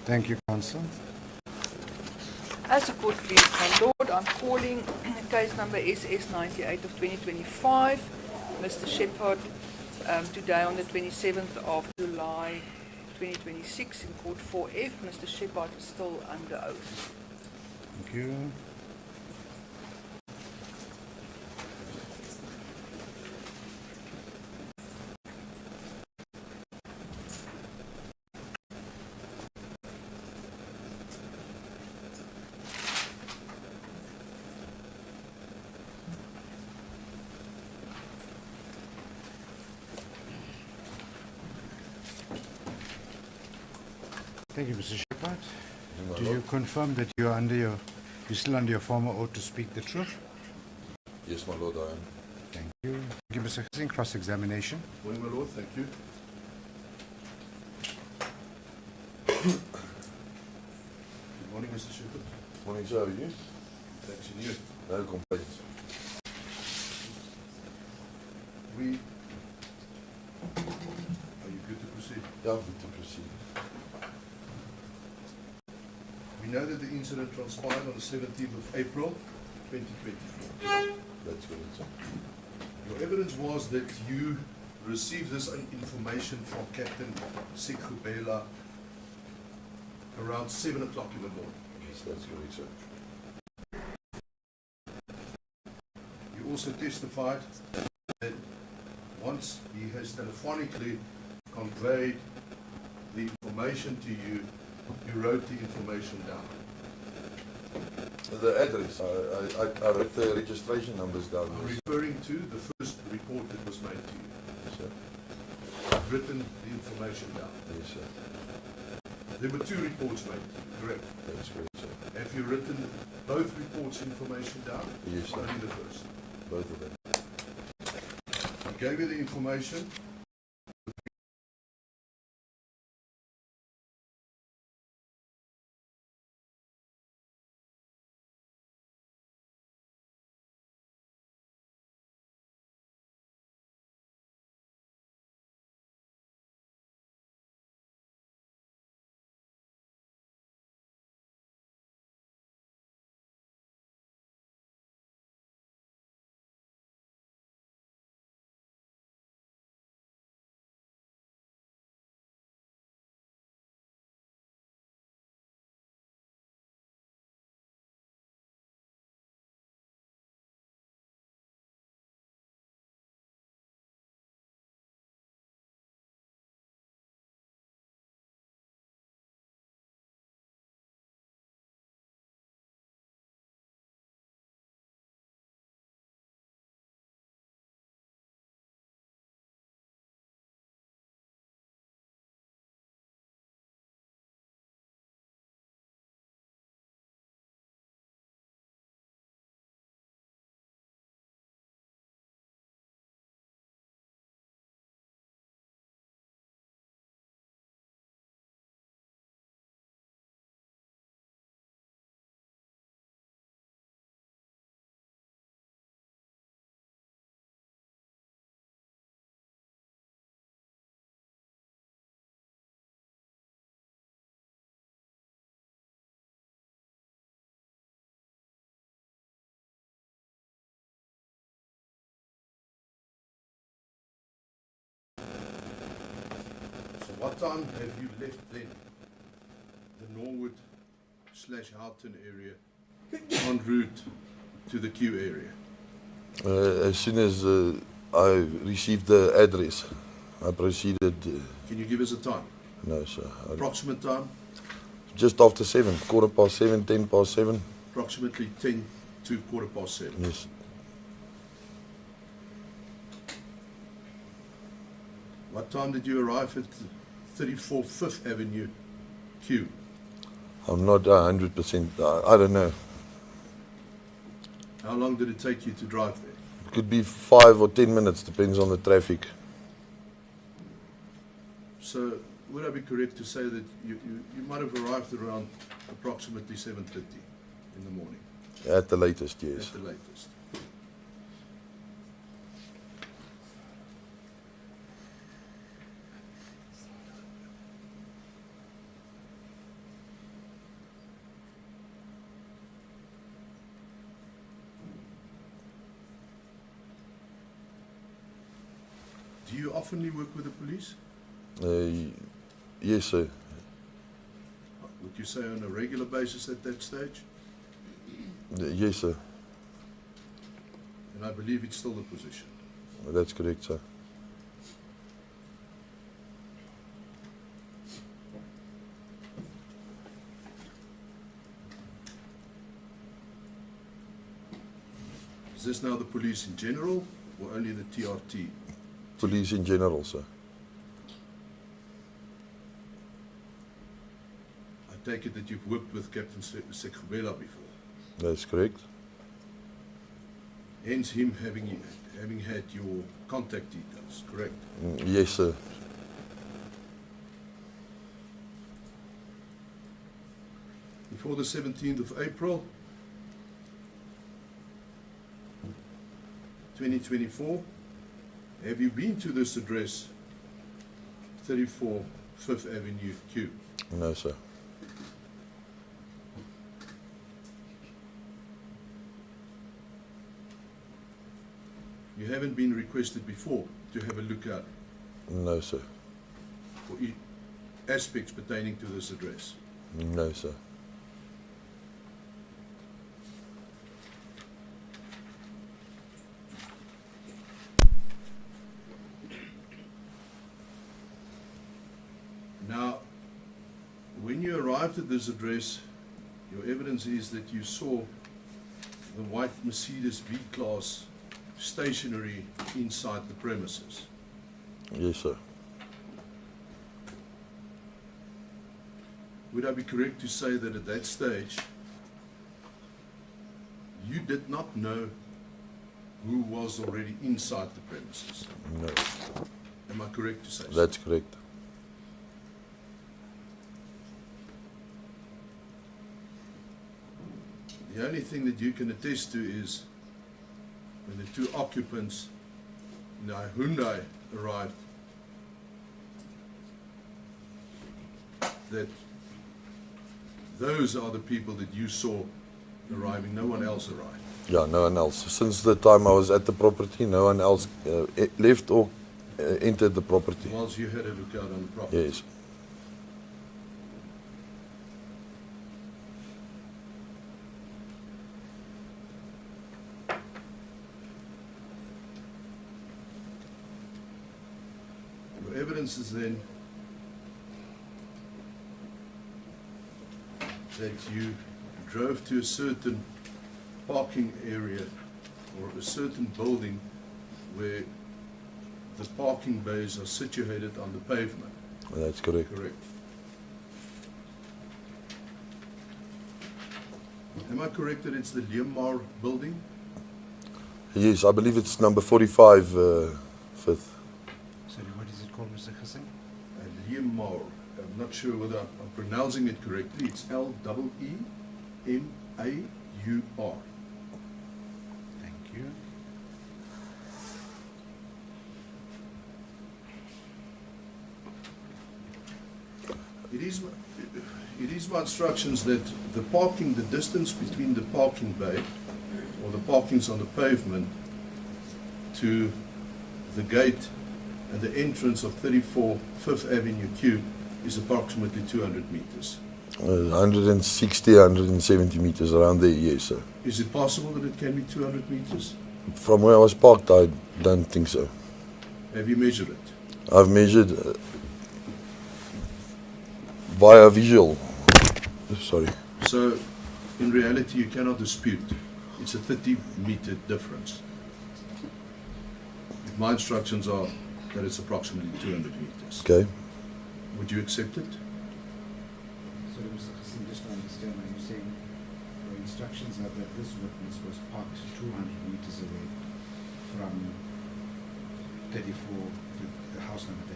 Thank you, Counsel. As the court please, my lord, I'm calling case number SS 98 of 2025. Mr. Shepherd, today on the 27th of July 2026 in court 4F. Mr. Shepherd is still under oath. Thank you. Thank you, Mr. Shepherd. Do you confirm that you're still under your former oath to speak the truth? Yes, my lord, I am. Thank you. Give Mr. Hussing cross-examination. Morning, my lord. Thank you. Good morning, Mr. Shepherd. Morning, sir. How are you? Thanks, and you. No complaints. Are you good to proceed? Yeah, good to proceed. We know that the incident transpired on the 17th of April, 2024. That's good, sir. Your evidence was that you received this information from Captain Sekubela around 7 o'clock in the morning. Yes, that's correct, sir. You also testified that once he has telephonically conveyed the information to you, you wrote the information down. The address, I wrote the registration numbers down. I'm referring to the first report that was made to you. Yes, sir. I've written the information down. Yes, sir. There were 2 reports made, correct? That's correct, sir. Have you written both reports' information down? Yes, sir. Only the first. Both of them. I gave you the information. So what time have you left then? The Norwood/Houghton area en route to the Q area? As soon as I received the address, I proceeded. Can you give us a time? No, sir. Approximate time? Just after 7, 7:15, 7:10. Approximately 10 to 7:15. Yes. What time did you arrive at 34 Fifth Avenue Q? I'm not 100%. I don't know. How long did it take you to drive there? It could be 5 or 10 minutes, depends on the traffic. So would I be correct to say that you might have arrived around approximately 7:30 in the morning? At the latest, yes. At the latest. Do you oftenly work with the police? Yes, sir. Would you say on a regular basis at that stage? Yes, sir. And I believe it's still the position. That's correct, sir. Is this now the police in general or only the TRT? Police in general, sir. I take it that you've worked with Captain Sekubela before. That's correct. Hence him having had your contact details, correct? Yes, sir. Before the 17th of April, 2024, have you been to this address, 34 5th Avenue Q? No, sir. You haven't been requested before to have a look at No, sir. for aspects pertaining to this address. No, sir. Now, when you arrived at this address, your evidence is that you saw the white Mercedes V-Class stationary inside the premises. Yes, sir. Would I be correct to say that at that stage, you did not know who was already inside the premises? No. Am I correct to say so? That's correct. The only thing that you can attest to is when the two occupants in a Hyundai arrived, that those are the people that you saw arriving. No one else arrived. Yeah, no one else. Since the time I was at the property, no one else left or entered the property. Whilst you had a look out on the property. Yes. Your evidence is then that you drove to a certain parking area or a certain building where the parking bays are situated on the pavement. That's correct. Correct. Am I correct that it's the Leemar building? Yes, I believe it's number 45, 5th. Sorry, what is it called, Mr. Hassan? Leemar. I'm not sure whether I'm pronouncing it correctly. It's Leemar. Thank you. It is my instructions that the distance between the parking bay or the parkings on the pavement to the gate and the entrance of 34 5th Avenue Q is approximately 200 meters. 160, 170 meters around there, yes, sir. Is it possible that it can be 200 meters? From where I was parked, I don't think so. Have you measured it? I've measured via visual. Sorry. So, in reality, you cannot dispute. It's a 30-meter difference. My instructions are that it's approximately 200 meters. Okay. Would you accept it? Sorry, Mr. Hassan, just to understand, are you saying your instructions are that this witness was parked 200 meters away from 34, the house number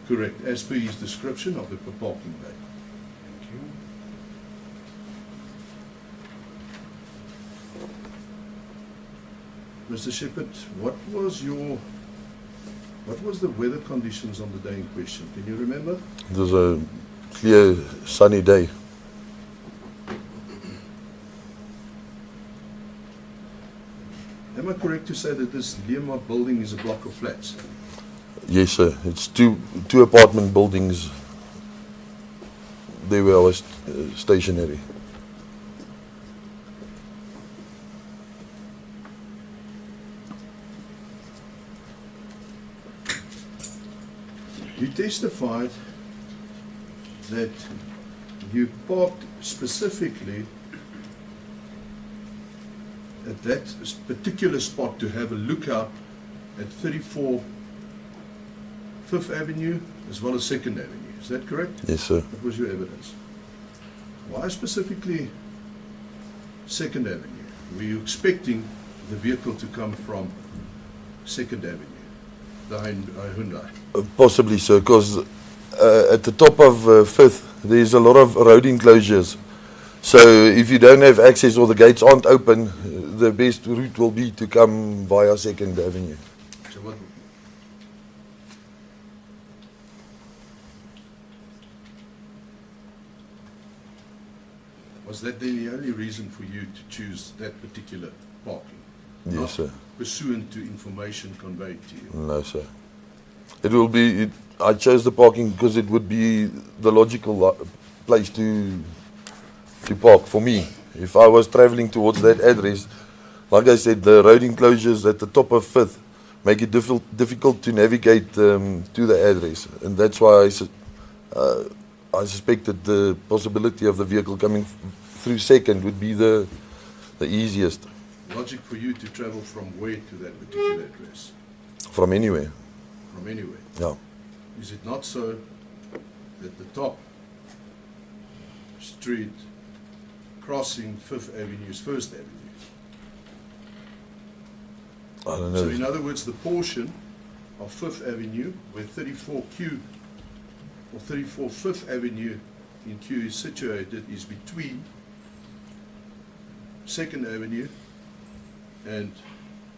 34? Correct, as per his description of the parking bay. Thank you. Mr. Shepherd, what was the weather conditions on the day in question? Can you remember? It was a clear, sunny day. Am I correct to say that this Leemar building is a block of flats? Yes, sir. It's two apartment buildings. There where I was stationary. You testified that you parked specifically at that particular spot to have a lookout at 34 Fifth Avenue as well as 2nd Avenue. Is that correct? Yes, sir. That was your evidence. Why specifically 2nd Avenue? Were you expecting the vehicle to come from 2nd Avenue, the Hyundai? Possibly, sir, because at the top of 5th, there's a lot of road enclosures. So if you don't have access or the gates aren't open, the best route will be to come via 2nd Avenue. So what? Was that then the only reason for you to choose that particular parking? Yes, Not sir. pursuant to information conveyed to you? No, sir. It will be. I chose the parking because it would be the logical place to park for me. If I was traveling towards that address, like I said, the road enclosures at the top of 5th make it difficult to navigate to the address, and that's why I suspected the possibility of the vehicle coming through 2nd would be the easiest. Logic for you to travel from where to that particular address? From anywhere. From anywhere? Yeah. Is it not so that the top street crossing 5th Avenue is 1st Avenue? I don't So know. in other words, the portion of 5th Avenue where 34Q or 34 5th Avenue in Q is situated is between 2nd Avenue and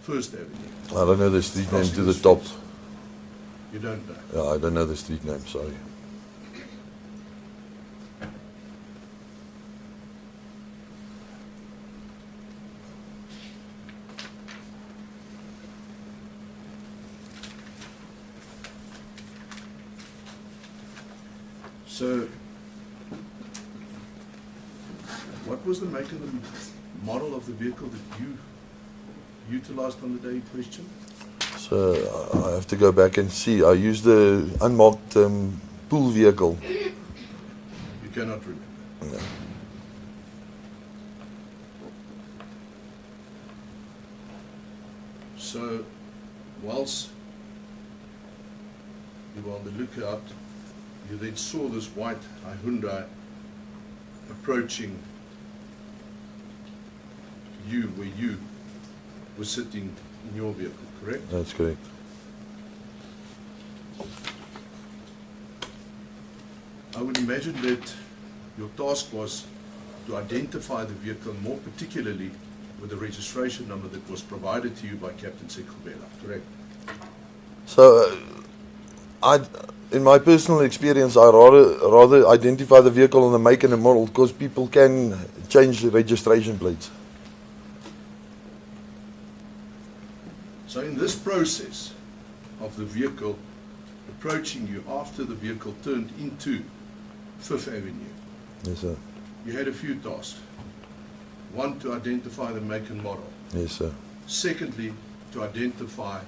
1st Avenue. I don't know the street name Crossing to the the top. streets. You don't know. Yeah, I don't know the street name, sorry. So, what was the make and the model of the vehicle that you utilized on the day in question? So I have to go back and see. I used the unmarked pool vehicle. You cannot remember. No. So, whilst you were on the lookout, you then saw this white Hyundai approaching you where you were sitting in your vehicle, correct? That's correct. I would imagine that your task was to identify the vehicle, more particularly with the registration number that was provided to you by Captain Sekubela, correct? So in my personal experience, I rather identify the vehicle on the make and the model because people can change the registration plates. So in this process of the vehicle approaching you after the vehicle turned into 5th Avenue, Yes, sir. you had a few tasks. One, to identify the make and model. Yes, sir. Secondly, to identify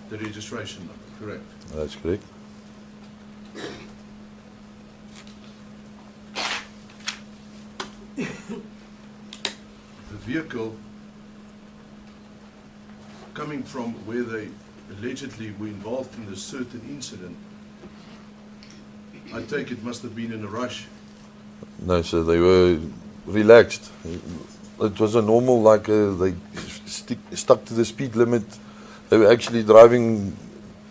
the registration number, correct? That's correct. The vehicle coming from where they allegedly were involved in this certain incident, I take it must have been in a rush. No, sir. They were relaxed. It was a normal, like they stuck to the speed limit. They were actually driving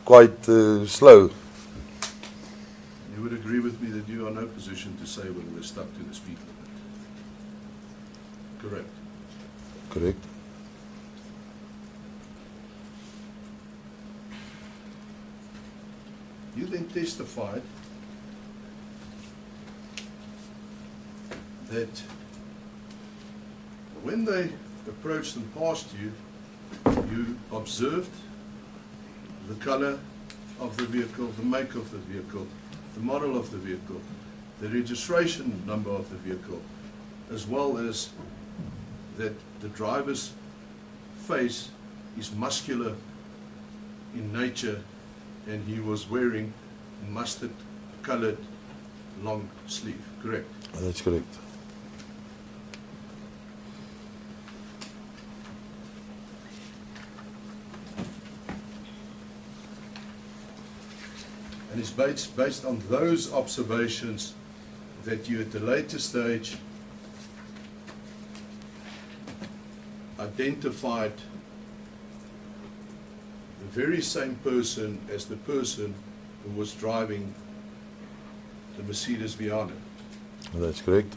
quite slow. You would agree with me that you are in no position to say when we're stuck to the speed limit. Correct. Correct. You then testified that when they approached and passed you, you observed the color of the vehicle, the make of the vehicle, the model of the vehicle, the registration number of the vehicle, as well as that the driver's face is muscular in nature and he was wearing mustard colored long sleeve, correct? That's correct. And it's based on those observations that you at the later stage identified the very same person as the person who was driving the Mercedes Viano. That's correct.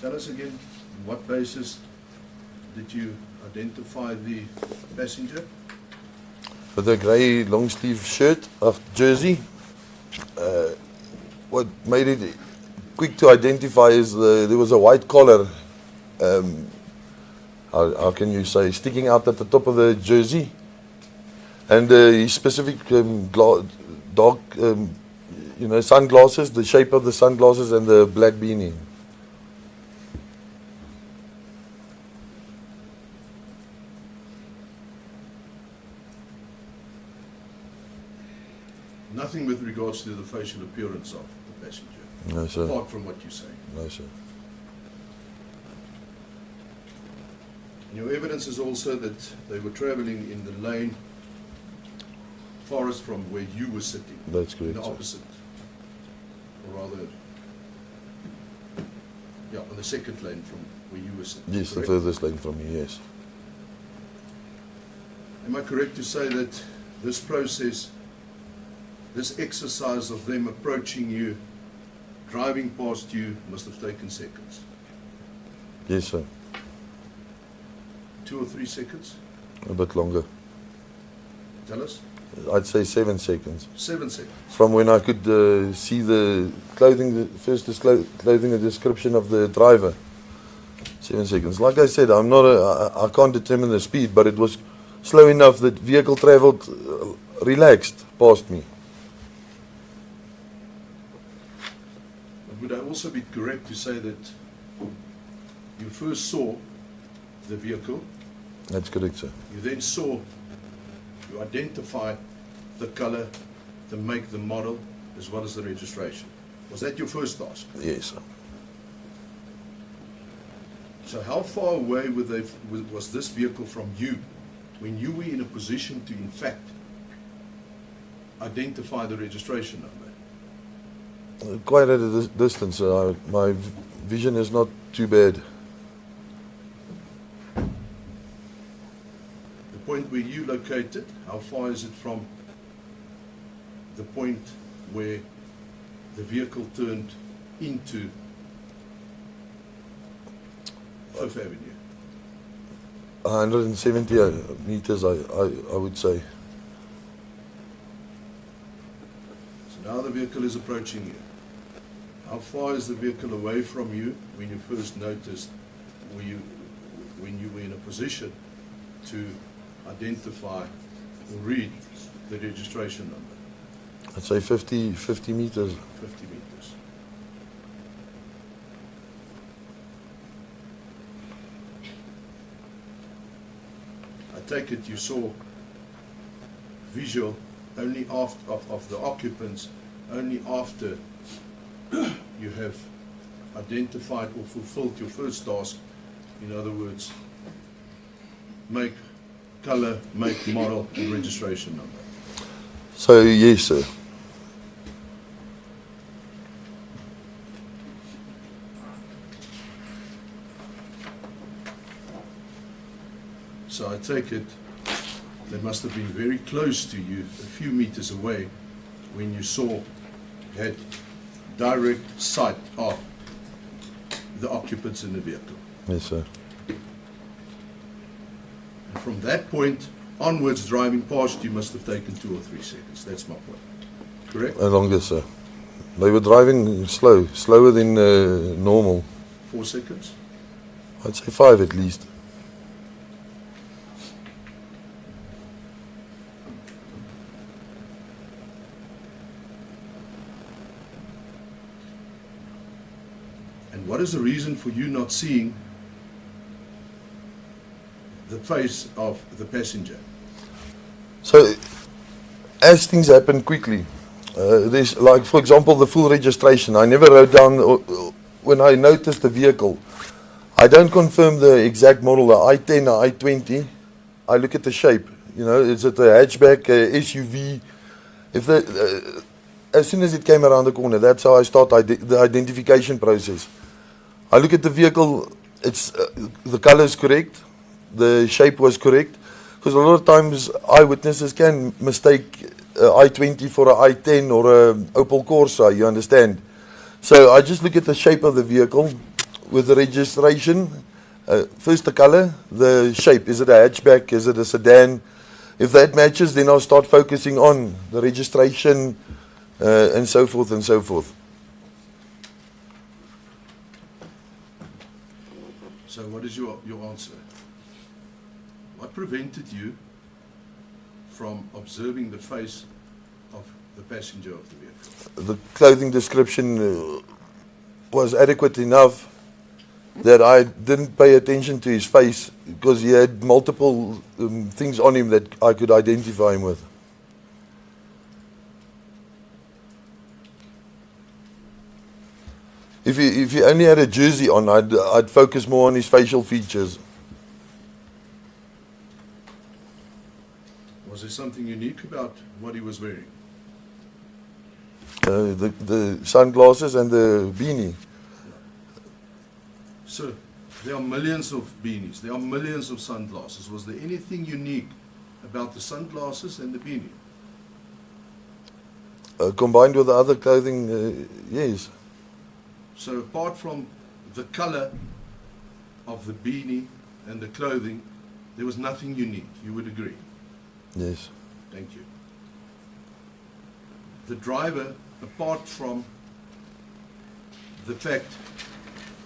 Tell us again, on what basis did you identify the passenger? With a grey long sleeve shirt, jersey. What made it quick to identify is there was a white collar, how can you say, sticking out at the top of the jersey. And his specific dark, sunglasses, the shape of the sunglasses and the black beanie. Nothing with regards to the facial appearance of the passenger, No, sir. apart from what you say. No, sir. Your evidence is also that they were traveling in the lane farthest from where you were sitting. That's correct, The sir. opposite. Or rather, yeah, on the second lane from where you were sitting. Yes, the correct? furthest lane from me, yes. Am I correct to say that this process, this exercise of them approaching you, driving past you, must have taken seconds? Yes, sir. 2 or 3 seconds? A bit longer. Tell us. I'd say 7 seconds. 7 seconds. From when I could see the clothing, the description of the driver. 7 seconds. Like I said, I can't determine the speed, but it was slow enough that vehicle traveled relaxed past me. But would I also be correct to say that you first saw the vehicle, That's correct, sir. you then saw, you identified the color, the make, the model, as well as the registration? Was that your first task? Yes, sir. So how far away was this vehicle from you when you were in a position to, in fact, identify the registration number? Quite at a distance. My vision is not too bad. The point where you located, how far is it from the point where the vehicle turned into Fifth Avenue? 170 meters, I would say. So now the vehicle is approaching you. How far is the vehicle away from you when you first noticed, when you were in a position to identify or read the registration number? I'd say 50 meters. 50 meters. I take it you saw visual only after of the occupants only after you have identified or fulfilled your first task. In other words, make, color, make, model, and registration number. So, yes, sir. So I take it they must have been very close to you, a few meters away, when you saw, had direct sight of the occupants in the vehicle. Yes, sir. And from that point onwards, driving past you must have taken 2 or 3 seconds. That's my point. Correct? Longer, sir. They were driving slow, slower than normal. 4 seconds? I'd say 5 at least. And what is the reason for you not seeing the face of the passenger? So, as things happen quickly, there's like, for example, the full registration. I never wrote down, when I noticed the vehicle, I don't confirm the exact model, the I-10 or I-20. I look at the shape. You know, is it a hatchback, a SUV? If as soon as it came around the corner, that's how I start the identification process. I look at the vehicle, it's the color is correct, the shape was correct, because a lot of times eyewitnesses can mistake I-20 for an I-10 or an Opel Corsa, you understand? So I just look at the shape of the vehicle with the registration, first the color, the shape, is it a hatchback, is it a sedan? If that matches, then I'll start focusing on the registration and so forth and so forth. So what is your answer? What prevented you from observing the face of the passenger of the vehicle? The clothing description was adequate enough that I didn't pay attention to his face because he had multiple things on him that I could identify him with. If he only had a jersey on, I'd focus more on his facial features. Was there something unique about what he was wearing? The sunglasses and the beanie. Sir, there are millions of beanies, there are millions of sunglasses. Was there anything unique about the sunglasses and the beanie? Combined with the other clothing, yes. So apart from the color of the beanie and the clothing, there was nothing unique, you would agree? Yes. Thank you. The driver, apart from the fact,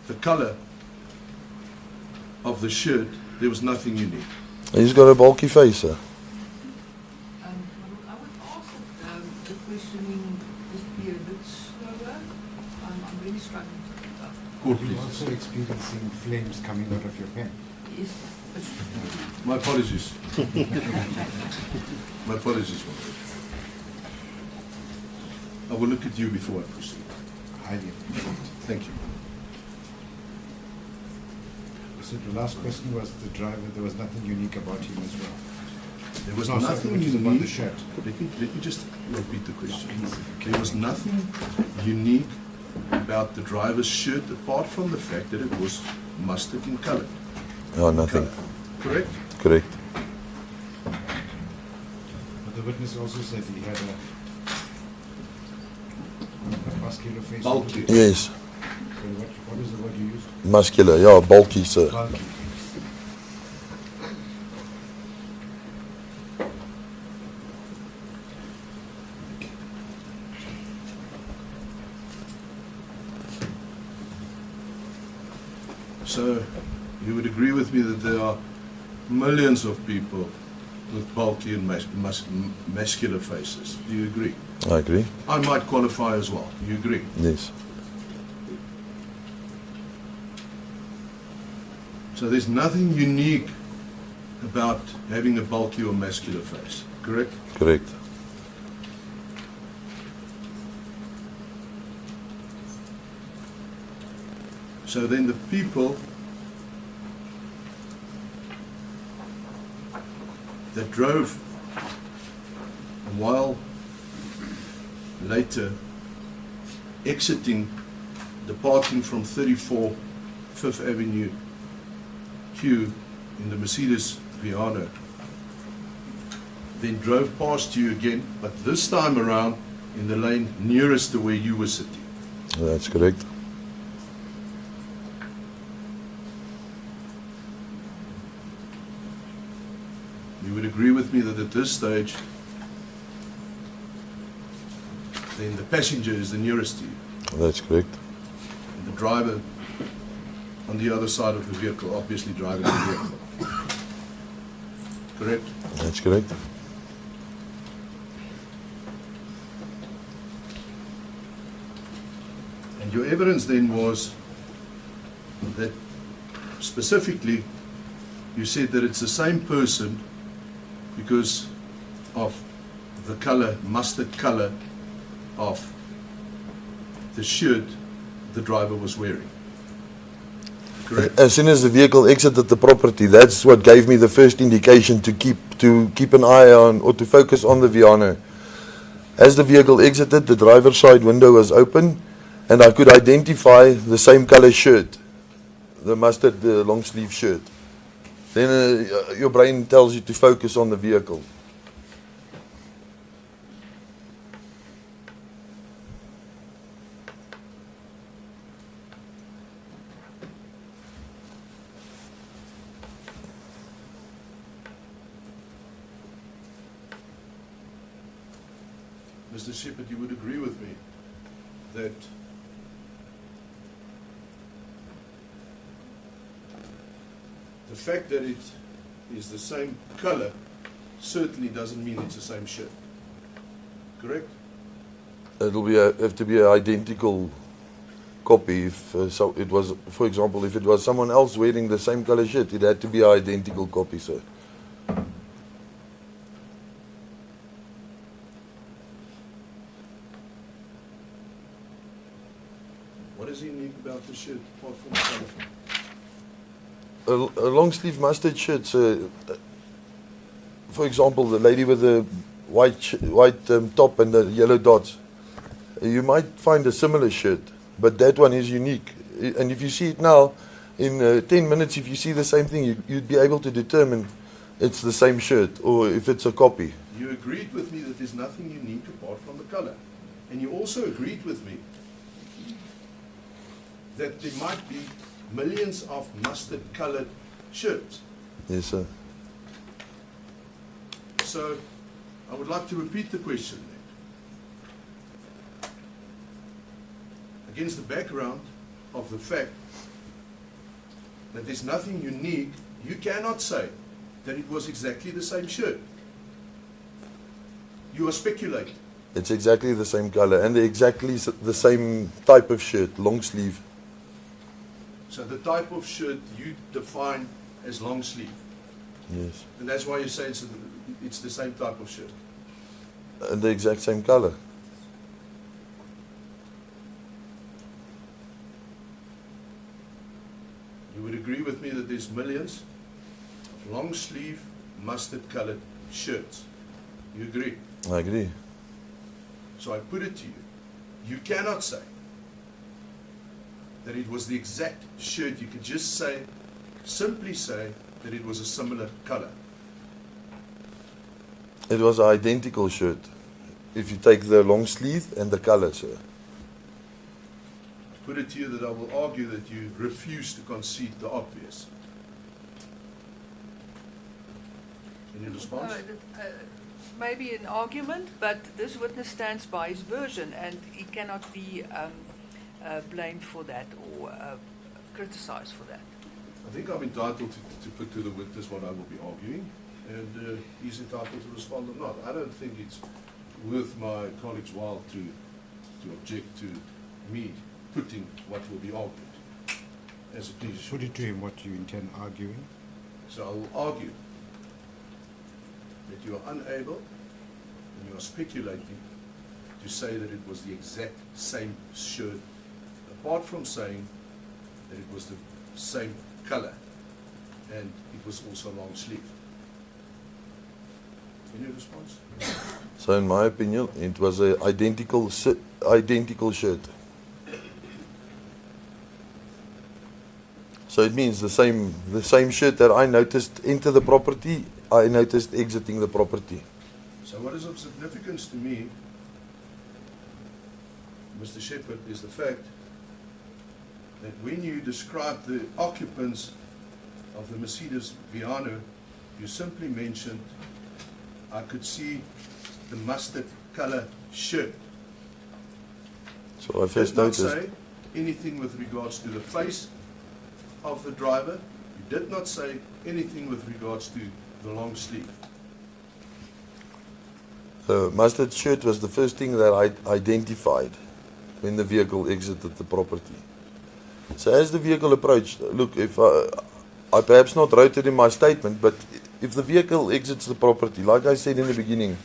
the color of the shirt, there was nothing unique. He's got a bulky face, sir. I would ask that the questioning just be a bit slower. I'm really struggling to keep up. Court, You're please. also experiencing flames coming out of your pen. Yes. My apologies. My apologies. I will look at you before I proceed. Highly appreciated. Thank you. So the last question was the driver, there was nothing unique about him as well. There was No, sorry, nothing which is about unique. the shirt. Let me just repeat the question. There was nothing unique about the driver's shirt apart from the fact that it was mustard in color. Oh, nothing. Correct? Correct. But the witness also said he had a muscular face. Bulky. Yes. So what is the word you used? Muscular, yeah, bulky, sir. Bulky. So you would agree with me that there are millions of people with bulky and muscular faces. Do you agree? I agree. I might qualify as well. You agree? Yes. So there's nothing unique about having a bulky or muscular face, correct? Correct. So then the people that drove a while later, exiting, departing from 34 Fifth Avenue Q in the Mercedes Viano, then drove past you again, but this time around in the lane nearest to where you were sitting. That's correct. You would agree with me that at this stage then the passenger is the nearest to you. That's correct. And the driver on the other side of the vehicle, obviously driving the vehicle. Correct? That's correct. And your evidence then was that specifically you said that it's the same person because of the color, mustard color of the shirt the driver was wearing. Correct? As soon as the vehicle exited the property, that's what gave me the first indication to keep an eye on or to focus on the Viano. As the vehicle exited, the driver's side window was open, and I could identify the same color shirt, the mustard, the long sleeve shirt. Then your brain tells you to focus on the vehicle. Mr. Shepherd, you would agree with me that the fact that it is the same color certainly doesn't mean it's the same shirt. Correct? It'll be have to be an identical copy. If so, it was, for example, if it was someone else wearing the same color shirt, it had to be an identical copy, sir. What is unique about the shirt apart from the color? A long sleeve mustard shirt, sir. For example, the lady with the white top and the yellow dots. You might find a similar shirt, but that one is unique. And if you see it now, in 10 minutes, if you see the same thing, you'd be able to determine it's the same shirt or if it's a copy. You agreed with me that there's nothing unique apart from the color. And you also agreed with me that there might be millions of mustard-colored shirts. Yes, sir. So, I would like to repeat the question then. Against the background of the fact that there's nothing unique, you cannot say that it was exactly the same shirt. You are speculating. It's exactly the same color and exactly the same type of shirt, long sleeve. So the type of shirt you define as long sleeve. Yes. And that's why you say it's the same type of shirt. And the exact same color. You would agree with me that there's millions of long sleeve mustard colored shirts. You agree? I agree. So I put it to you. You cannot say that it was the exact shirt. You could just say, simply say that it was a similar color. It was an identical shirt. If you take the long sleeve and the color, sir. Put it to you that I will argue that you refuse to concede the obvious. Any response? Maybe an argument, but this witness stands by his version and he cannot be blamed for that or criticized for that. I think I'm entitled to put to the witness what I will be arguing, and he's entitled to respond or not. I don't think it's worth my colleague's while to object to me putting what will be argued as a piece. Put it to him what you intend arguing. So I will argue that you are unable and you are speculating to say that it was the exact same shirt, apart from saying that it was the same color and it was also long sleeve. Any response? So in my opinion, it was an identical shirt. So it means the same shirt that I noticed enter the property, I noticed exiting the property. So what is of significance to me, Mr. Shepherd, is the fact that when you describe the occupants of the Mercedes Viano, you simply mentioned, I could see the mustard color shirt. So I Did first not noticed. say anything with regards to the face of the driver. You did not say anything with regards to the long sleeve. The mustard shirt was the first thing that I identified when the vehicle exited the property. So as the vehicle approached, look, if I perhaps not wrote it in my statement, but if the vehicle exits the property, like I said in the beginning,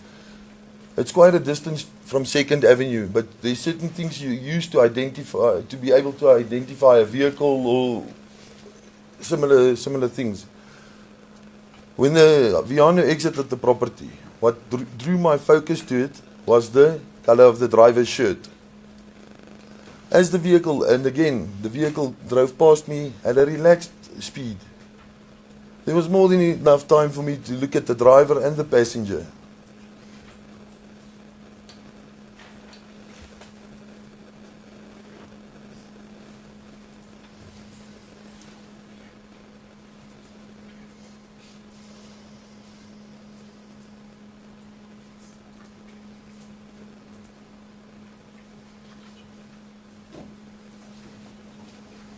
it's quite a distance from 2nd Avenue, but there's certain things you use to identify, to be able to identify a vehicle or similar things. When the Viano exited the property, what drew my focus to it was the color of the driver's shirt. As the vehicle, and again, the vehicle drove past me at a relaxed speed. There was more than enough time for me to look at the driver and the passenger.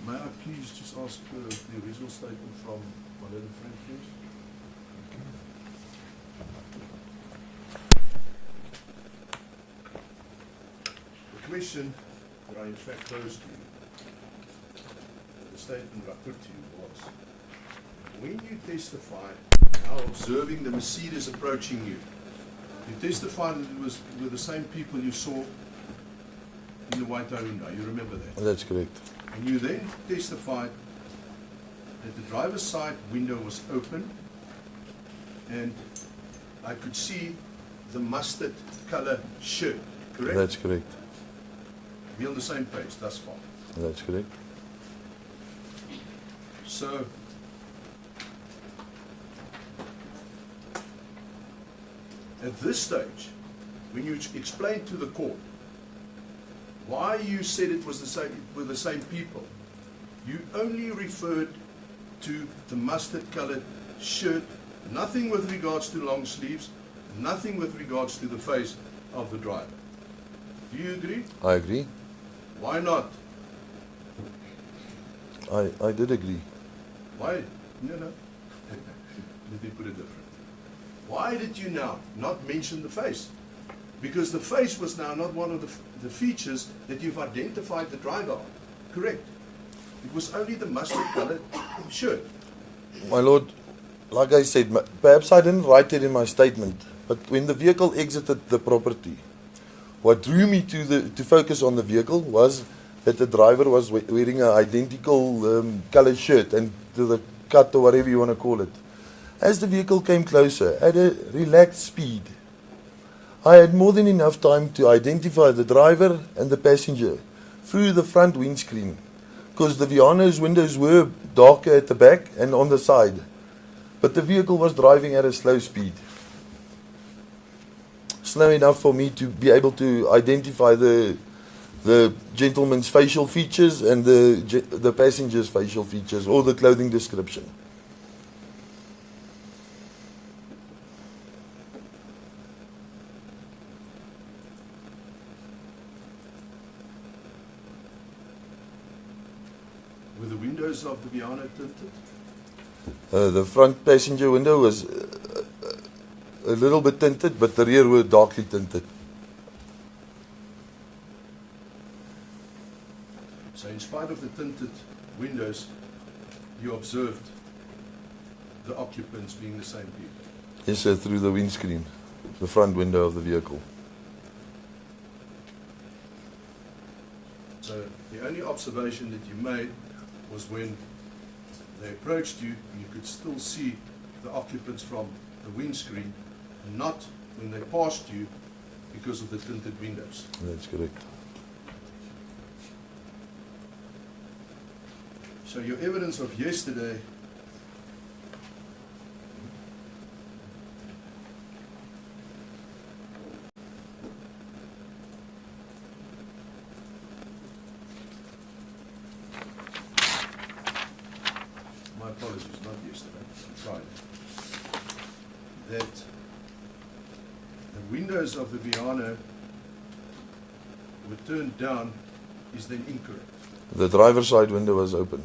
May I please just ask the original statement from my little friend, please? The question that I in fact posed to you, the statement I put to you was, when you testified now observing the Mercedes approaching you, you testified that it was with the same people you saw in the white window. You remember that? That's correct. And you then testified that the driver's side window was open and I could see the mustard color shirt, correct? That's correct. We're on the same page thus far. That's correct. So, at this stage, when you explained to the court why you said it was the same people, you only referred to the mustard colored shirt, nothing with regards to long sleeves, nothing with regards to the face of the driver. Do you agree? I agree. Why not? I did agree. Why? No. Let me put it different. Why did you now not mention the face? Because the face was now not one of the features that you've identified the driver on. Correct. It was only the mustard colored shirt. My lord, like I said, perhaps I didn't write it in my statement, but when the vehicle exited the property, what drew me to focus on the vehicle was that the driver was wearing an identical color shirt and to the cut or whatever you want to call it. As the vehicle came closer at a relaxed speed, I had more than enough time to identify the driver and the passenger through the front windscreen, because the Viano's windows were darker at the back and on the side, but the vehicle was driving at a slow speed. Slow enough for me to be able to identify the gentleman's facial features and the passenger's facial features or the clothing description. Were the windows of the Viano tinted? The front passenger window was a little bit tinted, but the rear were darkly tinted. So in spite of the tinted windows, you observed the occupants being the same people? Yes, sir, through the windscreen, the front window of the vehicle. So the only observation that you made was when they approached you, you could still see the occupants from the windscreen, and not when they passed you because of the tinted windows. That's correct. So your evidence of yesterday my apologies, not yesterday, Friday, that the windows of the Viano were turned down is then incorrect. The driver's side window was open.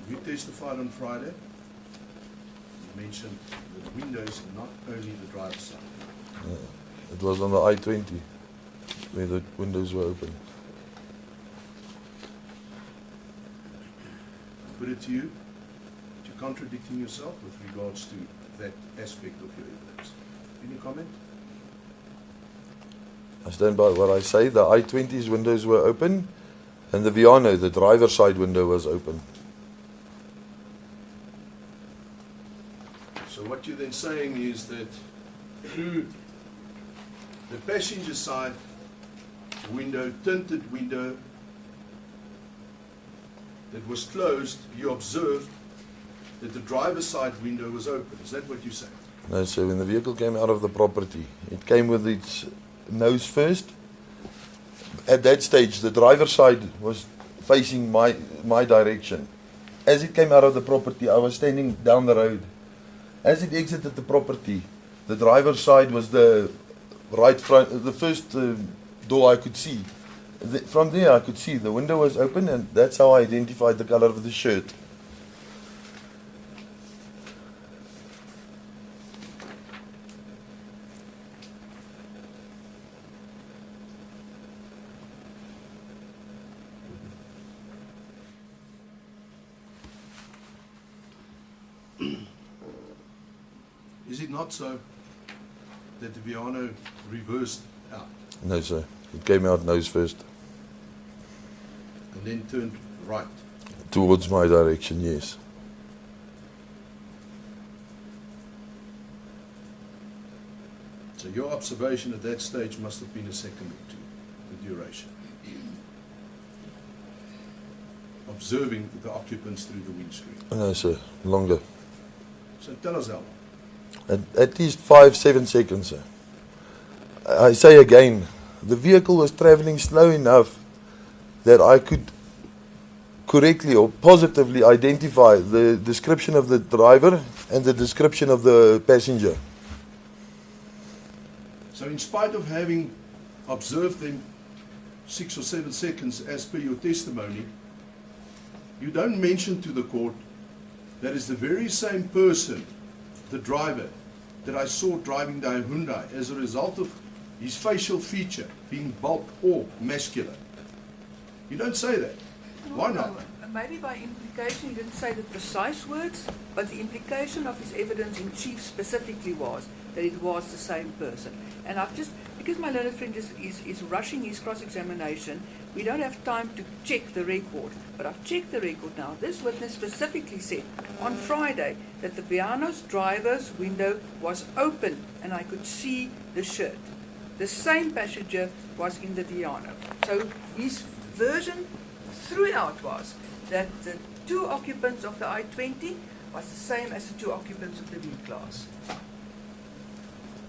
You testified on Friday. You mentioned the windows, not only the driver's side. It was on the I-20 where the windows were open. Put it to you, you're contradicting yourself with regards to that aspect of your evidence. Any comment? I stand by what I say. The I-20's windows were open and the Viano, the driver's side window, was open. So what you're then saying is that through the passenger side window, tinted window that was closed, you observed that the driver's side window was open. Is that what you're saying? No, so when the vehicle came out of the property, it came with its nose first. At that stage, the driver's side was facing my direction. As it came out of the property, I was standing down the road. As it exited the property, the driver's side was the right front, the first door I could see. From there, I could see the window was open, and that's how I identified the color of the shirt. Is it not so that the Viano reversed out No, sir. It came out nose first. and then turned right? Towards my direction, yes. So your observation at that stage must have been a second or two, the duration. Observing the occupants through the windscreen. No, sir. Longer. So tell us how long. At least 5-7 seconds, sir. I say again, the vehicle was traveling slow enough that I could correctly or positively identify the description of the driver and the description of the passenger. So in spite of having observed them 6 or 7 seconds as per your testimony, you don't mention to the court that is the very same person, the driver, that I saw driving down Hyundai as a result of his facial feature being bulk or masculine. You don't say that. Why not? Maybe by implication he didn't say the precise words, but the implication of his evidence in chief specifically was that it was the same person. And I've just, because my learned friend is rushing his cross-examination, we don't have time to check the record, but I've checked the record now. This witness specifically said on Friday that the Viano's driver's window was open and I could see the shirt. The same passenger was in the Viano. So his version throughout was that the two occupants of the I-20 was the same as the two occupants of the V-Class.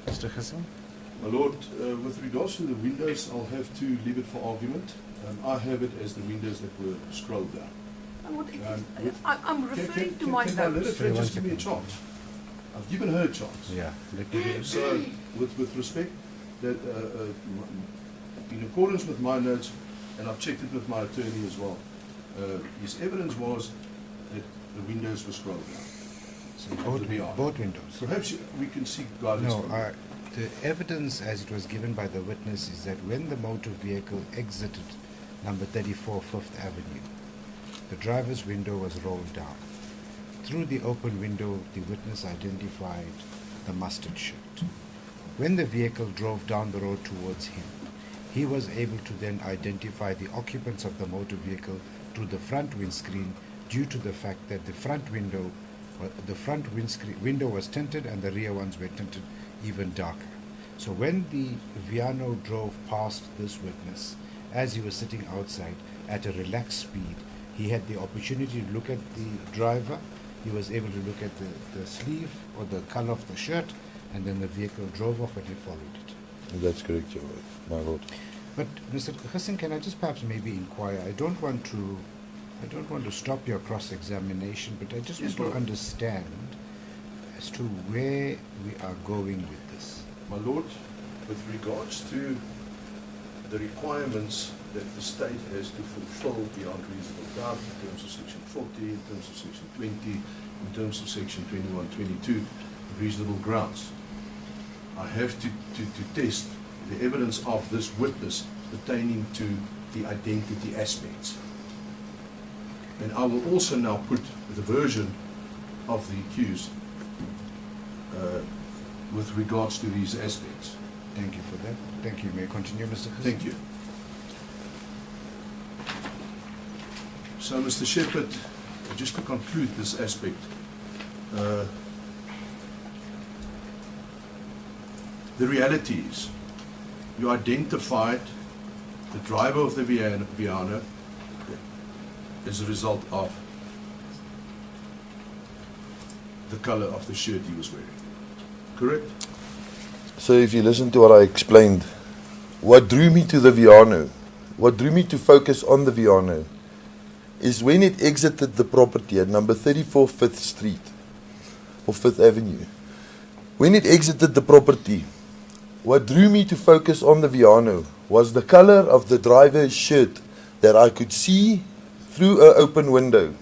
Mr. Hassan? My Lord, with regards to the windows, I'll have to leave it for argument. I have it as the windows that were scrolled down. I'm referring to my Can my learned notes. friend just give me a chance? I've given her a chance. Yeah. Let me So, with respect, that in accordance with my notes, and I've checked it with my attorney as well, his evidence was that the windows were scrolled down. Of the VR. both windows. Perhaps we can seek guidance No, from you. the evidence as it was given by the witness is that when the motor vehicle exited number 34 Fifth Avenue, the driver's window was rolled down. Through the open window, the witness identified the mustard shirt. When the vehicle drove down the road towards him, he was able to then identify the occupants of the motor vehicle through the front windscreen due to the fact that the front window was tinted and the rear ones were tinted even darker. So when the Viano drove past this witness, as he was sitting outside at a relaxed speed, he had the opportunity to look at the driver. He was able to look at the sleeve or the color of the shirt, and then the vehicle drove off and he followed it. That's correct, Your my Lord. But Mr. Hassan, can I just perhaps maybe inquire? I don't want to stop your cross-examination, but I just Yes, want to Lord. understand as to where we are going with this. My Lord, with regards to the requirements that the state has to fulfill beyond reasonable doubt in terms of Section 40, in terms of Section 20, in terms of Section 21, 22, reasonable grounds. I have to test the evidence of this witness pertaining to the identity aspects. And I will also now put the version of the accused with regards to these aspects. Thank you for that. Thank you. May I continue, Mr. Hassan? Thank you. So, Mr. Shepherd, just to conclude this aspect, the reality is you identified the driver of the Viana as a result of the color of the shirt he was wearing. Correct? So if you listen to what I explained, what drew me to the Viano, what drew me to focus on the Viano, is when it exited the property at number 34 5th Street, or 5th Avenue. When it exited the property, what drew me to focus on the Viano was the color of the driver's shirt that I could see through an open window.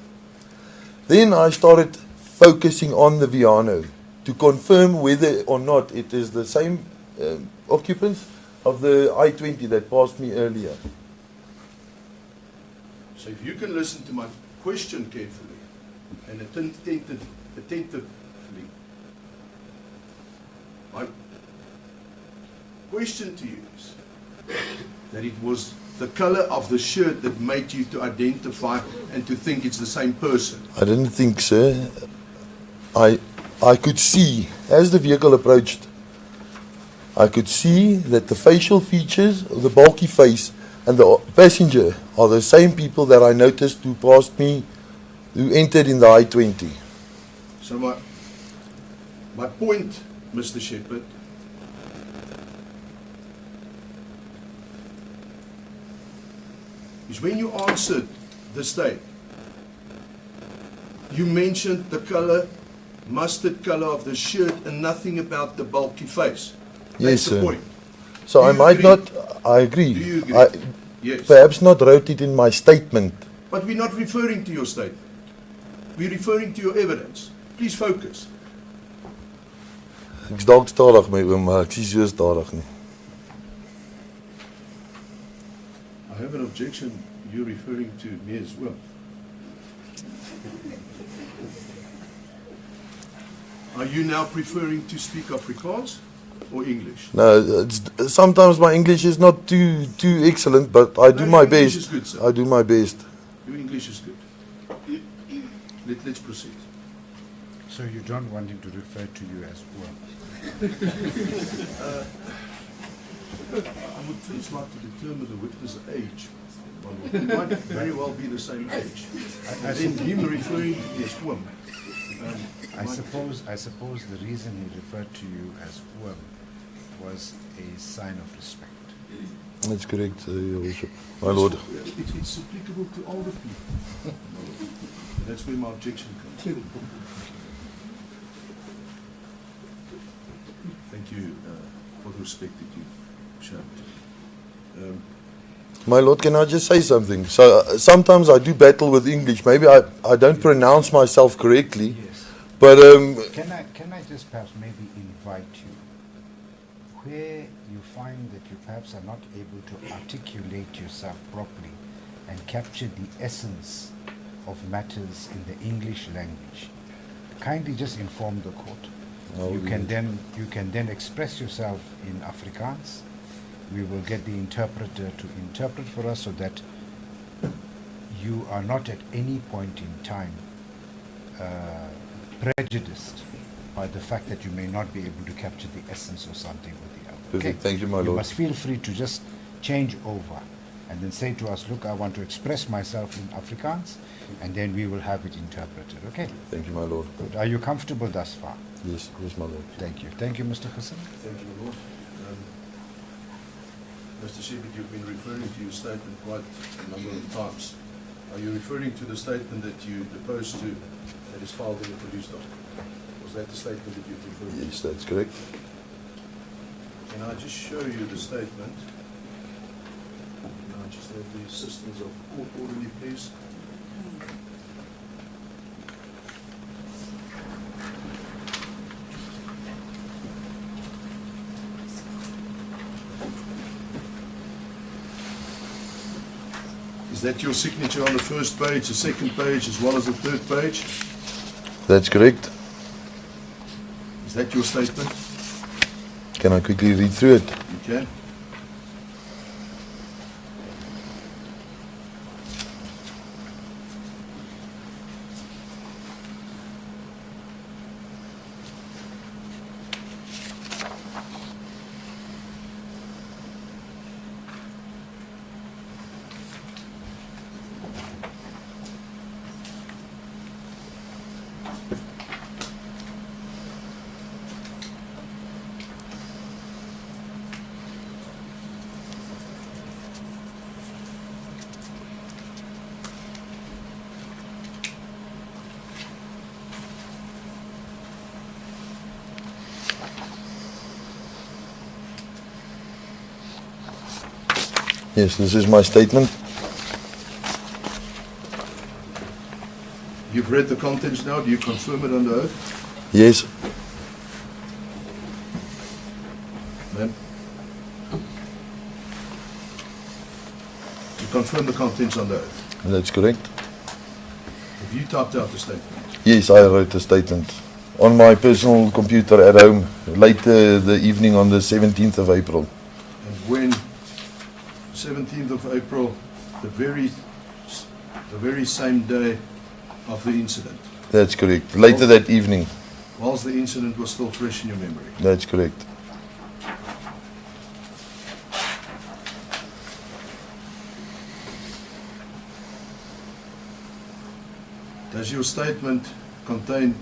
Then I started focusing on the Viano to confirm whether or not it is the same occupants of the I-20 that passed me earlier. So if you can listen to my question carefully and attentively, my question to you is that it was the color of the shirt that made you to identify and to think it's the same person. I didn't think, sir. I could see, as the vehicle approached, I could see that the facial features, the bulky face, and the passenger are the same people that I noticed who passed me, who entered in the I-20. So my point, Mr. Shepherd, is when you answered the state, you mentioned the color, mustard color of the shirt and nothing about the bulky face. Yes, That's the sir. point. So Do I you might agree? not, I agree. Do you agree? I Yes. perhaps not wrote it in my statement. But we're not referring to your statement. We're referring to your evidence. Please focus. Ek's dalk stadig my oom, maar ek is so stadig nie. I have an objection. You're referring to me as well. Are you now preferring to speak Afrikaans or English? No, sometimes my English is not too excellent, but I do No, my your English best. is good, sir. I do my best. Your English is good. Let's proceed. So you don't want him to refer to you as well? I would first like to determine the witness' age. He might very well be the same age. And then him referring to me as Oom. I suppose the reason he referred to you as Oom was a sign of respect. That's correct, Your Worship. My Lord. It's applicable to older people. That's where my objection comes in. Thank you for the respect that you've shown to me. My Lord, can I just say something? So sometimes I do battle with English. Maybe I don't pronounce myself correctly. Yes. But Can I just perhaps maybe invite you, where you find that you perhaps are not able to articulate yourself properly and capture the essence of matters in the English language, kindly just inform the court. Oh, You can then express yourself in Afrikaans. We will get the interpreter to interpret for us so that you are not at any point in time prejudiced by the fact that you may not be able to capture the essence or something or the other. Perfect. Thank you, my You Lord. must feel free to just change over and then say to us, look, I want to express myself in Afrikaans, and then we will have it interpreted. Okay? Thank you, my Lord. Good. Are you comfortable thus far? Yes, my Lord. Thank you. Thank you, Mr. Hassan. Thank you, Lord. Mr. Shepherd, you've been referring to your statement quite a number of times. Are you referring to the statement that you deposed to that is filed in the police document? Was that the statement that you referred to? Yes, that's correct. Can I just show you the statement? Can I just have the assistance of court orderly, please? Is that your signature on the first page, the second page, as well as the third page? That's correct. Is that your statement? Can I quickly read through it? You can. Yes, this is my statement. You've read the contents now. Do you confirm it under oath? Yes, Ma'am? You confirm the contents under oath. that's correct. Have you typed out the statement? Yes, I wrote a statement on my personal computer at home late the evening on the 17th of April. And when 17th of April, the very same day of the incident, That's correct. Later that evening. whilst the incident was still fresh in your memory. That's correct. Does your statement contain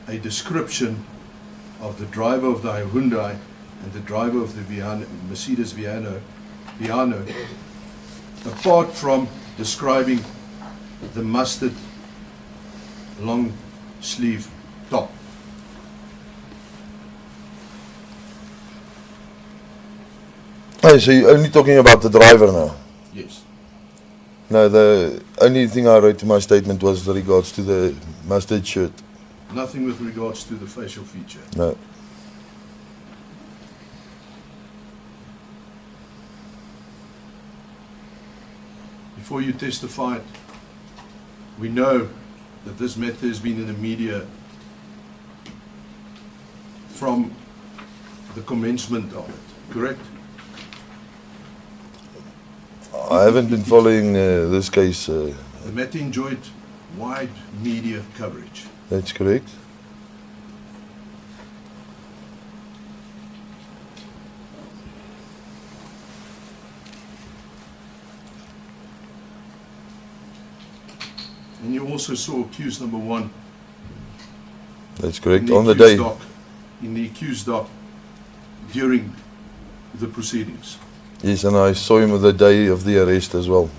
a description of the driver of the Hyundai and the driver of the Mercedes Viano, apart from describing the mustard long sleeve top? Oh, so you're only talking about the driver now? Yes. No, the only thing I wrote in my statement was with regards to the mustard shirt. Nothing with regards to the facial feature. No. Before you testified, we know that this matter has been in the media from the commencement of it, correct? I haven't been following this case. The matter enjoyed wide media coverage. That's correct. And you also saw accused number one That's correct. in On the accused day. dock, in the accused dock during the proceedings. Yes, and I saw him on the day of the arrest as well.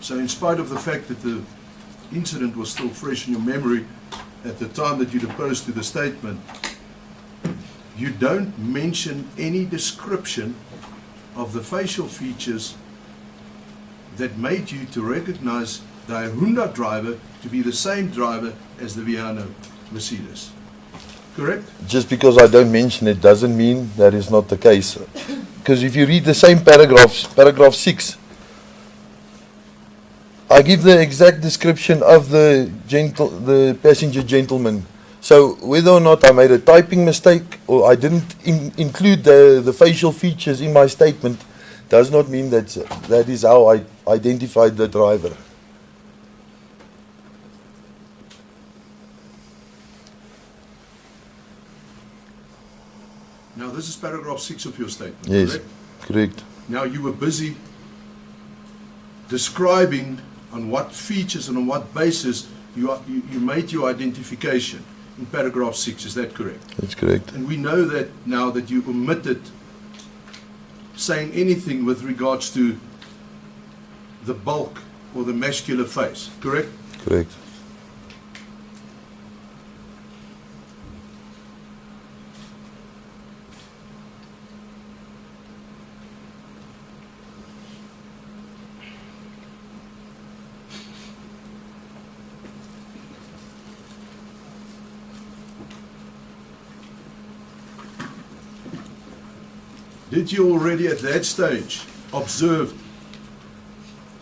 So in spite of the fact that the incident was still fresh in your memory at the time that you deposed to the statement, you don't mention any description of the facial features that made you to recognize the Hyundai driver to be the same driver as the Viano Mercedes. Correct? Just because I don't mention it doesn't mean that is not the case. Because if you read the same paragraphs, paragraph 6, I give the exact description of the passenger gentleman. So whether or not I made a typing mistake or I didn't include the facial features in my statement does not mean that is how I identified the driver. Now this is paragraph 6 of your statement, Yes, correct? correct. Now you were busy describing on what features and on what basis you made your identification. in paragraph 6, is that correct? That's correct. And we know that now that you omitted saying anything with regards to the bulk or the muscular face, correct? Correct. Did you already at that stage observe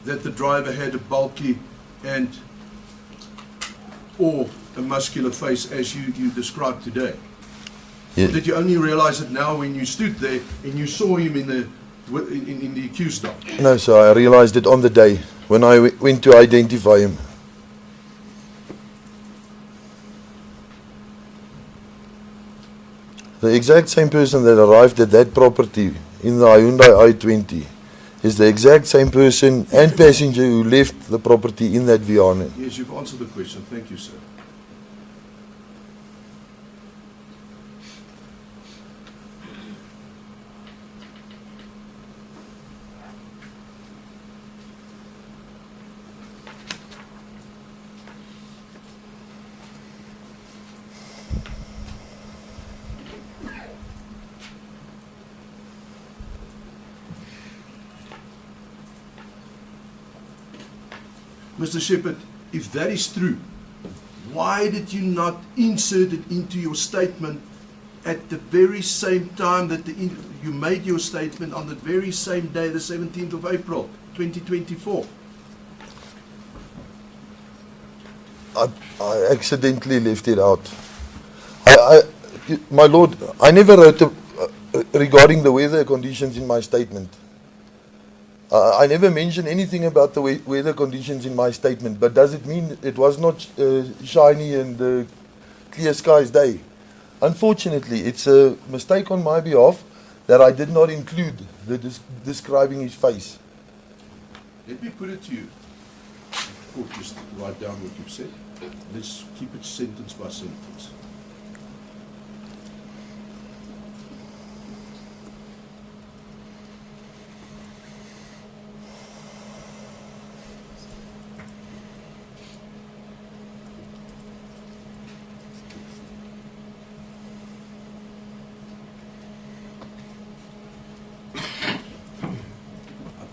that the driver had a bulky and or a muscular face as you described today? Yeah. Did you only realize it now when you stood there and you saw him in the accused dock? No, sir, I realized it on the day when I went to identify him. The exact same person that arrived at that property in the Hyundai i20 is the exact same person and passenger who left the property in that Viana. Yes, you've answered the question. Thank you, sir. Mr. Shepherd, if that is true, why did you not insert it into your statement at the very same time that you made your statement on the very same day, the 17th of April, 2024? I accidentally left it out. My lord, I never wrote regarding the weather conditions in my statement. I never mentioned anything about the weather conditions in my statement, but does it mean it was not shiny and clear skies day? Unfortunately, it's a mistake on my behalf that I did not include the describing his face. Let me put it to you. Or just write down what you've said. Let's keep it sentence by sentence.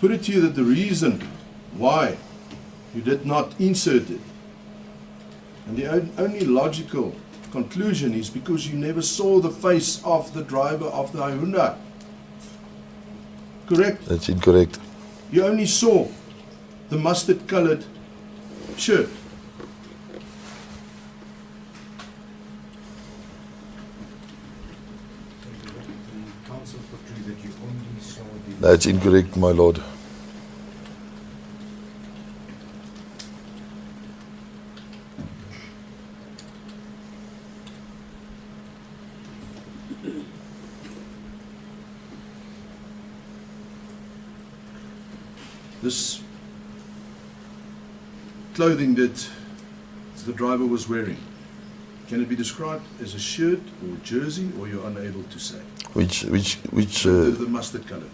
Put it to you that the reason why you did not insert it, and the only logical conclusion is because you never saw the face of the driver of the Hyundai. Correct? That's incorrect. You only saw the mustard colored shirt. The council portrayed that you only saw the... That's incorrect, my lord. This clothing that the driver was wearing, can it be described as a shirt or jersey, or you're unable to say? The mustard colored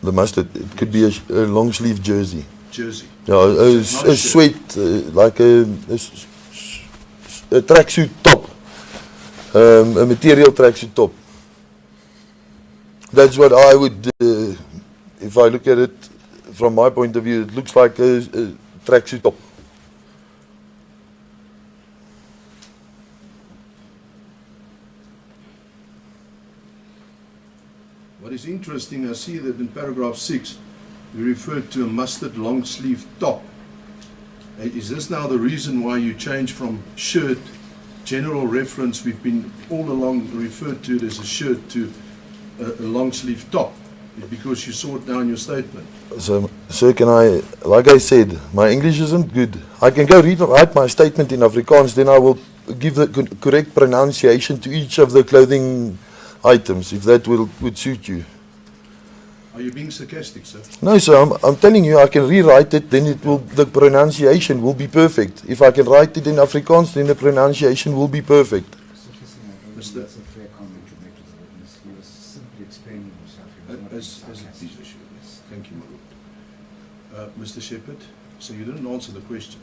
the mustard, it could be a long sleeve jersey. jersey. Yeah, a sweat, like a tracksuit top, a material tracksuit top. That's what I would, if I look at it from my point of view, it looks like a tracksuit top. What is interesting, I see that in paragraph 6, you referred to a mustard long sleeve top. Is this now the reason why you changed from shirt, general reference, we've been all along referred to it as a shirt, to a long sleeve top? Because you saw it now in your statement. So, sir, can I, like I said, my English isn't good. I can go write my statement in Afrikaans, then I will give the correct pronunciation to each of the clothing items, if that would suit you. Are you being sarcastic, sir? No, sir, I'm telling you, I can rewrite it, then it will, the pronunciation will be perfect. If I can write it in Afrikaans, then the pronunciation will be perfect. Mr. That's a fair comment to make to the witness. He was simply explaining himself. He was not being As it sarcastic. is issue, yes. Thank you, my lord. Mr. Shepherd, so you didn't answer the question.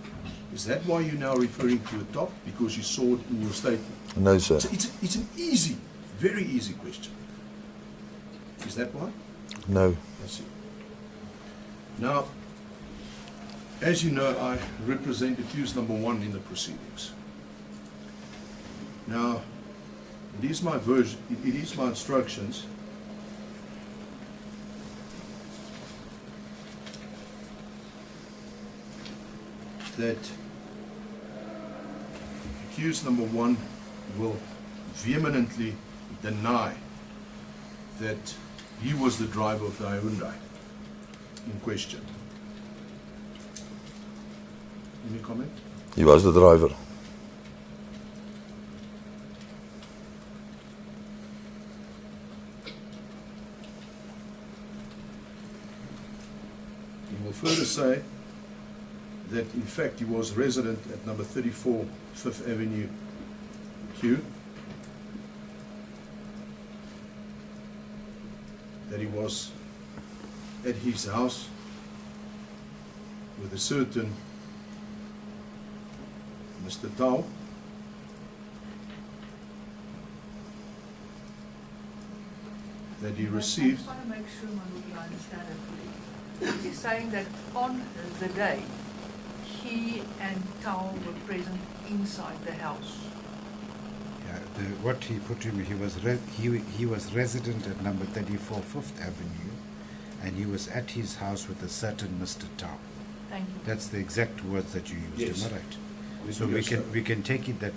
Is that why you're now referring to the top? Because you saw it in your statement? No, sir. It's an easy, very easy question. Is that why? No. I see. Now, as you know, I represent accused number 1 in the proceedings. Now, it is my version, it is my instructions that accused number 1 will vehemently deny that he was the driver of the Hyundai in question. Any comment? He was the driver. He will further say that in fact he was resident at number 34 5th Avenue Q, that he was at his house with a certain Mr. Tau, that he received. I just want to make sure I understand it fully. He's saying that on the day, he and Tao were present inside the house. Yeah, what he put to me, he was resident at number 34 5th Avenue, and he was at his house with a certain Mr. Tao. Thank you. That's the exact words that you used, Yes. am I right? Yes, So yes, sir. we can take it that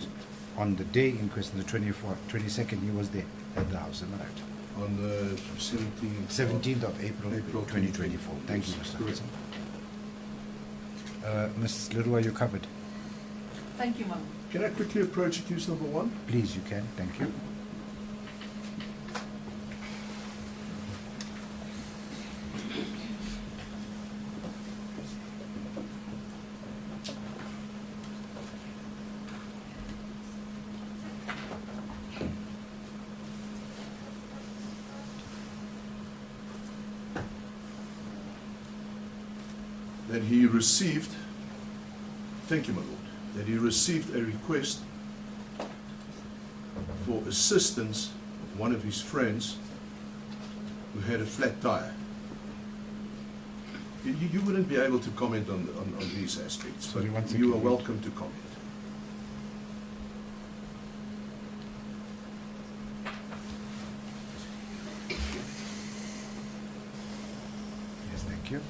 on the day in question, the 22nd, he was there at the house, am I right? On the 17th. 17th of April, April 2024. Thank you, Yes, Mr. correct. Hudson. Ms. Leroy, you covered. Thank you, Ma'am. Can I quickly approach accused number 1? Please, you can. Thank you. That he received, thank you, my lord, that he received a request for assistance of one of his friends who had a flat tire. You wouldn't be able to comment on these aspects, but Sorry, one you are second. welcome to comment. Yes, thank you.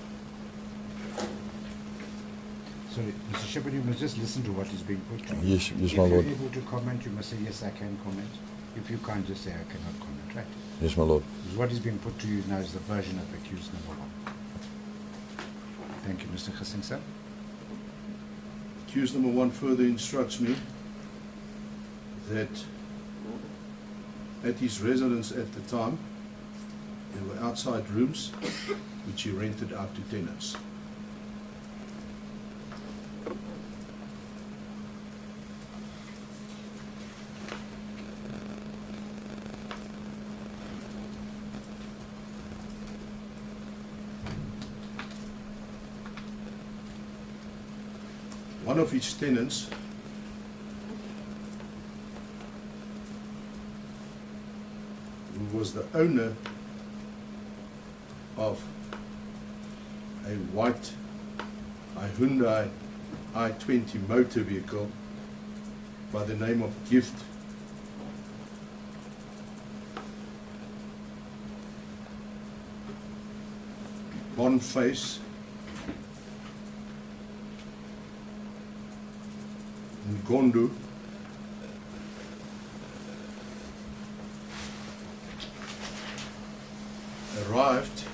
Sorry, Mr. Shepherd, you must just listen to what is being put to you. Yes, If my you're lord. able to comment, you must say, yes, I can comment. If you can't, just say, I cannot comment, right? Yes, my lord. Because what is being put to you now is the version of accused number 1. Thank you, Mr. Hassing, sir. Accused number 1 further instructs me that at his residence at the time, there were outside rooms which he rented out to tenants. One of his tenants who was the owner of a white Hyundai i20 motor vehicle by the name of Gift Boniface Ngondo, arrived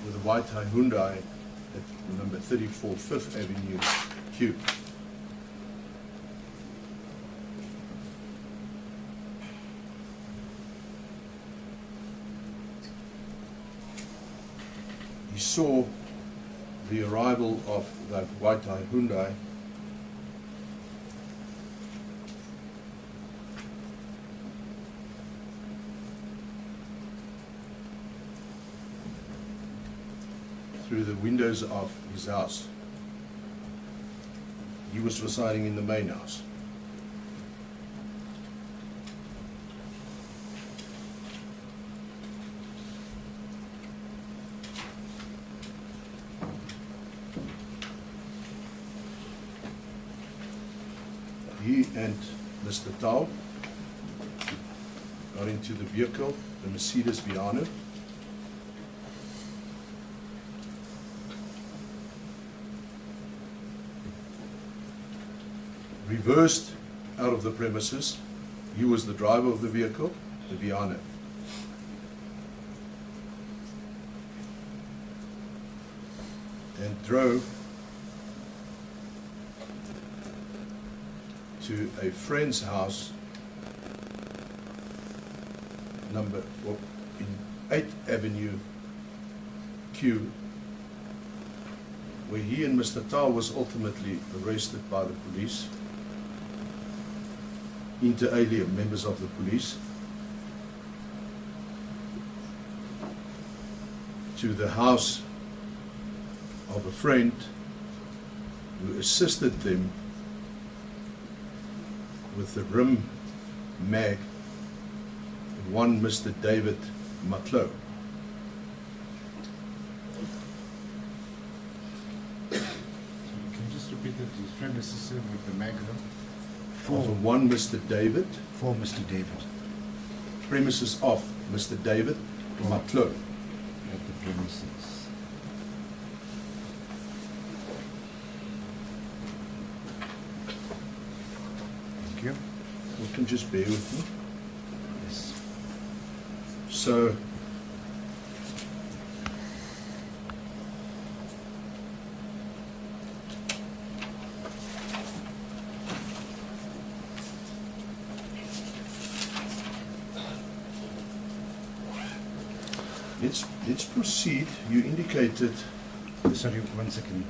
with a white Hyundai at number 34 5th Avenue Q. He saw the arrival of that white Hyundai through the windows of his house. He was residing in the main house. He and Mr. Tau got into the vehicle, the Mercedes Viano. Reversed out of the premises. He was the driver of the vehicle, the Viano. And drove to a friend's house, in 8th Avenue Q, where he and Mr. Tau was ultimately arrested by the police, inter alia members of the police, to the house of a friend who assisted them with the rim mag, one Mr. David Matlala. Can you just repeat that? His friend assisted with the magazine? Of one Mr. David, For Mr. David premises of Mr. David Matlala. at the premises. Thank you. You can just bear with me. Yes. So, let's proceed. You indicated, Sorry, 1 second.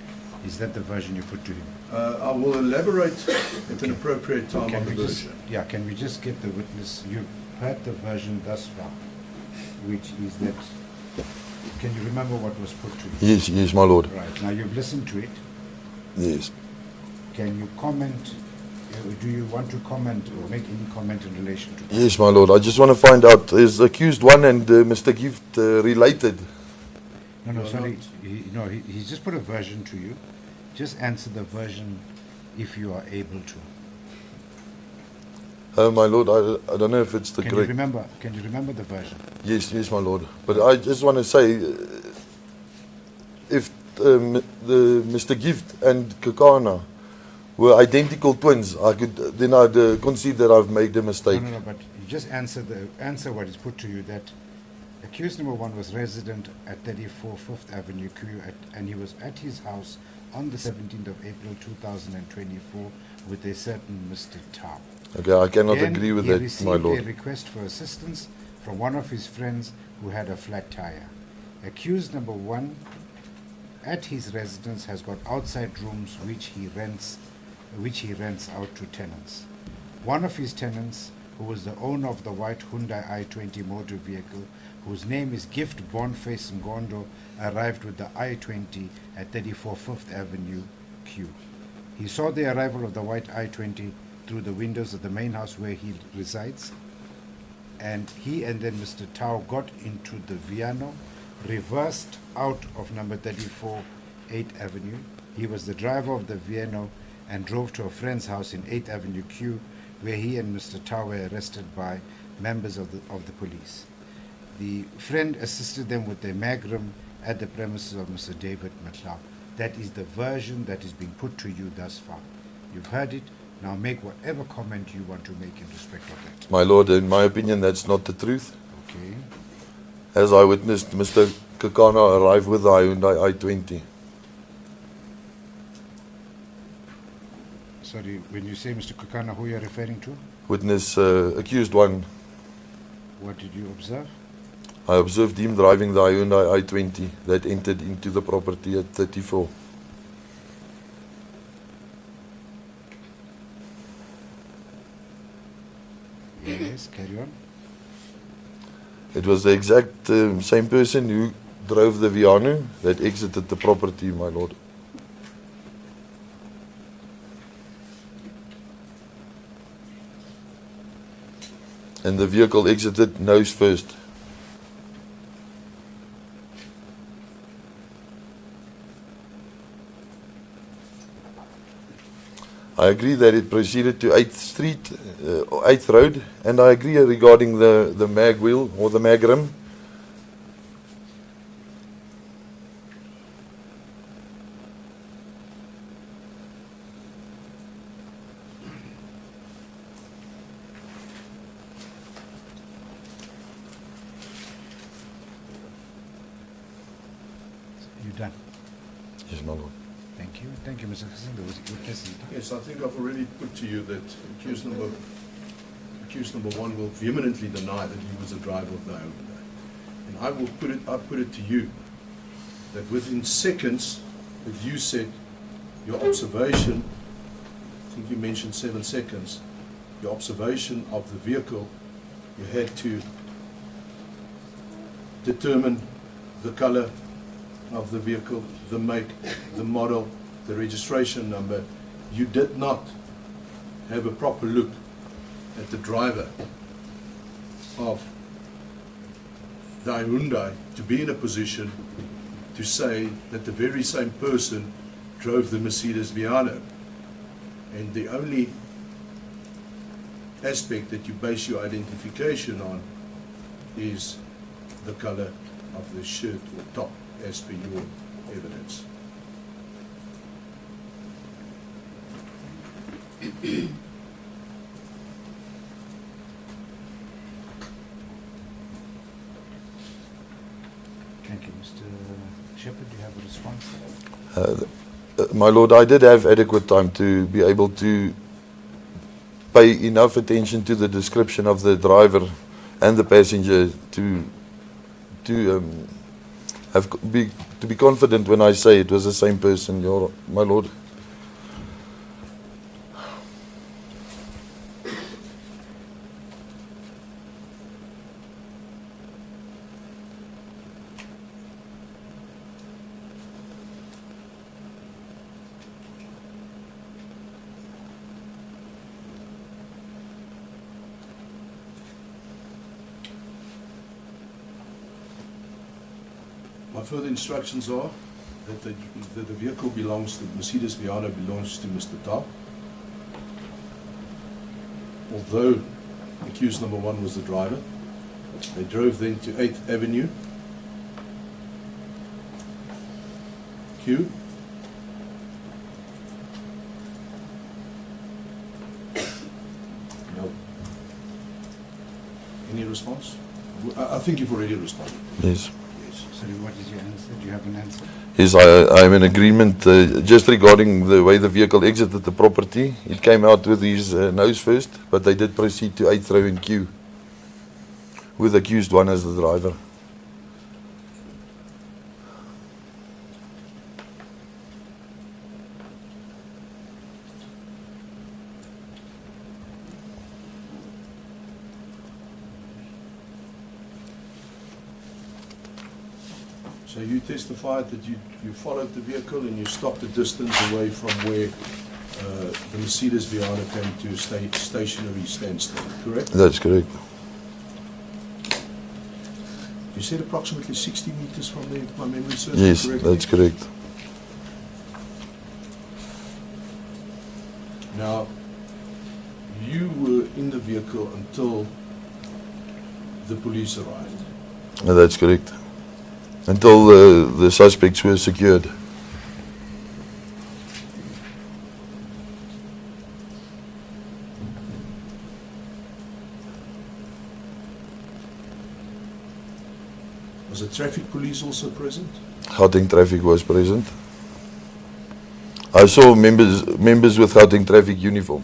Is that the version you put to him? I will elaborate at an appropriate time on the we just, version. yeah, can we just get the witness? You've heard the version thus far, which is that. Can you remember what was put to you? Yes, my lord. Right. Now you've listened to it. Yes. Can you comment? Do you want to comment or make any comment in relation to that? Yes, my lord. I just want to find out, is accused one and Mr. Gift related? No, You're sorry. He's just put a version to you. Just answer the version if you are able to. My lord, I don't know if it's the Can you correct... remember? Can you remember the version? Yes, my lord. But I just want to say, if the Mr. Gift and Kakana were identical twins, then I'd concede that I've made a mistake. No, but you just answer what is put to you, that accused number one was resident at 34 5th Avenue Q, and he was at his house on the 17th of April 2024 with a certain Mr. Tau. Okay, I cannot Then agree with he that, received my lord. a request for assistance from one of his friends who had a flat tire. Accused number one at his residence has got outside rooms which he rents out to tenants. One of his tenants, who was the owner of the white Hyundai i20 motor vehicle, whose name is Gift Boniface Ngondo, arrived with the i20 at 34 5th Avenue Q. He saw the arrival of the white i20 through the windows of the main house where he resides, and he and then Mr. Tau got into the Viano, reversed out of number 34 8th Avenue. He was the driver of the Viano and drove to a friend's house in 8th Avenue Q, where he and Mr. Tau were arrested by members of the police. The friend assisted them with their magrum at the premises of Mr. David Matlala. That is the version that is being put to you thus far. You've heard it. Now make whatever comment you want to make in respect of that. My lord, in my opinion, that's not the truth. Okay. As I witnessed, Mr. Kakana arrived with the Hyundai i20. Sorry, when you say Mr. Kakana, who you are referring to? Witness accused one. What did you observe? I observed him driving the Hyundai i20 that entered into the property at 34. Yes, carry on. It was the exact same person who drove the Viano that exited the property, my lord. And the vehicle exited nose first. I agree that it proceeded to 8th Street, 8th Road, and I agree regarding the mag wheel or the mag rim. You're done. Yes, my lord. Thank you. Thank you, Mr. Hassan. There was a witness. Yes, I think I've already put to you that accused number one will vehemently deny that he was the driver of the Hyundai. And I put it to you that within seconds that you said your observation, I think you mentioned 7 seconds, your observation of the vehicle, you had to determine the color of the vehicle, the make, the model, the registration number. You did not have a proper look at the driver of the Hyundai to be in a position to say that the very same person drove the Mercedes Viano. And the only aspect that you base your identification on is the color of the shirt or top, as per your evidence. Thank you, Mr. Shepherd. Do you have a response? My lord, I did have adequate time to be able to pay enough attention to the description of the driver and the passenger to be confident when I say it was the same person, my lord. My further instructions are that the vehicle belongs to, Mercedes Viano belongs to Mr. Tau. Although accused number one was the driver, they drove then to 8th Avenue. Q. No. Any response? I think you've already responded. Yes. Sorry, what is your answer? Do you have an answer? Yes, I'm in agreement just regarding the way the vehicle exited the property. It came out with his nose first, but they did proceed to 8th Row and Q with accused one as the driver. So you testified that you followed the vehicle and you stopped a distance away from where the Mercedes Viano came to a stationary standstill, correct? That's correct. You said approximately 60 meters from there, if my memory serves Yes, correctly? that's correct. Now, you were in the vehicle until the police arrived. That's correct. Until the suspects were secured. Was the traffic police also present? Gauteng traffic was present. I saw members with Gauteng traffic uniform.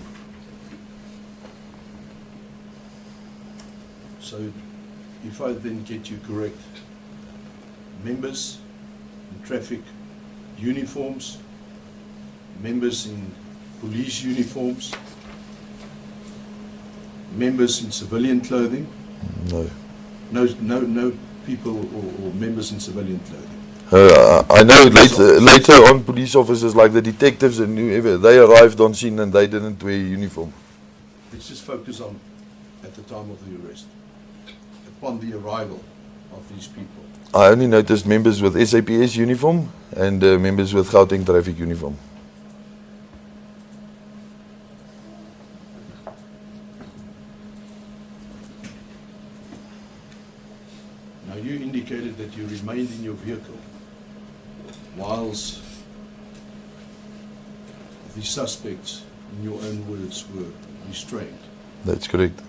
So, if I then get you correct, members in traffic uniforms, members in police uniforms, members in civilian clothing, No. people or members in civilian clothing? I know later on police officers like the detectives and whoever, they arrived on scene and they didn't wear uniform. Let's just focus on at the time of the arrest, upon the arrival of these people. I only noticed members with SABC uniform and members with Gauteng traffic uniform. Now you indicated that you remained in your vehicle whilst the suspects, in your own words, were restrained. That's correct.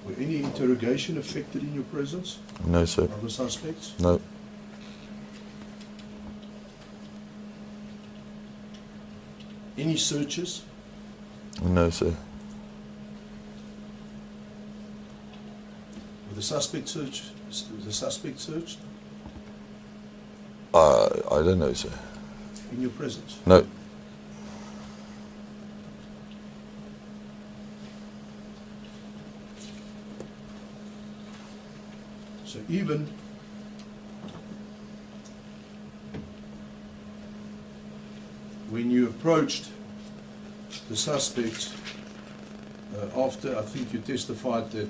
Were any interrogation affected in your presence No, sir. of the suspects? No. Any searches? No, sir. Were the suspect searched? Was the suspect searched I don't know, sir. in your presence? No. So even when you approached the suspects, after I think you testified that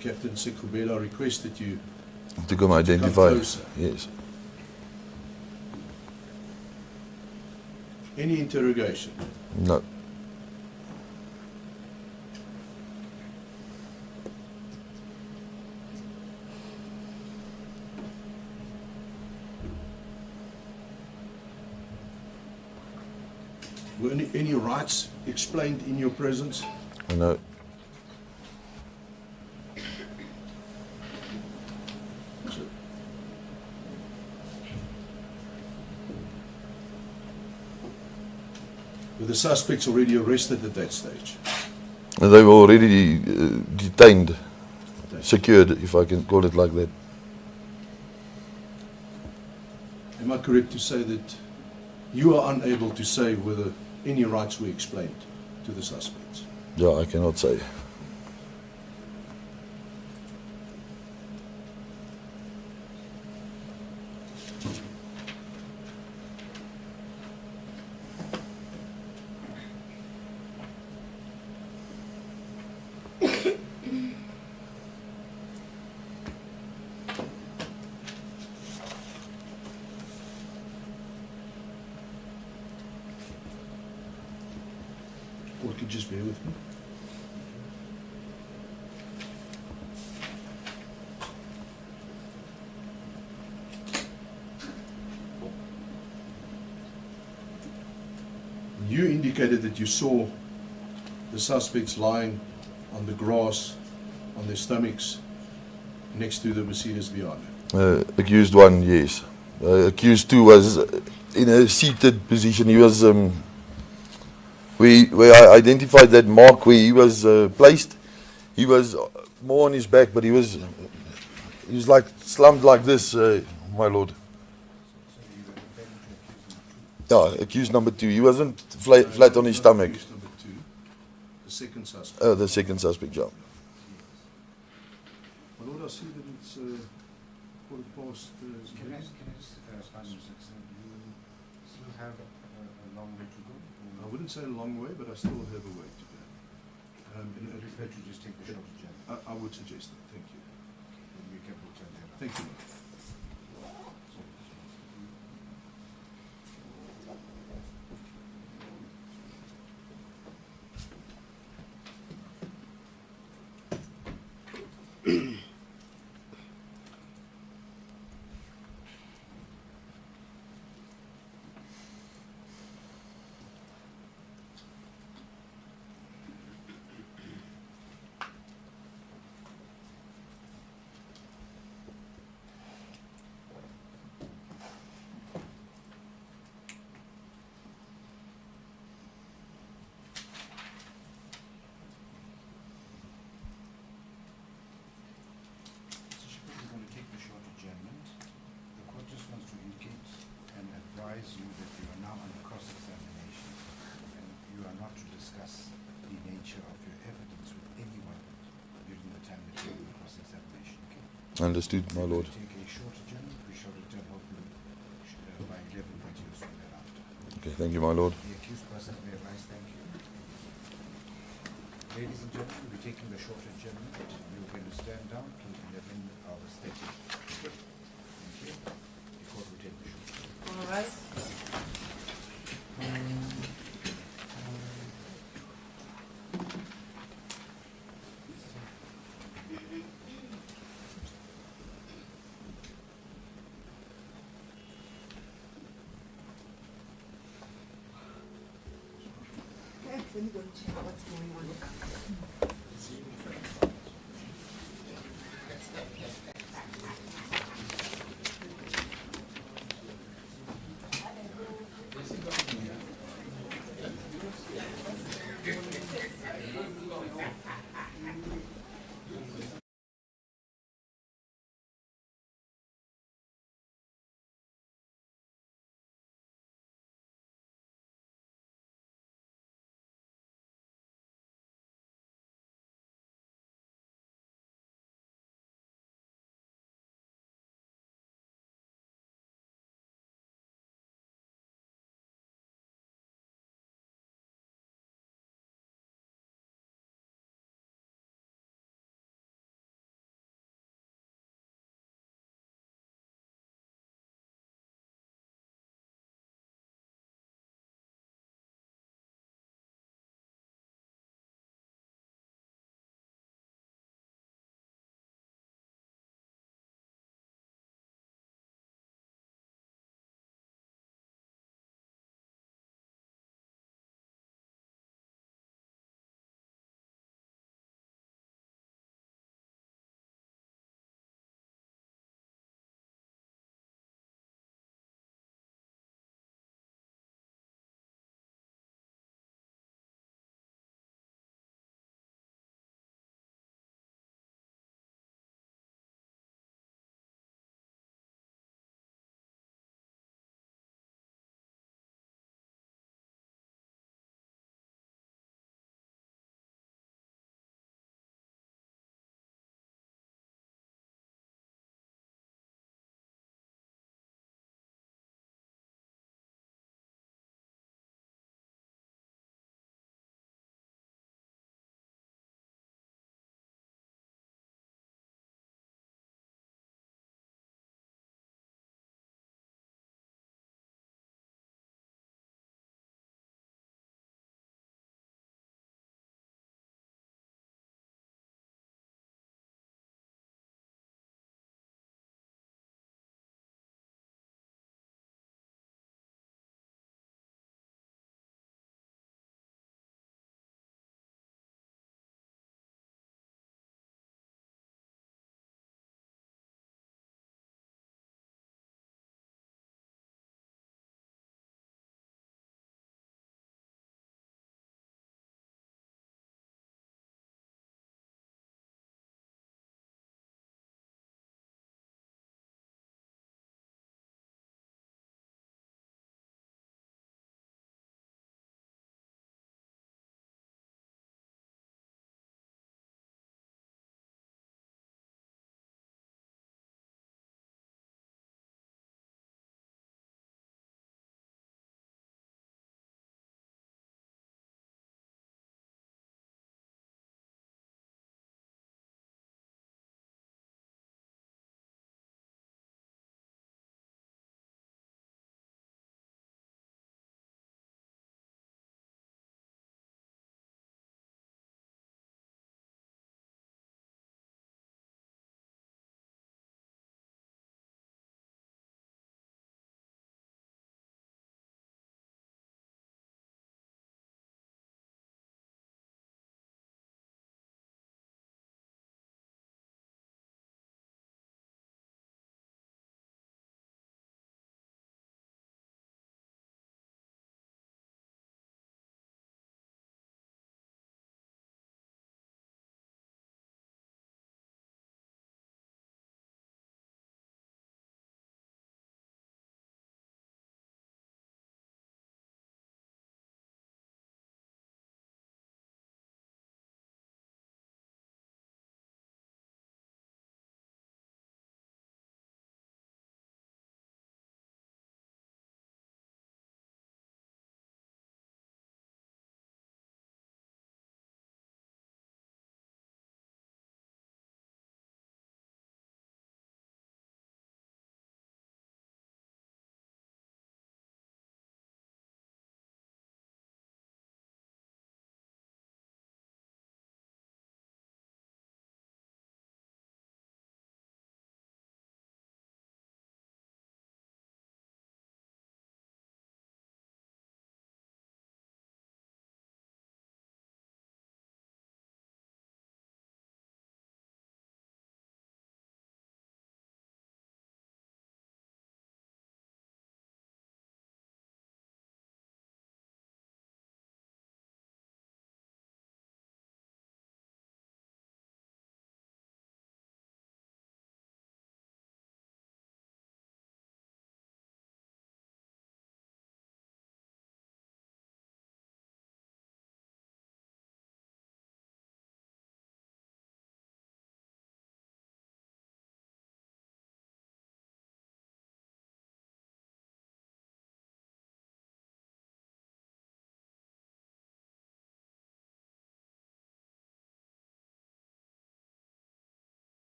Captain Sekubela requested you To come identify. closer. Yes. Any interrogation? No. Were any rights explained in your presence? No. So, were the suspects already arrested at that stage? They were already detained, secured, if I can call it like that. Am I correct to say that you are unable to say whether any rights were explained to the suspects? Yeah, I cannot say. Or could you just bear with me? You indicated that you saw the suspects lying on the grass, on their stomachs, next to the Mercedes Viana. Accused one, yes. Accused two was in a seated position. He was, where I identified that mark where he was placed, he was more on his back, but he was like slumped like this, my lord. Yeah, accused number two. He wasn't flat on his stomach. Accused number two, the second suspect. Oh, the second suspect, yeah. My lord, I see that it's quarter past. Can I just find you you still have a long way to go? I wouldn't say a long way, but I still have a way to go. I prefer to just take the short journey. I would suggest that. Thank you. You can put your name. Thank you. advise you that you are now under cross-examination and you are not to discuss the nature of your evidence with anyone during the time that you are under cross-examination. Okay? Understood, my lord. Take a short adjournment. We shall return hopefully by 11:30 or so thereafter. Okay, thank you, my lord. The accused persons may rise. Thank you. Ladies and gentlemen, we'll be taking the short adjournment. You're going to stand down till 11 hours 30. Good. Thank you. The court will take the short adjournment. All right. Let me go check what's going on.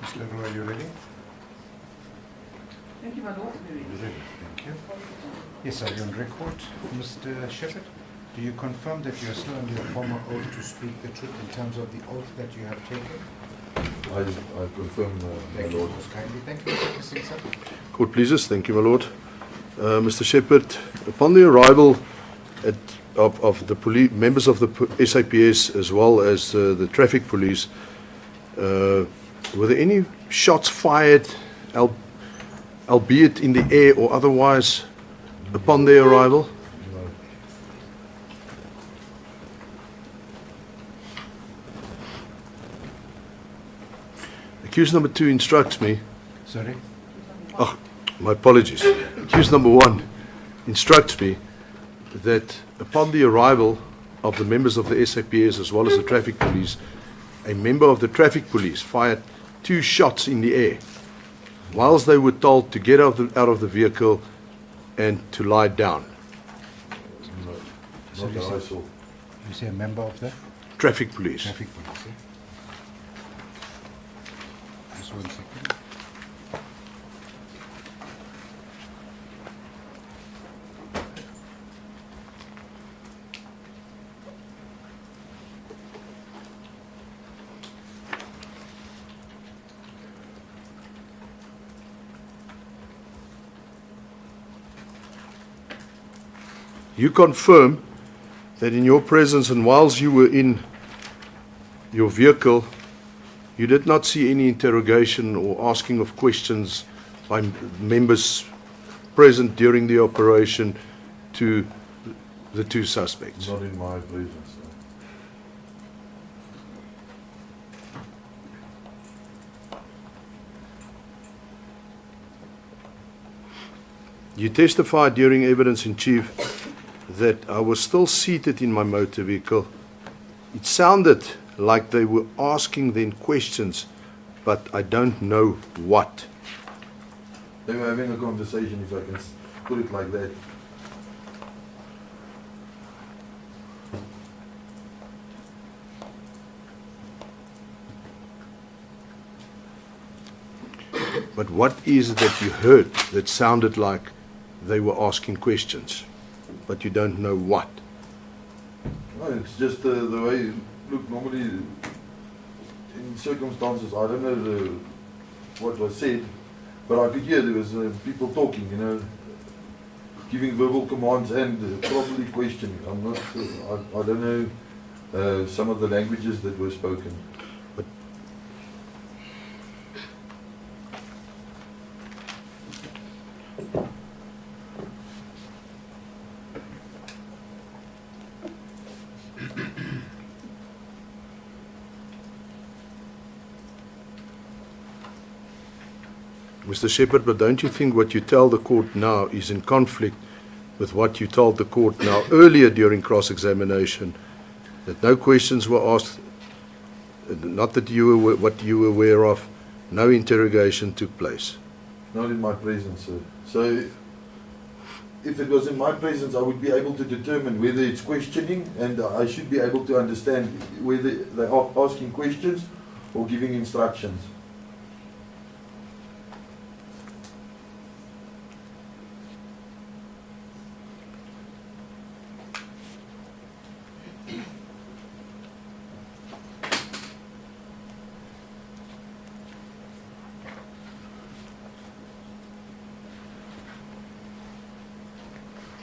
Mr. Leroy, are you ready? Thank you, my lord. Ready, thank you. Yes, are you on record, Mr. Shepherd? Do you confirm that you are still under your former oath to speak the truth in terms of the oath that you have taken? I confirm, my Thank you lord. most kindly. Thank you, Mr. Singh, sir. Court pleases. Thank you, my lord. Mr. Shepherd, upon the arrival of the members of the SAPS as well as the traffic police, were there any shots fired, albeit in the air or otherwise, upon their arrival? No. Accused number 2 instructs me. Sorry? Oh, my apologies. Accused number 1 instructs me that upon the arrival of the members of the SAPS as well as the traffic police, a member of the traffic police fired 2 shots in the air whilst they were told to get out of the vehicle and to lie down. No. So Not you that I say- saw. You say a member of the Traffic police. traffic police, eh? Just 1 second. You confirm that in your presence and whilst you were in your vehicle, you did not see any interrogation or asking of questions by members present during the operation to the 2 suspects? Not in my presence. No. You testified during evidence in chief that I was still seated in my motor vehicle. It sounded like they were asking then questions, but I don't know what. They were having a conversation, if I can put it like that. But what is it that you heard that sounded like they were asking questions, but you don't know what? No, it's just the way, look, normally in circumstances, I don't know what was said, but I could hear there was people talking, you know, giving verbal commands and probably questioning. I'm not sure. I don't know some of the languages that were spoken. Mr. Shepherd, but don't you think what you tell the court now is in conflict with what you told the court now earlier during cross-examination, that no questions were asked, not that you were what you were aware of, no interrogation took place? Not in my presence, sir. So if it was in my presence, I would be able to determine whether it's questioning, and I should be able to understand whether they are asking questions or giving instructions.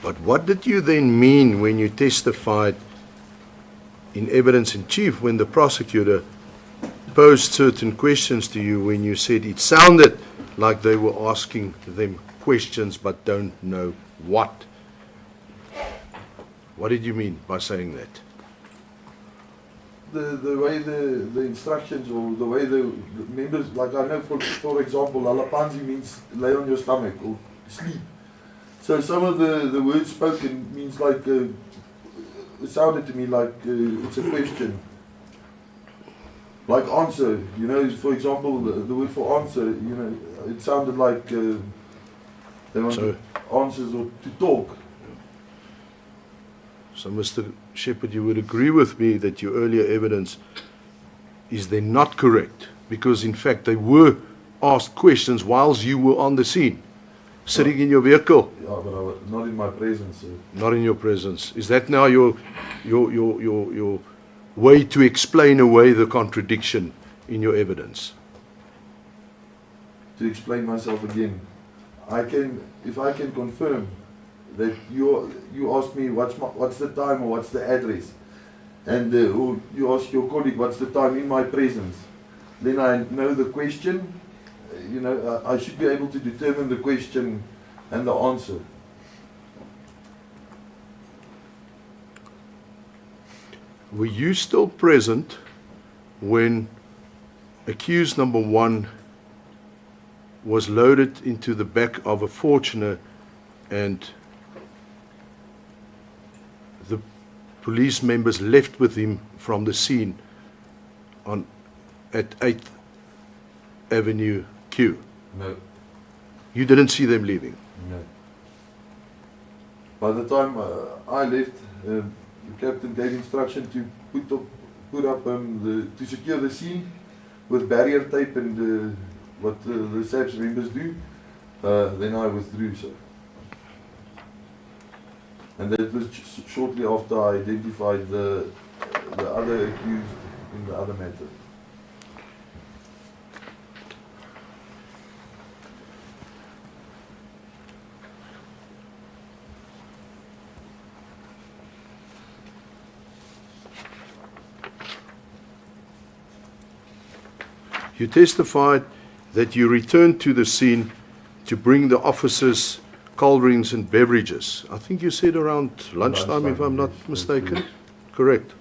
But what did you then mean when you testified in evidence in chief, when the prosecutor posed certain questions to you, when you said it sounded like they were asking them questions but don't know what? What did you mean by saying that? The way the instructions, or the way the members, like I know for example, Alapanzi means lay on your stomach or sleep. So some of the words spoken means like, it sounded to me like it's a question. Like answer, you know, for example, the word for answer, you know, it sounded like they wanted answers or to talk. So, Mr. Shepherd, you would agree with me that your earlier evidence is then not correct, because in fact they were asked questions whilst you were on the scene, sitting in your vehicle. Yeah, but I was not in my presence, sir. Not in your presence. Is that now your way to explain away the contradiction in your evidence? To explain myself again, if I can confirm that you ask me what's the time or what's the address, and or you ask your colleague what's the time in my presence, then I know the question. You know, I should be able to determine the question and the answer. Were you still present when accused number 1 was loaded into the back of a Fortuner and the police members left with him from the scene at 8th Avenue Q? No. You didn't see them leaving? No. By the time I left, the captain gave instruction to put up to secure the scene with barrier tape and what the SABC members do. Then I withdrew, sir. And that was shortly after I identified the other accused in the other matter. You testified that you returned to the scene to bring the officers cold drinks and beverages. I think you said around lunchtime, if I'm not mistaken. Correct.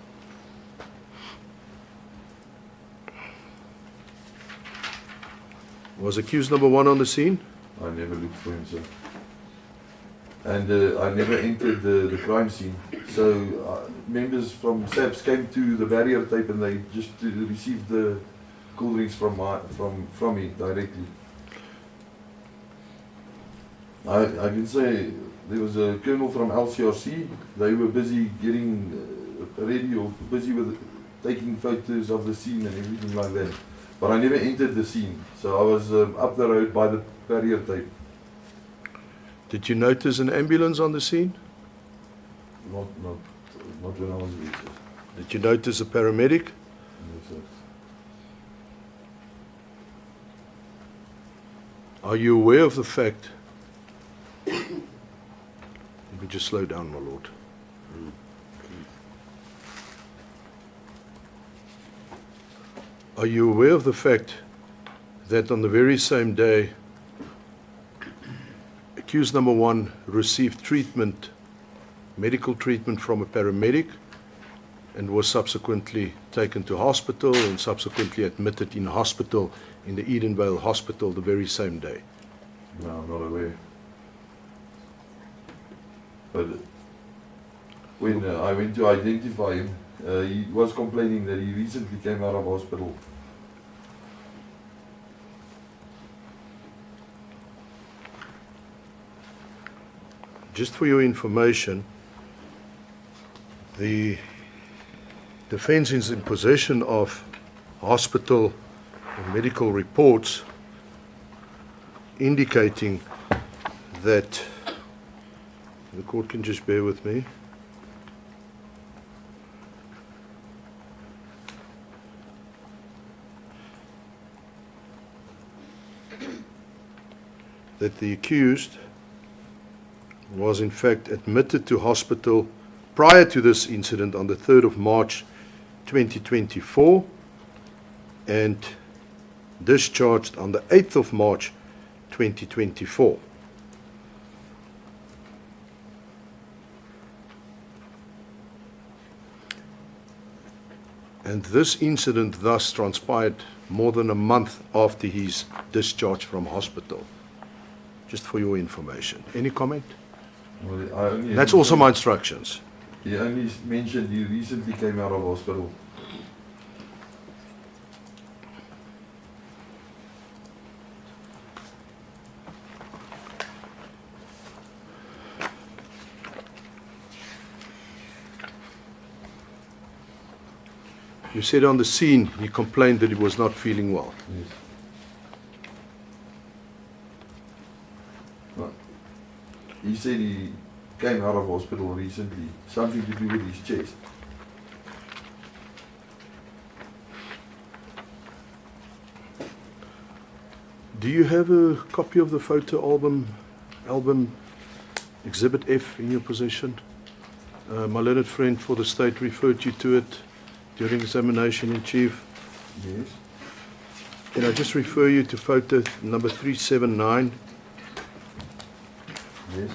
Was accused number 1 on the scene? I never looked for him, sir. And I never entered the crime scene. So members from SABC came to the barrier tape and they just received the cool drinks from me directly. I can say there was a colonel from LCRC. They were busy getting ready or busy with taking photos of the scene and everything like that. But I never entered the scene, so I was up the road by the barrier tape. Did you notice an ambulance on the scene? Not when I was there, sir. Did you notice a paramedic? No, sir. Are you aware of the fact? Let me just slow down, my lord. Are you aware of the fact that on the very same day, accused number 1 received treatment, medical treatment from a paramedic, and was subsequently taken to hospital and subsequently admitted in hospital, in the Edenvale Hospital, the very same day? No, I'm not aware. But when I went to identify him, he was complaining that he recently came out of hospital. Just for your information, the defense is in possession of hospital and medical reports indicating that, the court can just bear with me, that the accused was in fact admitted to hospital prior to this incident on the 3rd of March 2024 and discharged on the 8th of March 2024. And this incident thus transpired more than a month after his discharge from hospital. Just for your information. Any comment? Well, I only That's also my instructions. He only mentioned he recently came out of hospital. You said on the scene he complained that he was not feeling well. Yes. Well, he said he came out of hospital recently, something to do with his chest. Do you have a copy of the photo album Exhibit F in your possession? My learned friend for the state referred you to it during examination in chief. Yes. Can I just refer you to photo number 379? Yes.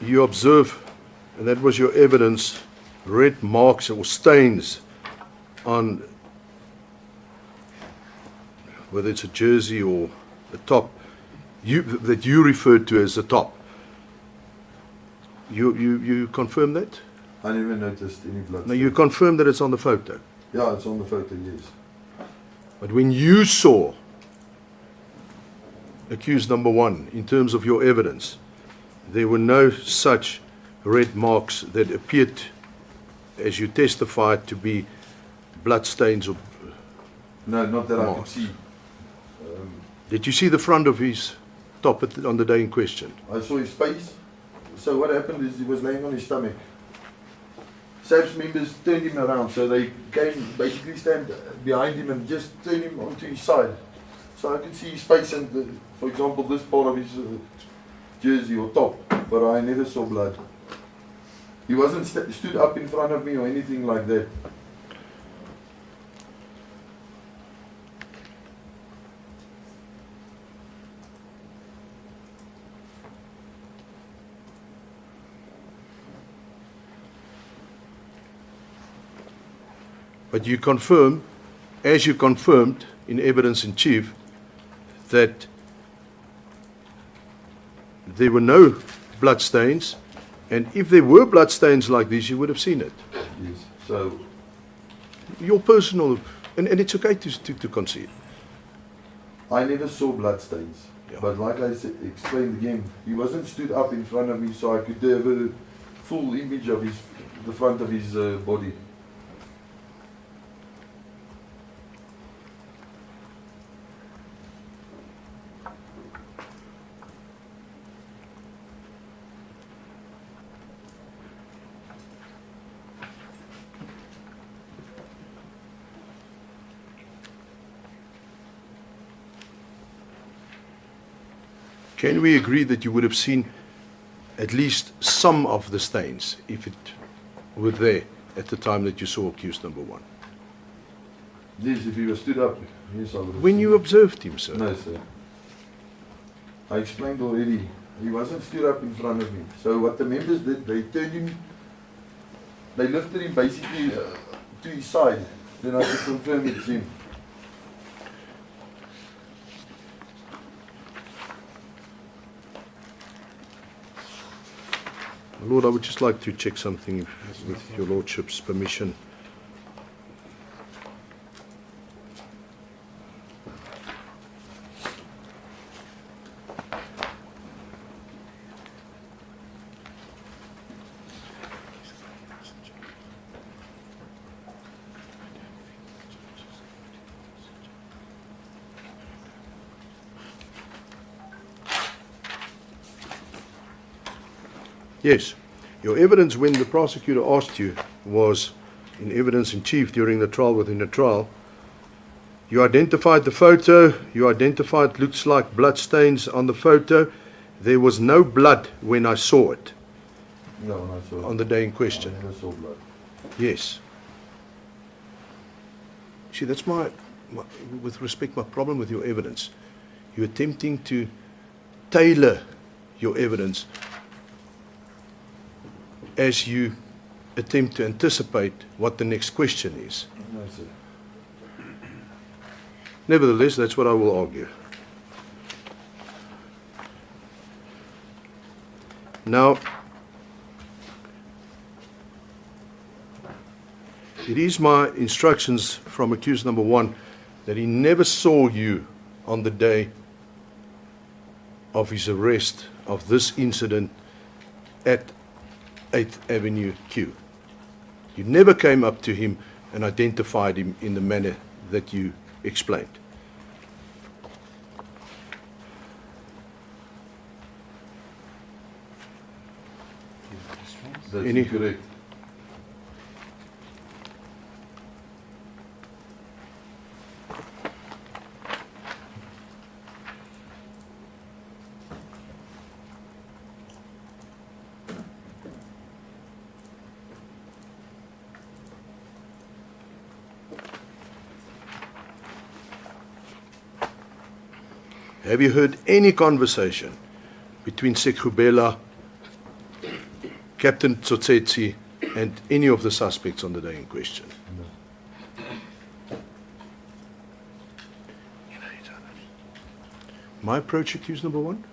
You observe, and that was your evidence, red marks or stains on, whether it's a jersey or a top, that you referred to as the top. You confirm that? I never noticed any blood. No, you confirm that it's on the photo. Yeah, it's on the photo, yes. But when you saw accused number 1, in terms of your evidence, there were no such red marks that appeared, as you testified, to be blood stains or No, not that I could marks. see. Did you see the front of his top on the day in question? I saw his face. So what happened is he was laying on his stomach. SABC members turned him around, so they came, basically stand behind him and just turned him onto his side. So I could see his face and, for example, this part of his jersey or top, but I never saw blood. He wasn't stood up in front of me or anything like that. But you confirm, as you confirmed in evidence in chief, that there were no blood stains, and if there were blood stains like this, you would have seen it. Yes. So Your personal, and it's okay to concede. I never saw blood stains. Yeah. But like I said, explained again, he wasn't stood up in front of me, so I could have a full image of the front of his body. Can we agree that you would have seen at least some of the stains if it were there at the time that you saw accused number 1? Yes, if he was stood up, yes, I would have When seen you it. observed him, sir? No, sir. I explained already. He wasn't stood up in front of me. So what the members did, they turned him, they lifted him basically to his side. Then I could confirm it's him. Lord, I would just like to check something with your Lordship's permission. Yes. Your evidence when the prosecutor asked you was in evidence in chief during the trial within the trial. You identified the photo. You identified looks like blood stains on the photo. There was no blood when I saw it No, no, sir. on the day in I question. never saw blood. Yes. See, that's my, with respect, my problem with your evidence. You're attempting to tailor your evidence as you attempt to anticipate what the next question is. No, sir. Nevertheless, that's what I will argue. Now, it is my instructions from accused number 1 that he never saw you on the day of his arrest of this incident at 8th Avenue Q. You never came up to him and identified him in the manner that you explained. That's Any- incorrect. Have you heard any conversation between Sekubela, Captain Tsotsetsi, and any of the suspects on the day in question? My approach, accused number 1?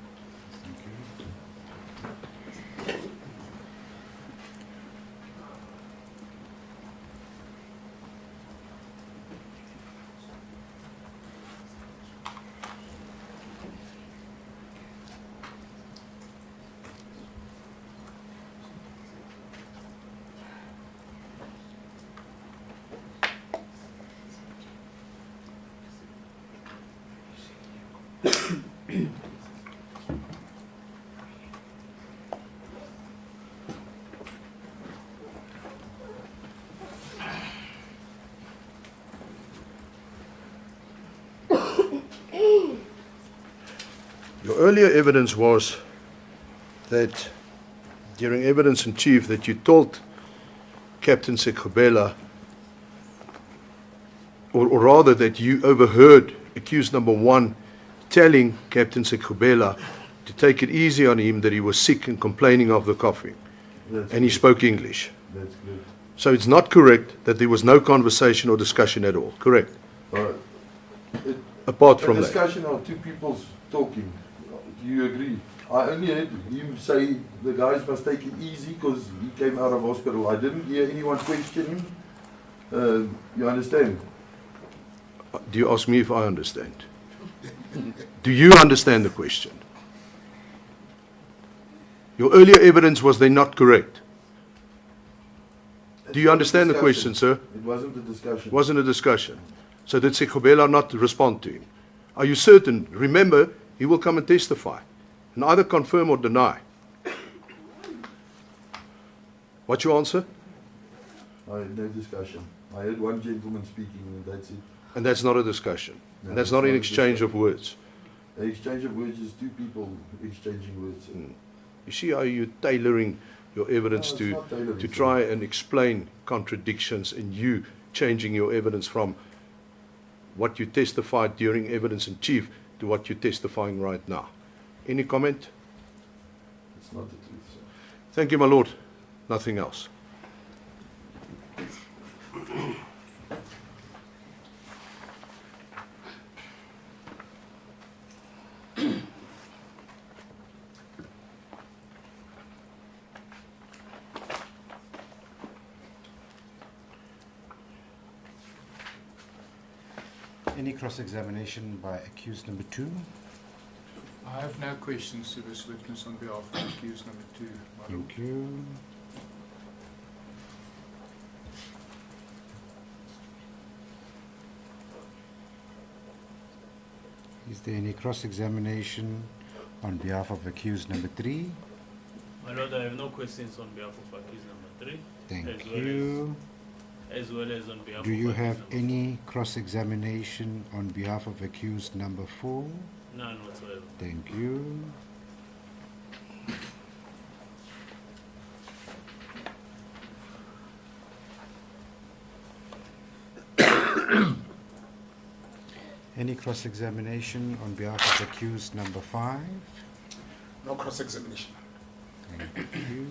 Your earlier evidence was that during evidence in chief that you told Captain Sekubela, or rather that you overheard accused number 1 telling Captain Sekubela to take it easy on him, that he was sick and complaining of the coughing, That's and he correct. spoke English. That's good. So it's not correct that there was no conversation or discussion at all, correct? Apart A from that. discussion of two people talking. Do you agree? I only heard him say the guys must take it easy because he came out of hospital. I didn't hear anyone question him. You understand? Do you ask me if I understand? Do you understand the question? Your earlier evidence was they not correct. Do you understand the question, sir? It wasn't a discussion. Wasn't a discussion. So did Sekubela not respond to him? Are you certain? Remember, he will come and testify and either confirm or deny. What's your answer? I had no discussion. I heard one gentleman speaking and that's it. And that's not a discussion. No, And that's it's not an not a exchange of words. An exchange of words is two people exchanging words. You see how you're tailoring your evidence No, it's to not tailoring, to sir. try and explain contradictions, and you changing your evidence from what you testified during evidence in chief to what you're testifying right now. Any comment? It's not the truth, sir. Thank you, my lord. Nothing else. Any cross-examination by accused number 2? I have no questions to this witness on behalf of accused number 2, my lord. Thank you. Is there any cross-examination on behalf of accused number 3? My lord, I have no questions on behalf of accused number 3. Thank As well you. As well as on behalf Do of you accused have number any cross-examination on behalf of accused number 4? 4. None whatsoever. Thank you. Any cross-examination on behalf of accused number 5? No cross-examination. Thank you.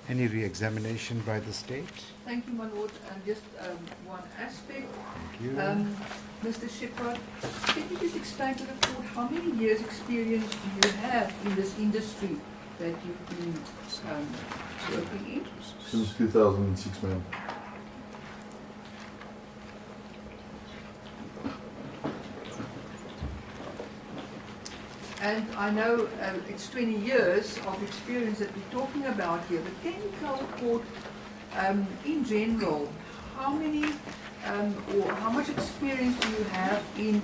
Any re-examination by the state? Thank you, my lord. And just one aspect. Thank you. Mr. Shepard, can you just explain to the court how many years' experience do you have in this industry that you've been working in? Since 2006, ma'am. And I know it's 20 years of experience that we're talking about here, but can you tell the court, in general, how many or how much experience do you have in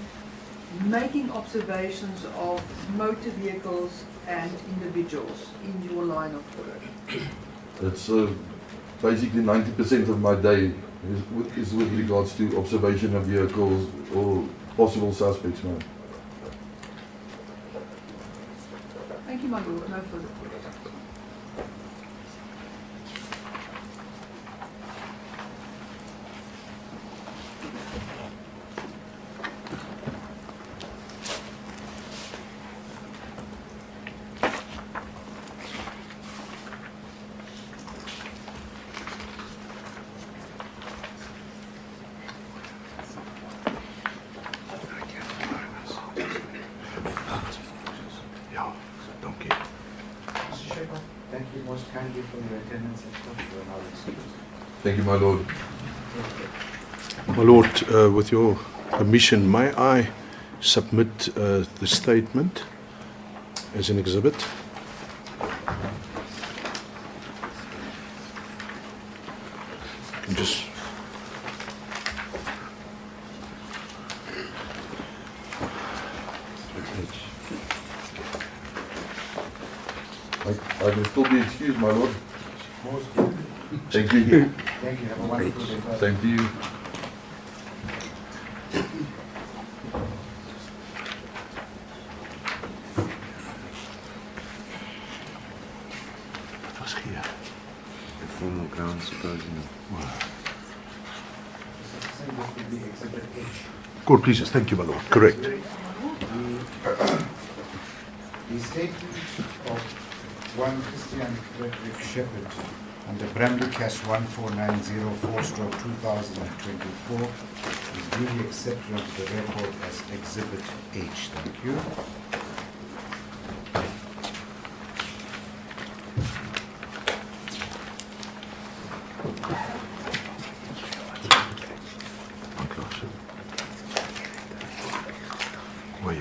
making observations of motor vehicles and individuals in your line of work? It's basically 90% of my day is with regards to observation of vehicles or possible suspects, ma'am. Thank you, my lord. No further questions. Mr. Shepard, thank you most kindly for your attendance at court. You are now excused. Thank you, my lord. My lord, with your permission, may I submit the statement as an exhibit? You can just... I can still be excused, my lord. Most good. Thank you. Thank you. Have a wonderful day. Same to you. Het was hier. The formal ground supposing. This would be Exhibit H. Court pleases. Thank you, my lord. Correct. The statement of one Christian Frederick Shepherd under Bramley Cash 14904/2024 is duly accepted onto the record as Exhibit H. Thank you. Waar je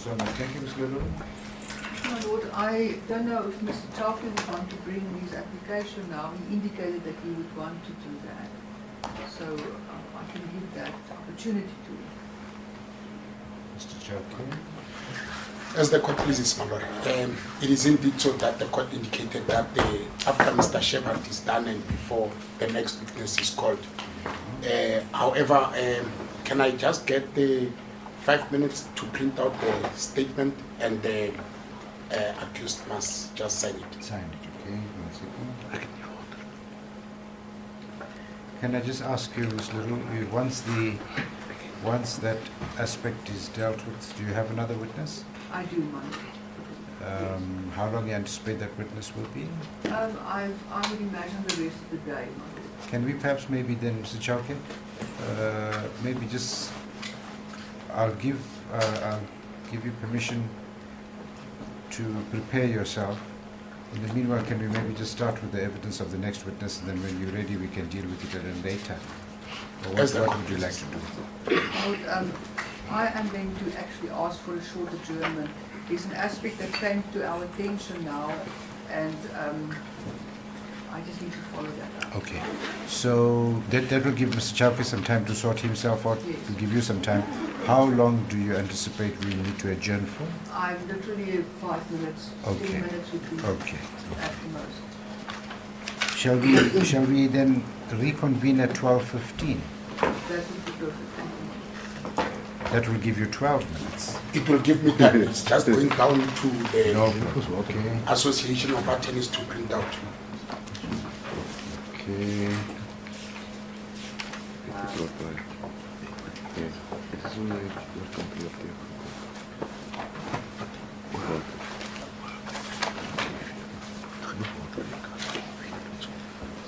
so much. Thank you, Ms. Lulu. My Lord, I don't know if Mr. Chalke would want to bring his application now. He indicated that he would want to do that. So I can give that opportunity to him. Mr. Chalke. As the court pleases, my lord, it is indeed so that the court indicated that after Mr. Shepard is done and before the next witness is called. However, can I just get the 5 minutes to print out the statement and the accused must just sign it? Sign it, okay. 1 second. Can I just ask you, Ms. Leroux, once that aspect is dealt with, do you have another witness? I do, my Lord. How long you anticipate that witness will be? I would imagine the rest of the day, my Lord. Can we perhaps maybe then, Mr. Chalkin, maybe just, I'll give you permission to prepare yourself. In the meanwhile, can we maybe just start with the evidence of the next witness, and then when you're ready, we can deal with it at a later? Or what would you like to do? Lord, I am going to actually ask for a short adjournment. There's an aspect that came to our attention now, and I just need to follow that up. Okay, so that will give Mr. Chalke some time to sort himself out. Yes. To give you some time. How long do you anticipate we need to adjourn for? I'm literally 5 minutes, Okay. 10 minutes would be Okay. at the most. Shall we then reconvene at 12:15? That would be perfect. Thank you. That will give you 12 minutes. It will give me time. It's just going down to the No problem. Okay. Association of Attorneys to print out. Okay. It is what I... Yeah, it is only your company of the... Genoeg water.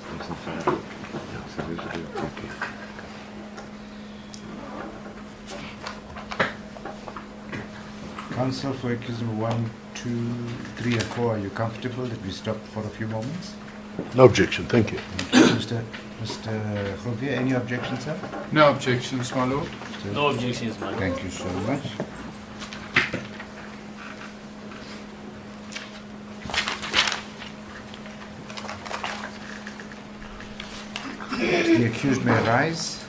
Dat is een vraag. Ja, serieus, dat is oké. Counsel for accused number 1, 2, 3, and 4, are you comfortable that we stop for a few moments? No objection, thank you. Thank you. Mr. Grovier, any objections, sir? No objections, my lord. No objections, my lord. Thank you so much. The accused may rise.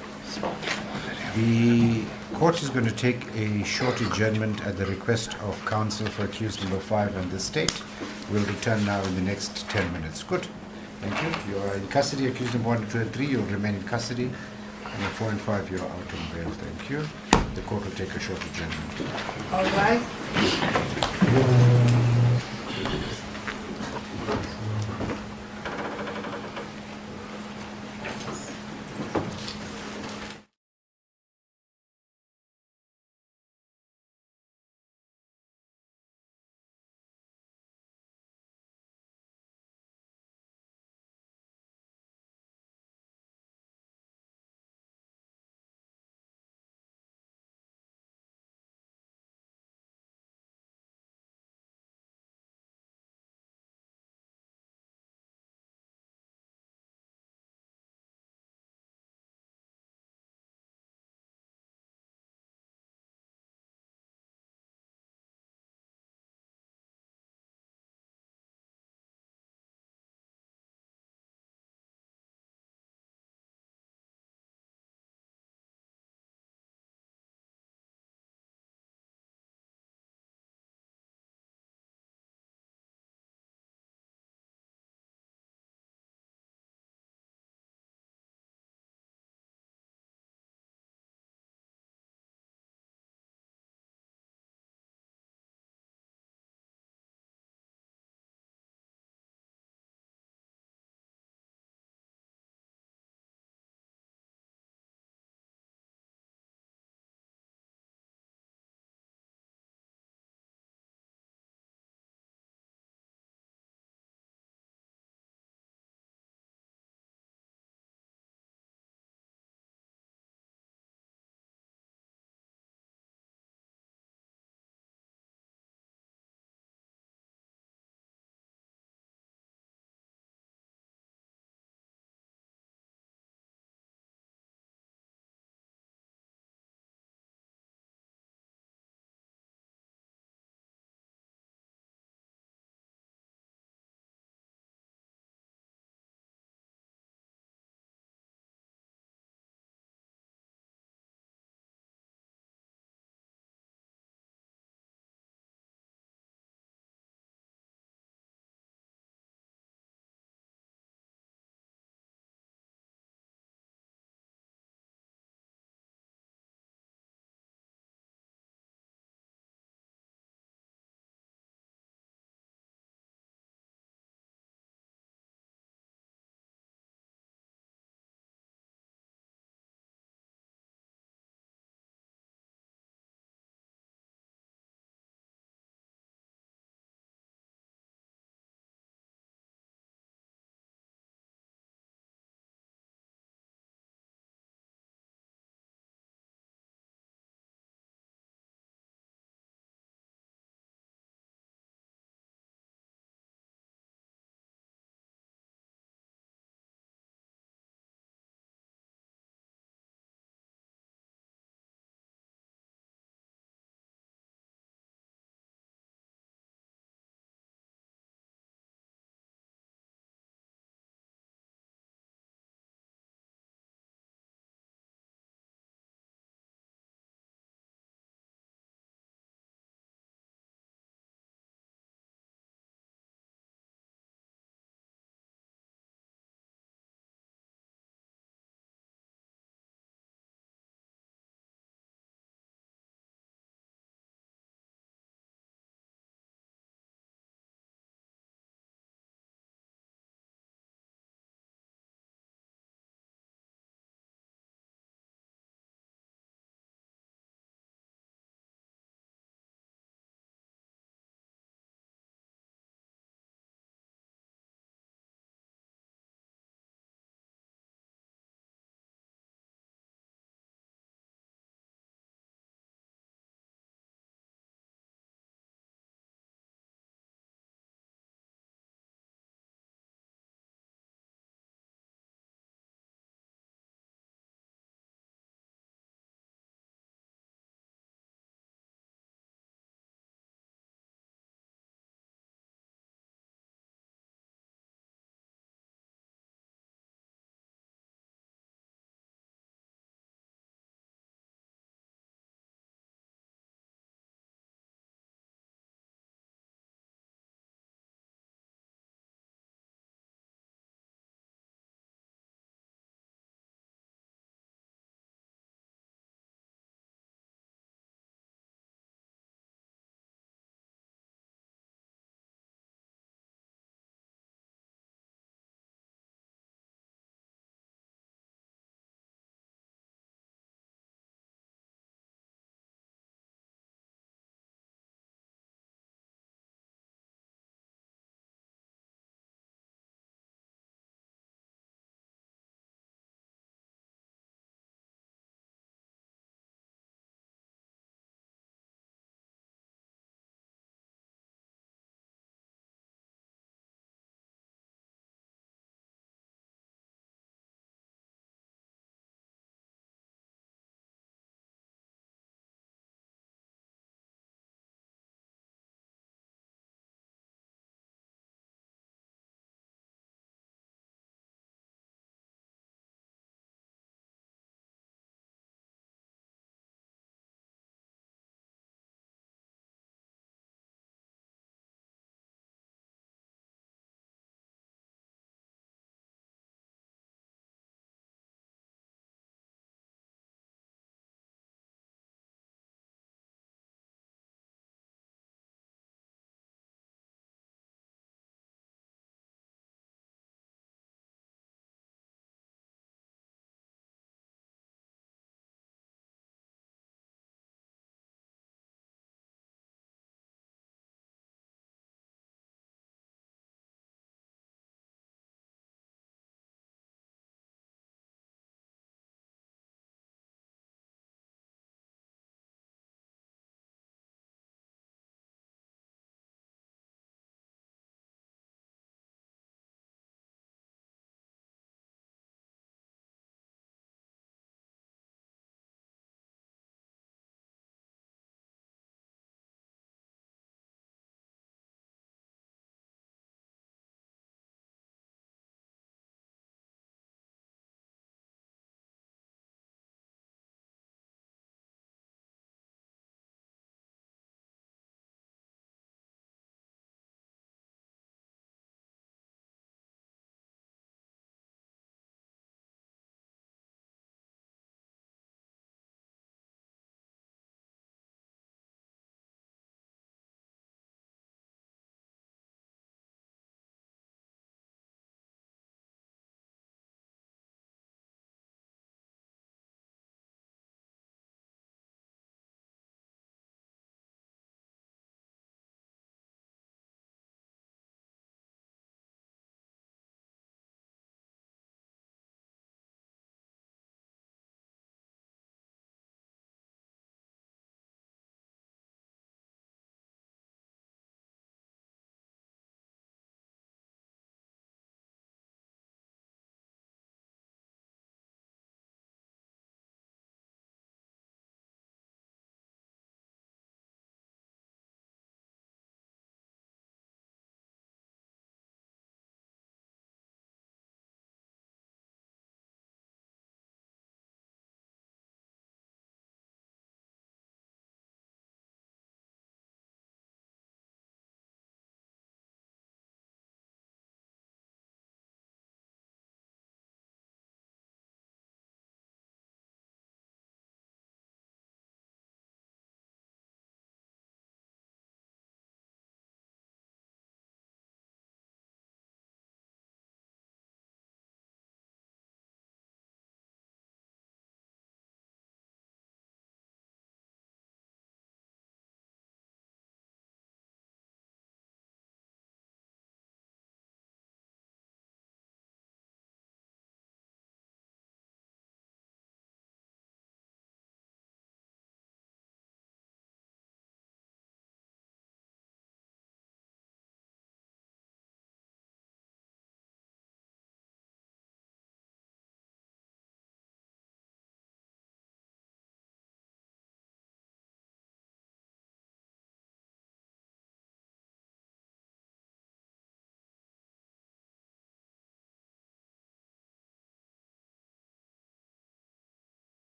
The court is going to take a short adjournment at the request of counsel for accused number 5 and the state. We'll return now in the next 10 minutes. Good. Thank you. You are in custody, accused number 1, 2, and 3. You'll remain in custody. And 4 and 5, you're out on bail. Thank you. The court will take a short adjournment. All right.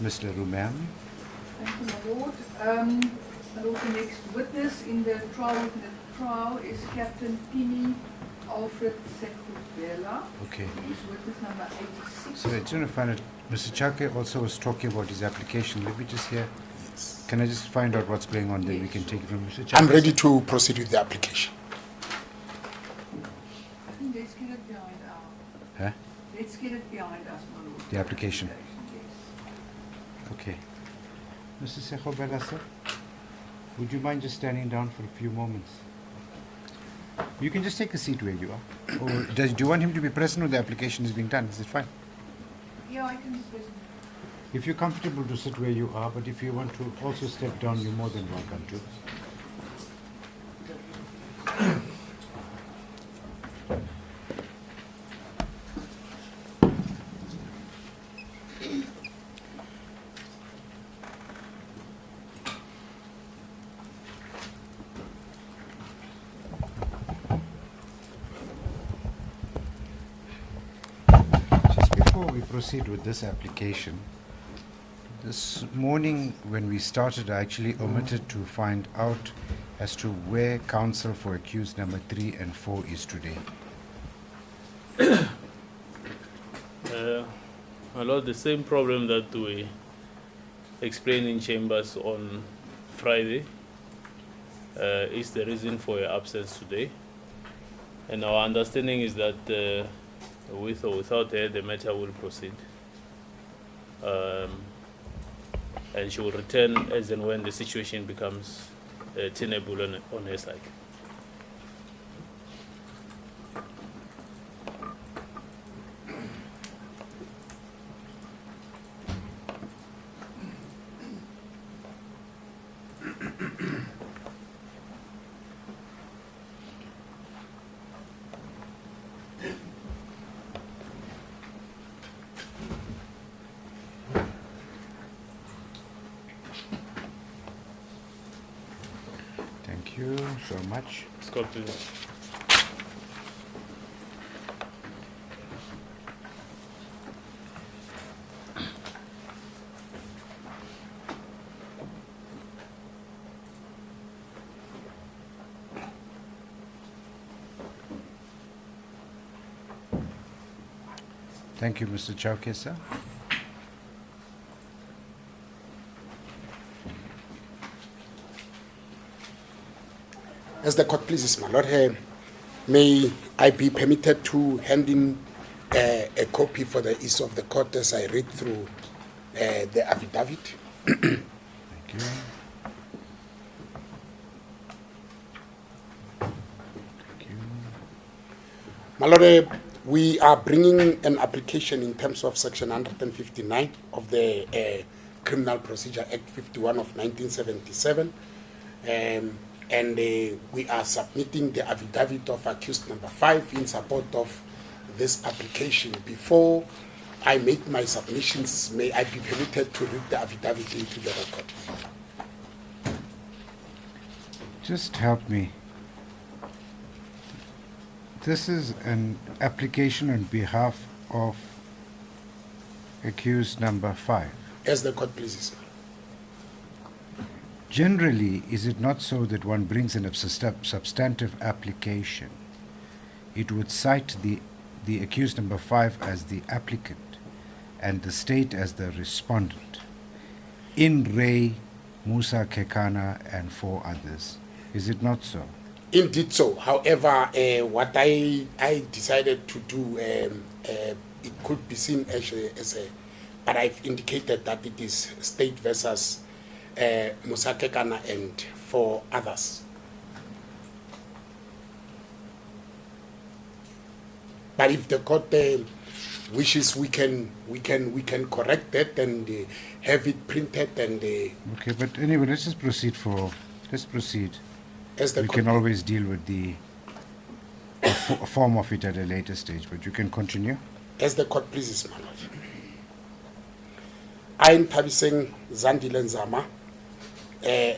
Mr. Rumam. Thank you, my lord. My lord, the next witness in the trial is Captain Pimi Alfred Sekubela. Okay. He's witness number 86. So I just want to find out, Mr. Chake also was talking about his application. Let me just hear. Yes. Can I just find out what's going on, then we can take it from Mr. Chake? I'm ready to proceed with the application. I think let's get it behind us. Huh? Let's get it behind us, my lord. The application. Yes. Okay. Mr. Sekubela, sir, would you mind just standing down for a few moments? You can just take a seat where you are. Or do you want him to be present when the application is being done? Is it fine? Yeah, I can be present. If you're comfortable to sit where you are, but if you want to also step down, you're more than welcome to. Just before we proceed with this application, this morning when we started, I actually omitted to find out as to where counsel for accused number 3 and 4 is today. My lord, the same problem that we explained in chambers on Friday is the reason for your absence today. And our understanding is that with or without her, the matter will proceed. And she will return as and when the situation becomes tenable on her side. Thank you so much. Scott, please. Thank you, Mr. Chauke, sir. As the court pleases, my lord, may I be permitted to hand in a copy for the ease of the court as I read through the affidavit. Thank you. Thank you. My lord, we are bringing an application in terms of Section 159 of the Criminal Procedure Act 51 of 1977. And we are submitting the affidavit of accused number 5 in support of this application. Before I make my submissions, may I be permitted to read the affidavit into the record? Just help me. This is an application on behalf of accused number 5. As the court pleases. Generally, is it not so that one brings in a substantive application? It would cite the accused number 5 as the applicant and the state as the respondent. In re Musa Kekana and 4 others. Is it not so? Indeed so. However, what I decided to do, it could be seen actually as a, but I've indicated that it is state versus Musa Kekana and 4 others. But if the court wishes, we can correct that and have it printed and. Okay, but anyway, let's just proceed. Let's proceed. As the We court, can always deal with the form of it at a later stage, but you can continue. as the court pleases, my lord. I'm Tabiseng Zandile Nzama,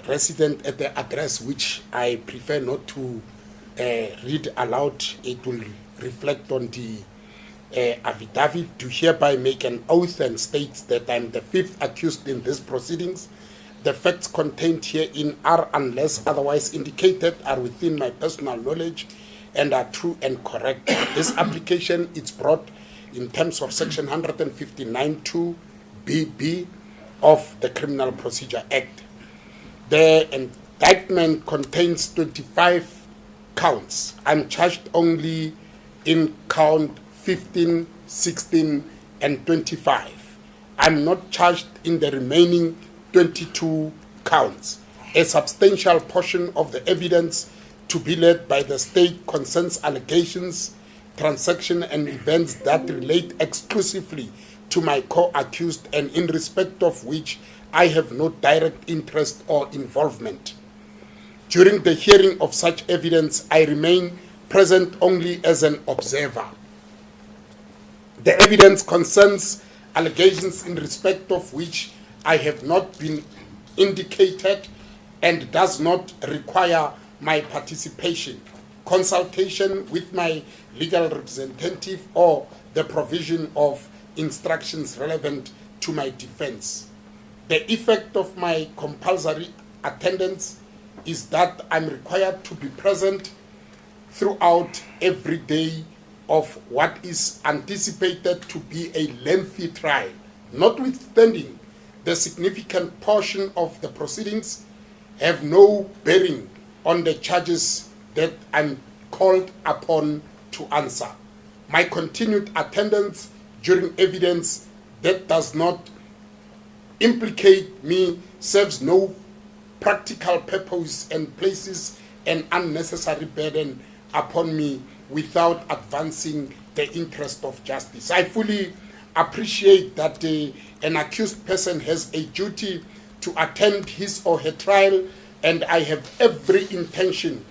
resident at the address which I prefer not to read aloud. It will reflect on the affidavit, do hereby make an oath and states that I'm the fifth accused in these proceedings. The facts contained herein are, unless otherwise indicated, are within my personal knowledge and are true and correct. This application is brought in terms of Section 159(2) BB of the Criminal Procedure Act. The indictment contains 25 counts. I'm charged only in count 15, 16, and 25. I'm not charged in the remaining 22 counts. A substantial portion of the evidence to be led by the state concerns allegations, transactions, and events that relate exclusively to my co-accused and in respect of which I have no direct interest or involvement. During the hearing of such evidence, I remain present only as an observer. The evidence concerns allegations in respect of which I have not been indicated and does not require my participation, consultation with my legal representative, or the provision of instructions relevant to my defense. The effect of my compulsory attendance is that I'm required to be present throughout every day of what is anticipated to be a lengthy trial, notwithstanding the significant portion of the proceedings have no bearing on the charges that I'm called upon to answer. My continued attendance during evidence that does not implicate me serves no practical purpose and places an unnecessary burden upon me without advancing the interest of justice. I fully appreciate that an accused person has a duty to attend his or her trial, and I have every intention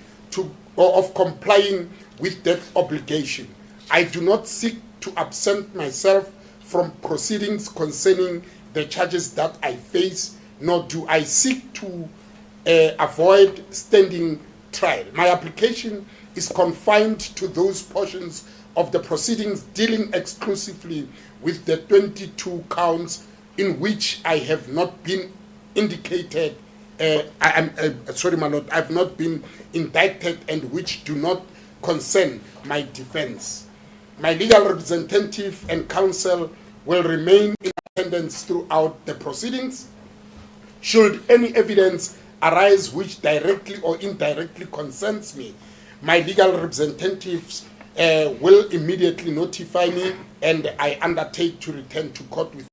of complying with that obligation. I do not seek to absent myself from proceedings concerning the charges that I face, nor do I seek to avoid standing trial. My application is confined to those portions of the proceedings dealing exclusively with the 22 counts in which I have not been indicated, sorry, my lord, I've not been indicted and which do not concern my defense. My legal representative and counsel will remain in attendance throughout the proceedings. Should any evidence arise which directly or indirectly concerns me, my legal representatives will immediately notify me, and I undertake to return to court with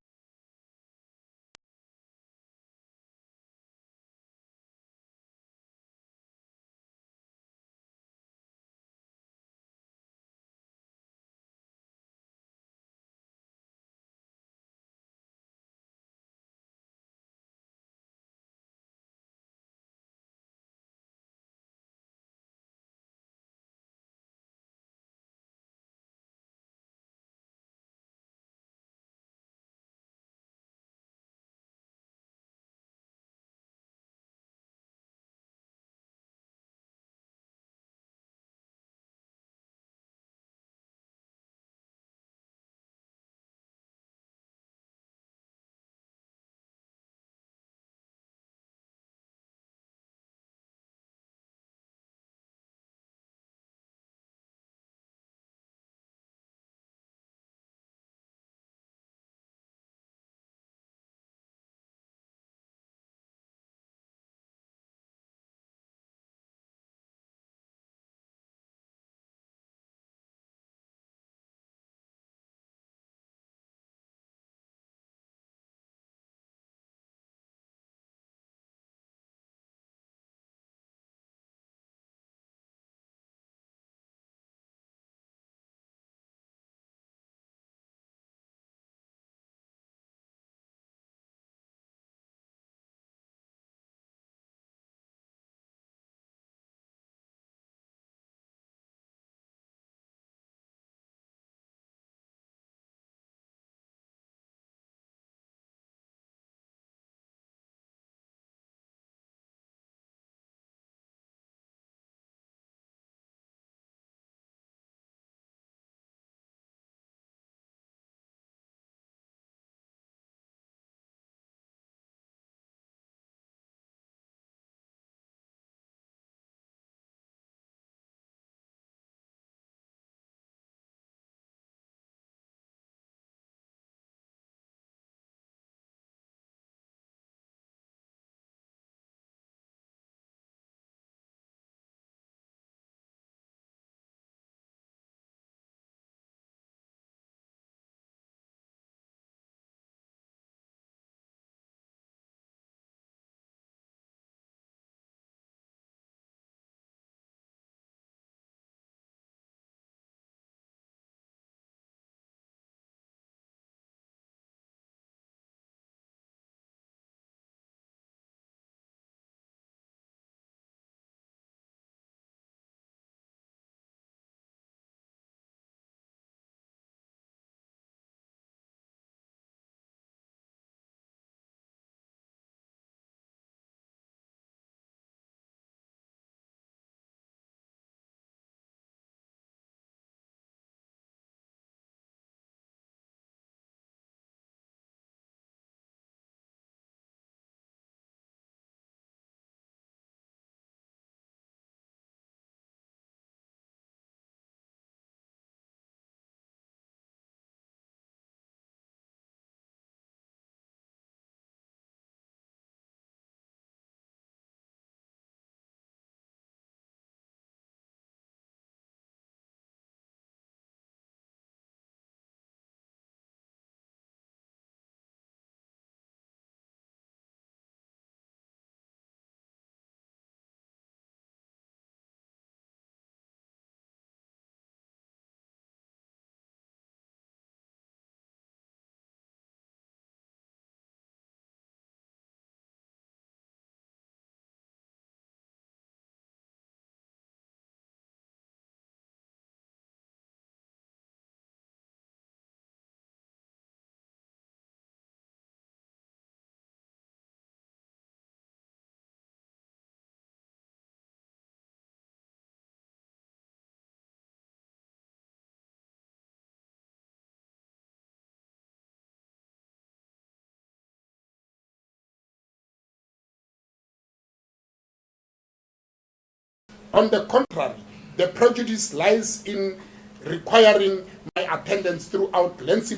On the contrary, the prejudice lies in requiring my attendance throughout lengthy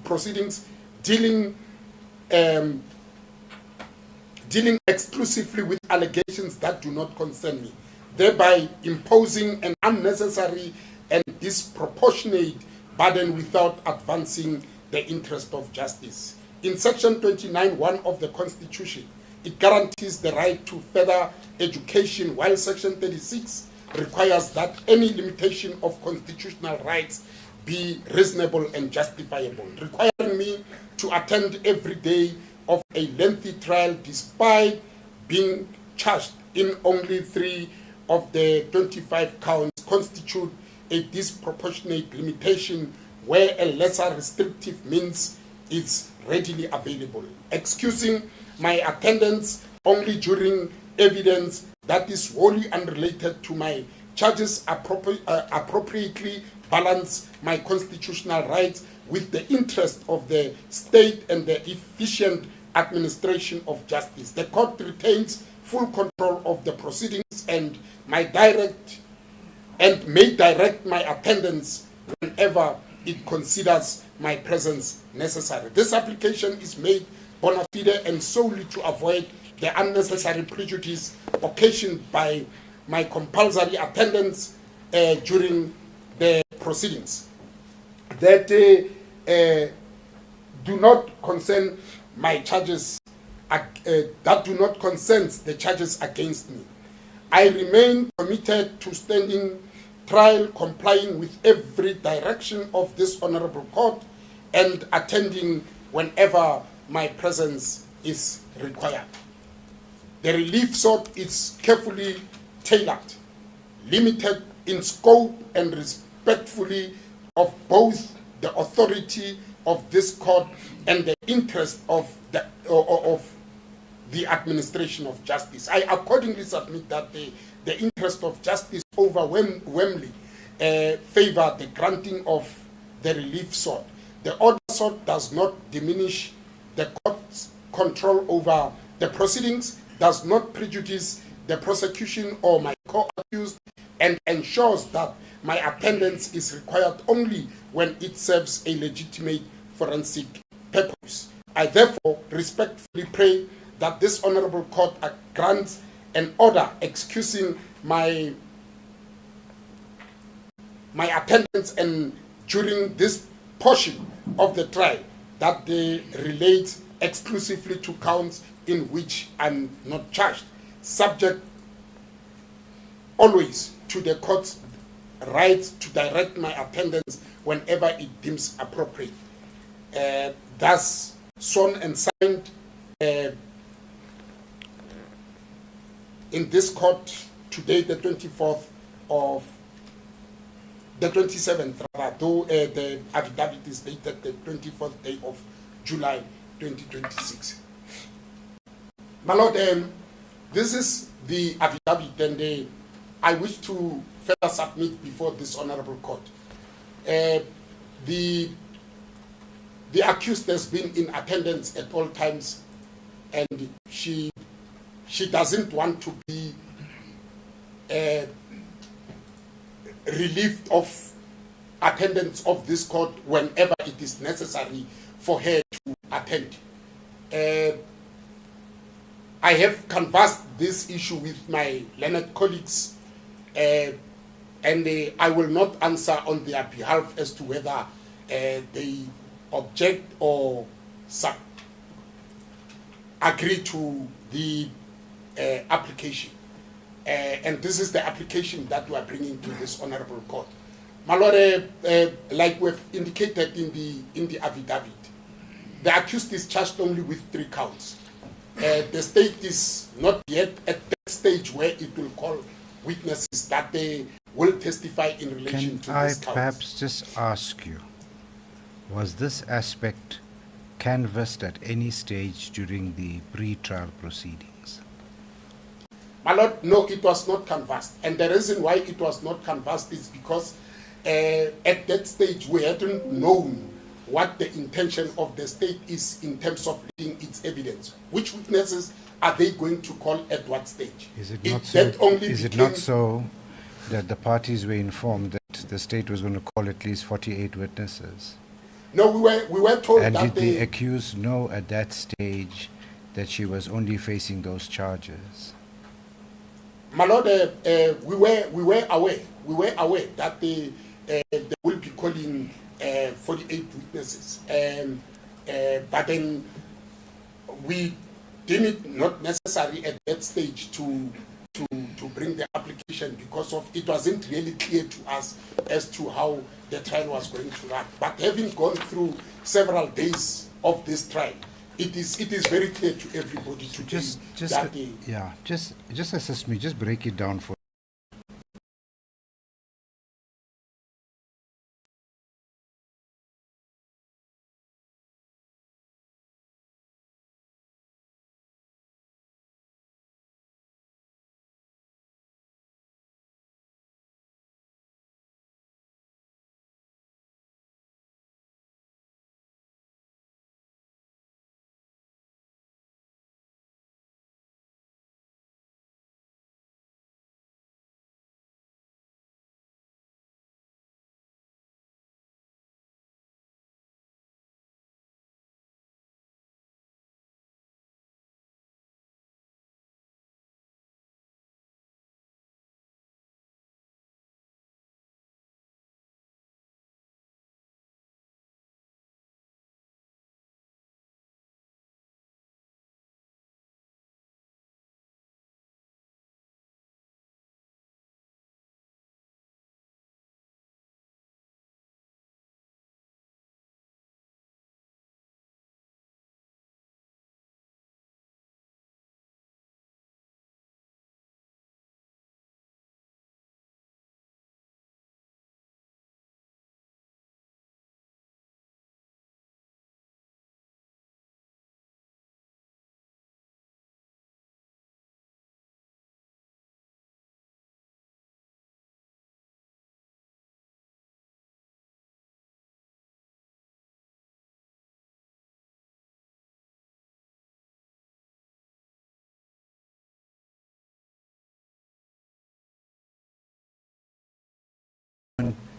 proceedings dealing exclusively with allegations that do not concern me, thereby imposing an unnecessary and disproportionate burden without advancing the interest of justice. In Section 29(1) of the Constitution, it guarantees the right to further education, while Section 36 requires that any limitation of constitutional rights be reasonable and justifiable, requiring me to attend every day of a lengthy trial despite being charged in only 3 of the 25 counts constitute a disproportionate limitation where a lesser restrictive means is readily available. Excusing my attendance only during evidence that is wholly unrelated to my charges appropriately balance my constitutional rights with the interest of the state and the efficient administration of justice. The court retains full control of the proceedings and may direct my attendance whenever it considers my presence necessary. This application is made bona fide and solely to avoid the unnecessary prejudice occasioned by my compulsory attendance during the proceedings that do not concern my charges, that do not concern the charges against me. I remain committed to standing trial, complying with every direction of this honorable court, and attending whenever my presence is required. The relief sought is carefully tailored, limited in scope, and respectfully of both the authority of this court and the interest of the administration of justice. I accordingly submit that the interest of justice overwhelmingly favor the granting of the relief sought. The order sought does not diminish the court's control over the proceedings, does not prejudice the prosecution or my co-accused, and ensures that my attendance is required only when it serves a legitimate forensic purpose. I therefore respectfully pray that this honorable court grants an order excusing my attendance and during this portion of the trial that they relate exclusively to counts in which I'm not charged, subject always to the court's right to direct my attendance whenever it deems appropriate. Thus sworn and signed in this court today, the 27th, though the affidavit is dated the 24th day of July 2026. My Lord, this is the affidavit, and I wish to further submit before this honorable court. The accused has been in attendance at all times, and she doesn't want to be relieved of attendance of this court whenever it is necessary for her to attend. I have canvassed this issue with my learned colleagues, and I will not answer on their behalf as to whether they object or agree to the application. And this is the application that we are bringing to this honorable court. My Lord, like we've indicated in the affidavit, the accused is charged only with 3 counts. The state is not yet at that stage where it will call witnesses that they will testify in relation to this count. Can I perhaps just ask you, was this aspect canvassed at any stage during the pre-trial proceedings? My Lord, no, it was not canvassed. And the reason why it was not canvassed is because at that stage we hadn't known what the intention of the state is in terms of leading its evidence. Which witnesses are they going to call at what stage? Is it It- not so? that only Is it became- not so that the parties were informed that the state was going to call at least 48 witnesses? No, we were told And that did the they, accused know at that stage that she was only facing those charges? my lord, we were aware that they will be calling 48 witnesses, but then we deem it not necessary at that stage to bring the application because of it wasn't really clear to us as to how the trial was going to run. But having gone through several days of this trial, it is very clear to everybody to Just that the, yeah, just assist me. Just break it down for.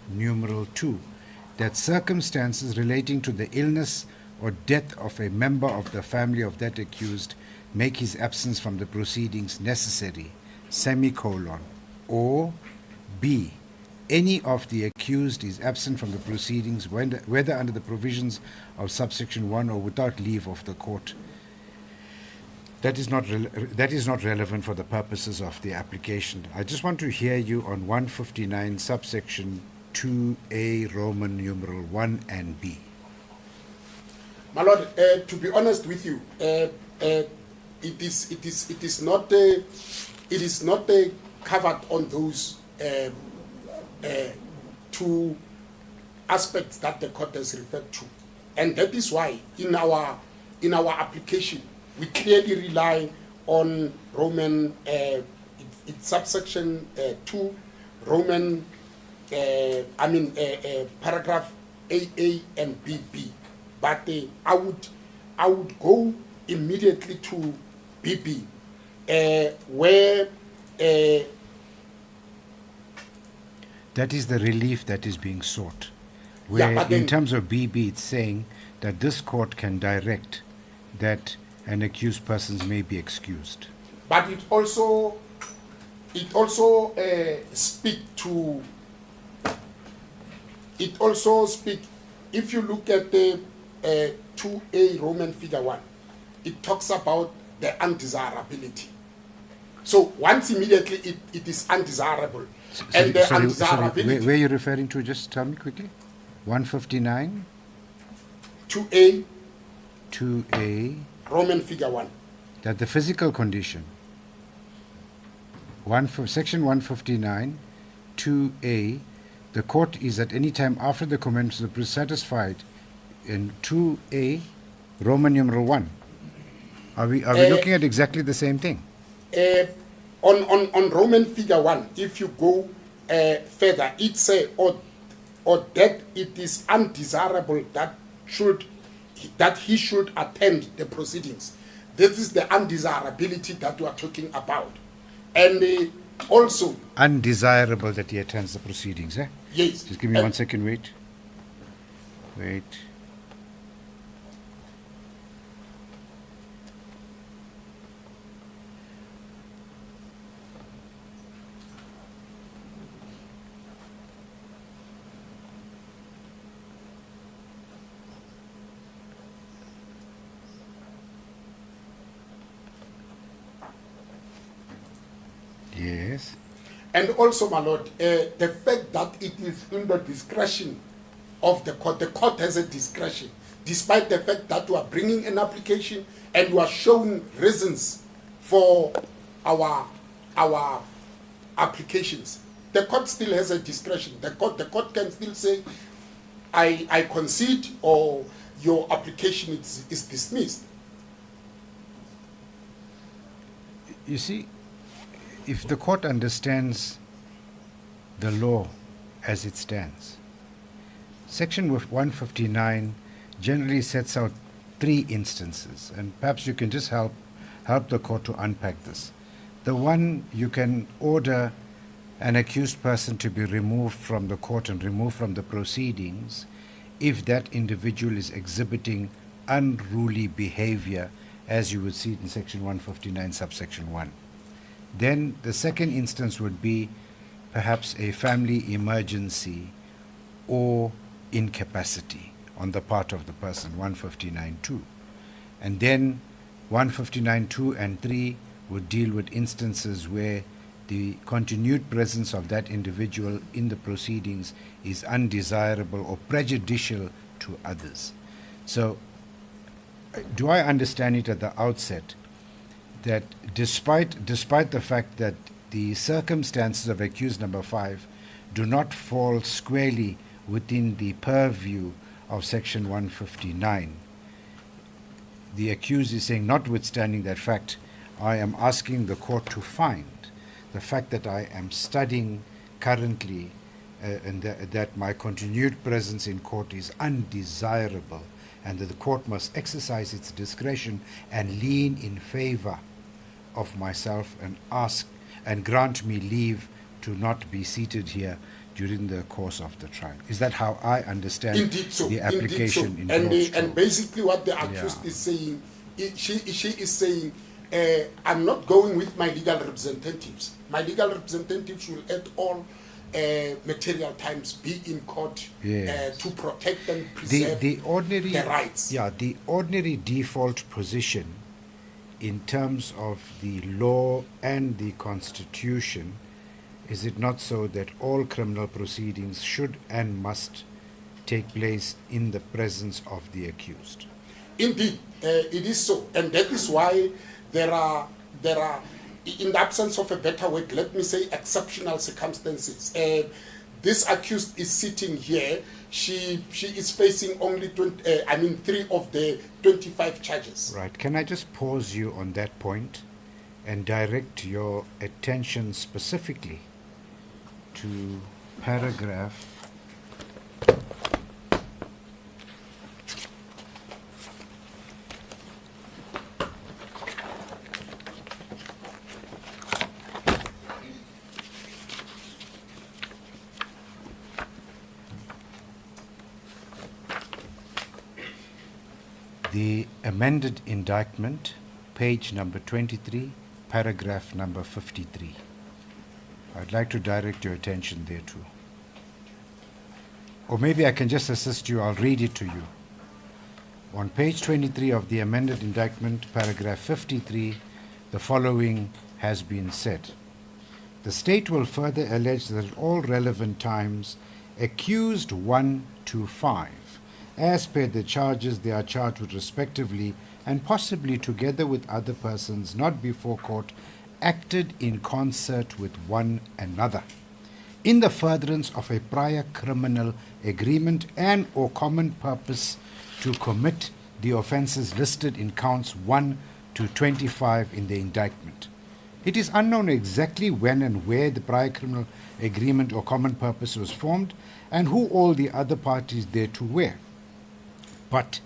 Numeral 2, that circumstances relating to the illness or death of a member of the family of that accused make his absence from the proceedings necessary, semicolon, or B, any of the accused is absent from the proceedings whether under the provisions of subsection 1 or without leave of the court. That is not relevant for the purposes of the application. I just want to hear you on 159 subsection 2A Roman numeral 1 and B. my lord, to be honest with you, it is not covered on those two aspects that the court has referred to, and that is why in our application we clearly rely on Roman it's subsection 2 Roman paragraph AA and BB, but I would go immediately to BB where That is the relief that is being sought. Where but then- in terms of BB, it's saying that this court can direct that an accused persons may be excused. but it also speak to if you look at the 2A Roman figure 1, it talks about the undesirability. So once immediately it is undesirable, and the undesirability where are you referring to? Just tell me quickly. 159, 2A 2A, Roman figure 1. that the physical condition, section 159, 2A, the court is at any time after the commencement of the proceedings satisfied in 2A, Roman numeral 1. Are we looking at exactly the same thing? On Roman figure 1, if you go further, it says or that it is undesirable that that he should attend the proceedings. This is the undesirability that we are talking about. And also... Undesirable that he attends the proceedings, eh? Yes. Just give me 1 second, wait. Wait. Yes. And also, my lord, the fact that it is in the discretion of the court has a discretion, despite the fact that you are bringing an application and you are showing reasons for our applications. The court still has a discretion. The court can still say, I concede, or your application is dismissed. You see, if the court understands the law as it stands, Section 159 generally sets out 3 instances, and perhaps you can just help the court to unpack this. The one, you can order an accused person to be removed from the court and removed from the proceedings if that individual is exhibiting unruly behavior, as you would see it in Section 159, subsection 1. Then the second instance would be perhaps a family emergency or incapacity on the part of the person, 159.2. And then 159.2 and 3 would deal with instances where the continued presence of that individual in the proceedings is undesirable or prejudicial to others. So, do I understand it at the outset that despite the fact that the circumstances of accused number 5 do not fall squarely within the purview of Section 159, the accused is saying, notwithstanding that fact, I am asking the court to find the fact that I am studying currently and that my continued presence in court is undesirable, and that the court must exercise its discretion and lean in favor of myself and ask and grant me leave to not be seated here during the course of the trial. Is that how I understand the application in and basically what the accused is saying, she is saying, I'm not going with my legal representatives. My legal representatives will at all material times be in court to protect and preserve the rights. Yeah, the ordinary default position in terms of the law and the Constitution, is it not so that all criminal proceedings should and must take place in the presence of the accused? Indeed, it is so, and that is why there are, in the absence of a better word, let me say exceptional circumstances. This accused is sitting here. She is facing only 3 of the 25 charges. Right. Can I just pause you on that point and direct your attention specifically to paragraph the amended indictment, page number 23, paragraph number 53. I'd like to direct your attention there too. Or maybe I can just assist you, I'll read it to you. On page 23 of the amended indictment, paragraph 53, the following has been said. The state will further allege that at all relevant times, accused 1 to 5, as per the charges they are charged with respectively, and possibly together with other persons not before court, acted in concert with one another, in the furtherance of a prior criminal agreement and or common purpose to commit the offences listed in counts 1 to 25 in the indictment. It is unknown exactly when and where the prior criminal agreement or common purpose was formed, and who all the other parties thereto were. but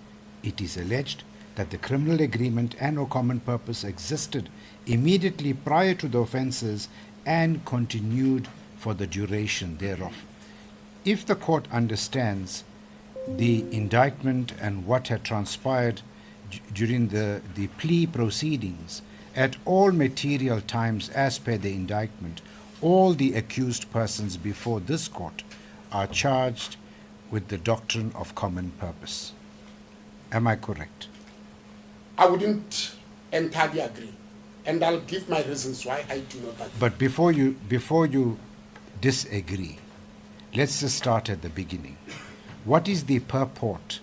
it is alleged that the criminal agreement and/or common purpose existed immediately prior to the offences and continued for the duration thereof. If the court understands the indictment and what had transpired during the plea proceedings, at all material times as per the indictment, all the accused persons before this court are charged with the doctrine of common purpose. Am I correct? I wouldn't entirely agree, and I'll give my reasons why I do not agree. But before you disagree, let's just start at the beginning. What is the purport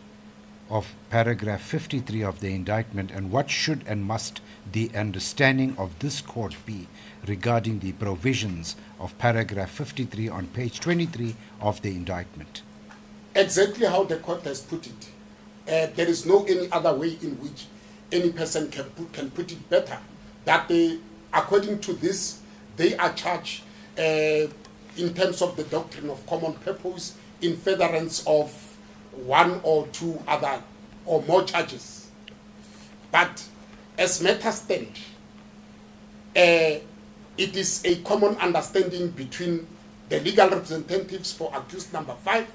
of paragraph 53 of the indictment, and what should and must the understanding of this court be regarding the provisions of paragraph 53 on page 23 of the indictment? Exactly how the court has put it. There is no any other way in which any person can put it better. That they, according to this, they are charged in terms of the doctrine of common purpose in furtherance of one or two other or more charges. But as matters stand, it is a common understanding between the legal representatives for accused number 5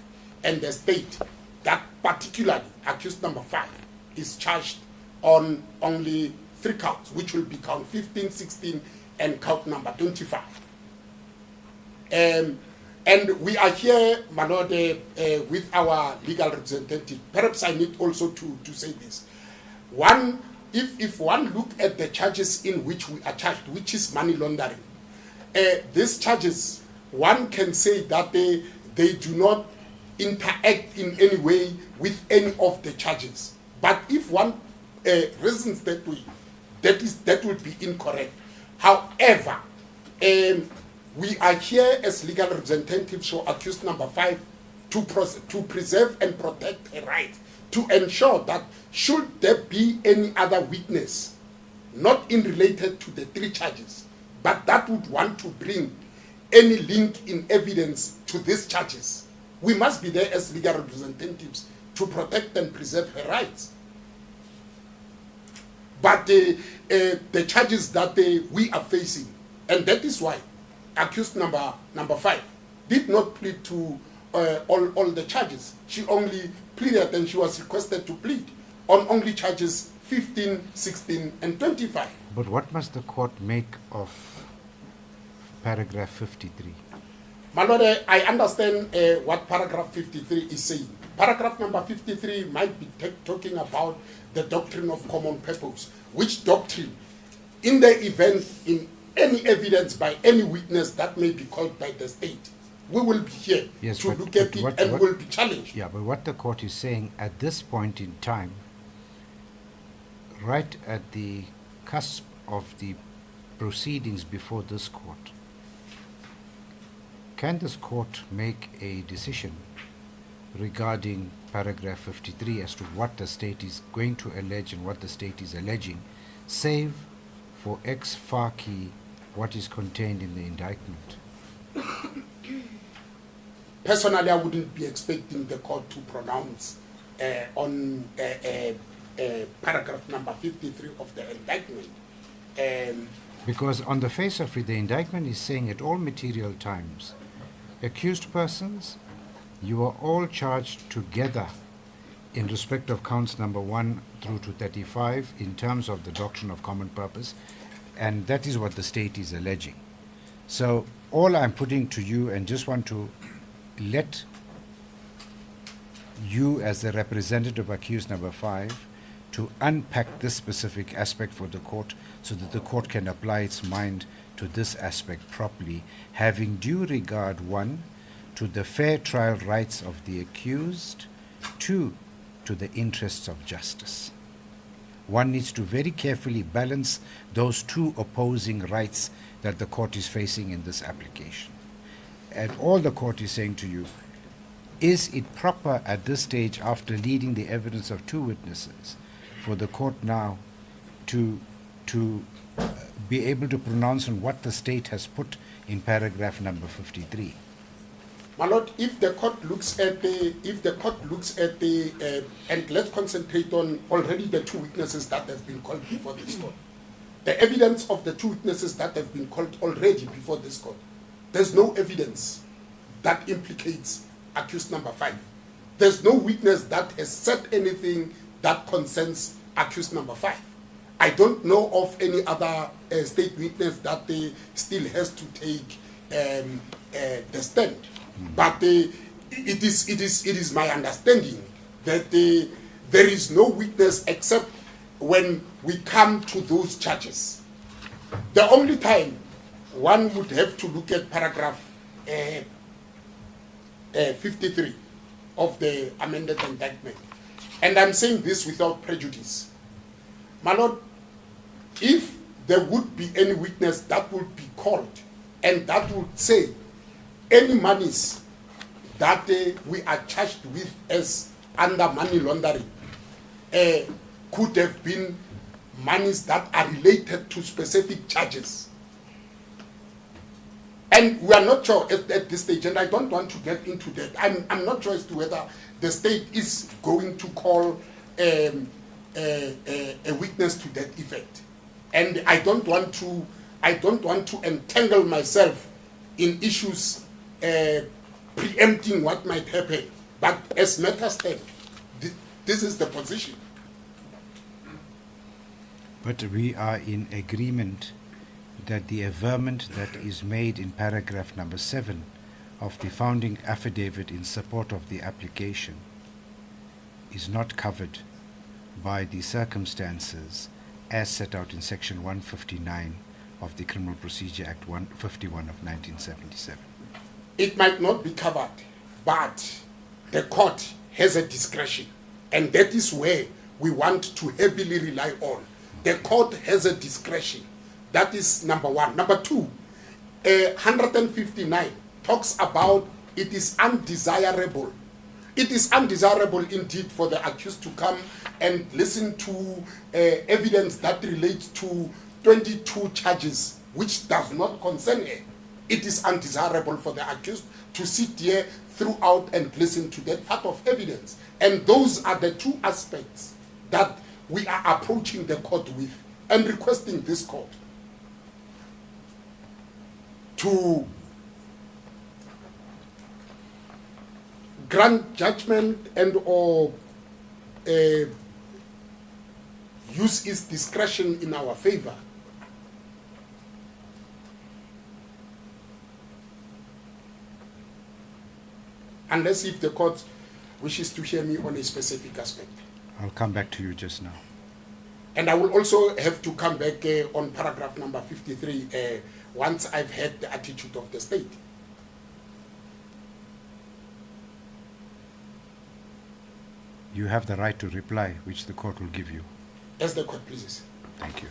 and the state that particularly accused number 5 is charged on only 3 counts, which will be count 15, 16, and count number 25. And we are here, my lord, with our legal representative. Perhaps I need also to say this. One, if one look at the charges in which we are charged, which is money laundering, these charges, one can say that they do not interact in any way with any of the charges. But if one reasons that way, that would be incorrect. However, we are here as legal representatives for accused number 5 to preserve and protect a right, to ensure that should there be any other witness, not in related to the 3 charges, but that would want to bring any link in evidence to these charges, we must be there as legal representatives to protect and preserve her rights. But the charges that we are facing, and that is why accused number 5 did not plead to all the charges. She only pleaded, and she was requested to plead on only charges 15, 16, and 25. But what must the court make of paragraph 53? My lord, I understand what paragraph 53 is saying. Paragraph number 53 might be talking about the doctrine of common purpose, which doctrine, in the event, in any evidence by any witness that may be called by the state, we will be here to look at it and will be challenged. Yeah, but what the court is saying at this point in time, right at the cusp of the proceedings before this court, can this court make a decision regarding paragraph 53 as to what the state is going to allege and what the state is alleging, save for ex facie what is contained in the indictment? Personally, I wouldn't be expecting the court to pronounce on paragraph number 53 of the indictment. Because on the face of it, the indictment is saying at all material times, accused persons, you are all charged together in respect of counts number 1 through to 35 in terms of the doctrine of common purpose, and that is what the state is alleging. So all I'm putting to you, and just want to let you as the representative of accused number 5 to unpack this specific aspect for the court so that the court can apply its mind to this aspect properly, having due regard, 1, to the fair trial rights of the accused, 2, to the interests of justice. One needs to very carefully balance those 2 opposing rights that the court is facing in this application. And all the court is saying to you, is it proper at this stage, after leading the evidence of 2 witnesses, for the court now to be able to pronounce on what the state has put in paragraph number 53? My lord, if the court looks at the, and let's concentrate on already the two witnesses that have been called before this court. The evidence of the two witnesses that have been called already before this court. There's no evidence that implicates accused number 5. There's no witness that has said anything that concerns accused number 5. I don't know of any other state witness that still has to take the stand. But it is my understanding that there is no witness except when we come to those charges. The only time one would have to look at paragraph 53 of the amended indictment. And I'm saying this without prejudice. My lord, if there would be any witness that would be called and that would say any monies that we are charged with as under money laundering could have been monies that are related to specific charges. And we are not sure at this stage, and I don't want to get into that. I'm not sure as to whether the state is going to call a witness to that effect. And I don't want to entangle myself in issues preempting what might happen. But as matters stand, this is the position. But we are in agreement that the averment that is made in paragraph number 7 of the founding affidavit in support of the application is not covered by the circumstances as set out in section 159 of the Criminal Procedure Act 151 of 1977. It might not be covered, but the court has a discretion, and that is where we want to heavily rely on. The court has a discretion. That is number one. Number two, 159 talks about it is undesirable. It is undesirable indeed for the accused to come and listen to evidence that relates to 22 charges which does not concern her. It is undesirable for the accused to sit here throughout and listen to that part of evidence. And those are the two aspects that we are approaching the court with and requesting this court to grant judgment and or use its discretion in our favor. Unless if the court wishes to hear me on a specific aspect. I'll come back to you just now. And I will also have to come back on paragraph number 53 once I've heard the attitude of the state. You have the right to reply, which the court will give you. As the court pleases. Thank you.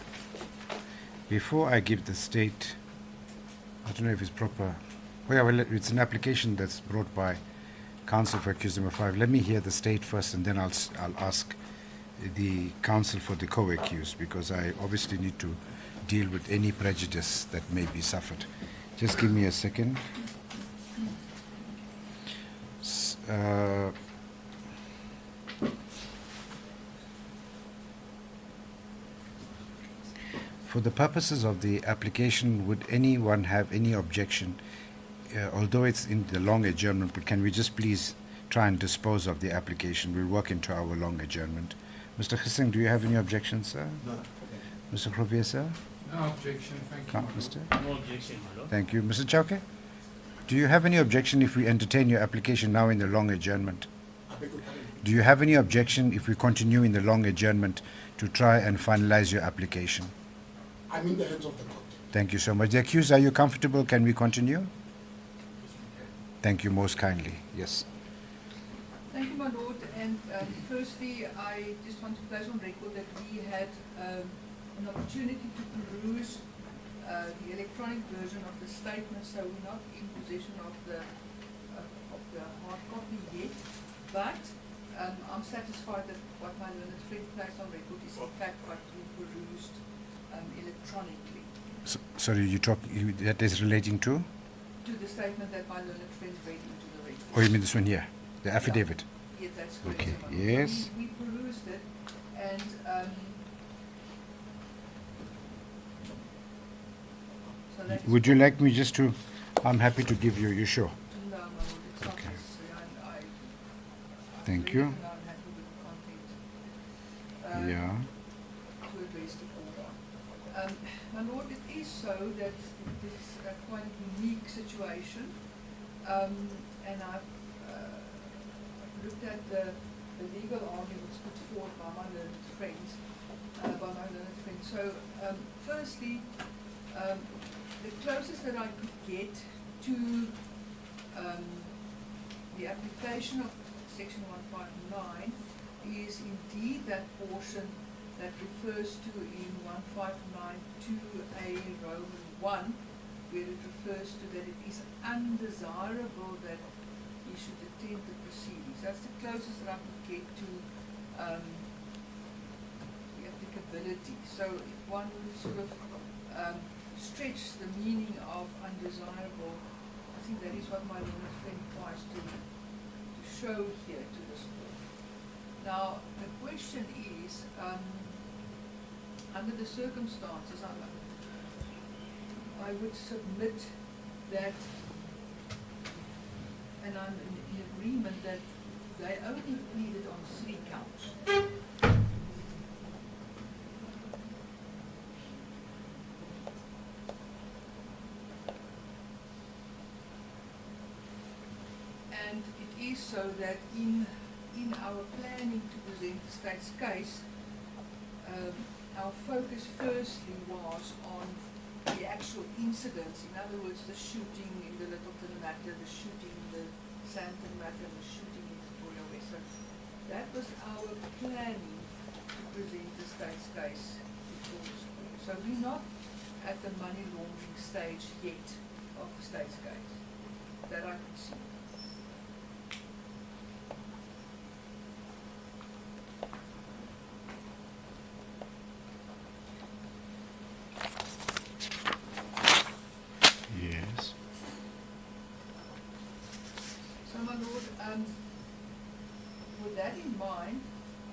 Before I give the state, I don't know if it's proper. Oh yeah, well, it's an application that's brought by counsel for accused number 5. Let me hear the state first, and then I'll ask the counsel for the co-accused, because I obviously need to deal with any prejudice that may be suffered. Just give me a second. For the purposes of the application, would anyone have any objection? Although it's in the long adjournment, but can we just please try and dispose of the application? We'll work into our long adjournment. Mr. Gissing, do you have any objections, sir? No. Mr. Grovier, sir? No objection, thank you. Mr. No objection, my lord. Thank you. Mr. Chauke, do you have any objection if we entertain your application now in the long adjournment? Do you have any objection if we continue in the long adjournment to try and finalize your application? I'm in the hands of the court. Thank you so much. The accused, are you comfortable? Can we continue? Thank you most kindly. Yes. Thank you, my lord. And firstly, I just want to place on record that we had an opportunity to peruse the electronic version of the statement, so we're not in possession of the hard copy yet. But I'm satisfied that what my learned friend placed on record is in fact what we perused electronically. So, sorry, that is relating to? To the statement that my learned friend read into the Oh, you mean this one here? The affidavit? Yeah, that's correct. Okay, Sir Manuel. yes. We perused it, and so that is Would you like me just to, I'm happy to give you, you sure? no, my lord, it's not Okay. necessary. Thank read you. it and I'm happy with the content. Yeah. To address the board on. My lord, it is so that it is quite a unique situation, and I've looked at the legal arguments put forward by my learned friends. So, firstly, the closest that I could get to the application of Section 159 is indeed that portion that refers to in 159(2)(a) Roman 1, where it refers to that it is undesirable that he should attend the proceedings. That's the closest that I could get to the applicability. So if one would sort of stretch the meaning of undesirable, I think that is what my learned friend tries to show here to this court. Now, the question is, under the circumstances, I would submit that, and I'm in agreement that they only pleaded on 3 counts. And it is so that in our planning to present the state's case, our focus firstly was on the actual incidents, in other words, the shooting in the Littleton matter, the shooting in the Sandton matter, and the shooting in Victoria West. So that was our planning to present the state's case before this court. So we're not at the money laundering stage yet of the state's case, that I could see. Yes. So, my lord, with that in mind,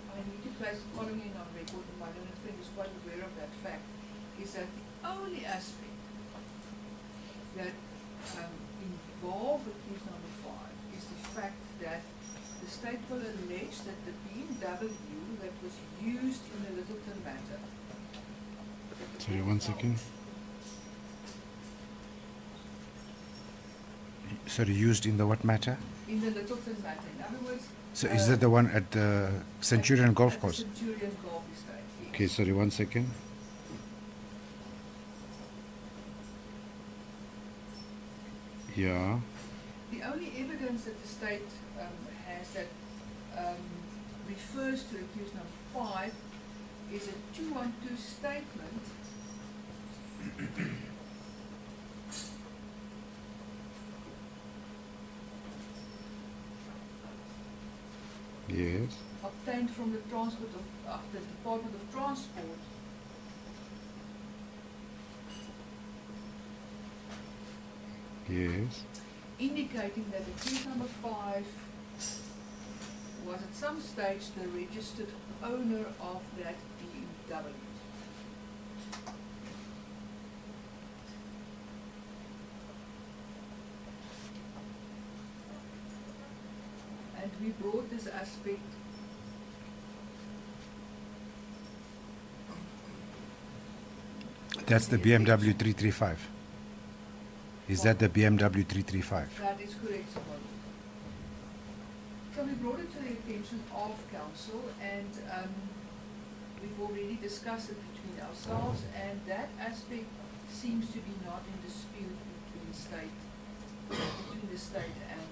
I need to place the following on record, and my learned friend is quite aware of that fact, is that the only aspect that involved with case number 5 is the fact that the state will allege that the BMW that was used in the Littleton matter. Sorry, 1 second. Sorry, used in the what matter? In the Littleton matter. In other words, So is that the one at the Centurion Golf at the Course? Centurion Golf Estate, yes. Okay, sorry, 1 second. Yeah. The only evidence that the state has that refers to accused number 5 is a 212 statement Yes. obtained from the transport of the Department of Transport Yes. indicating that accused number 5 was at some stage the registered owner of that BMW. And we brought this aspect That's the BMW 335. Is that the BMW 335? That is correct, Sir Manuel. So we brought it to the attention of council, and we've already discussed it between ourselves, and that aspect seems to be not in dispute between the state and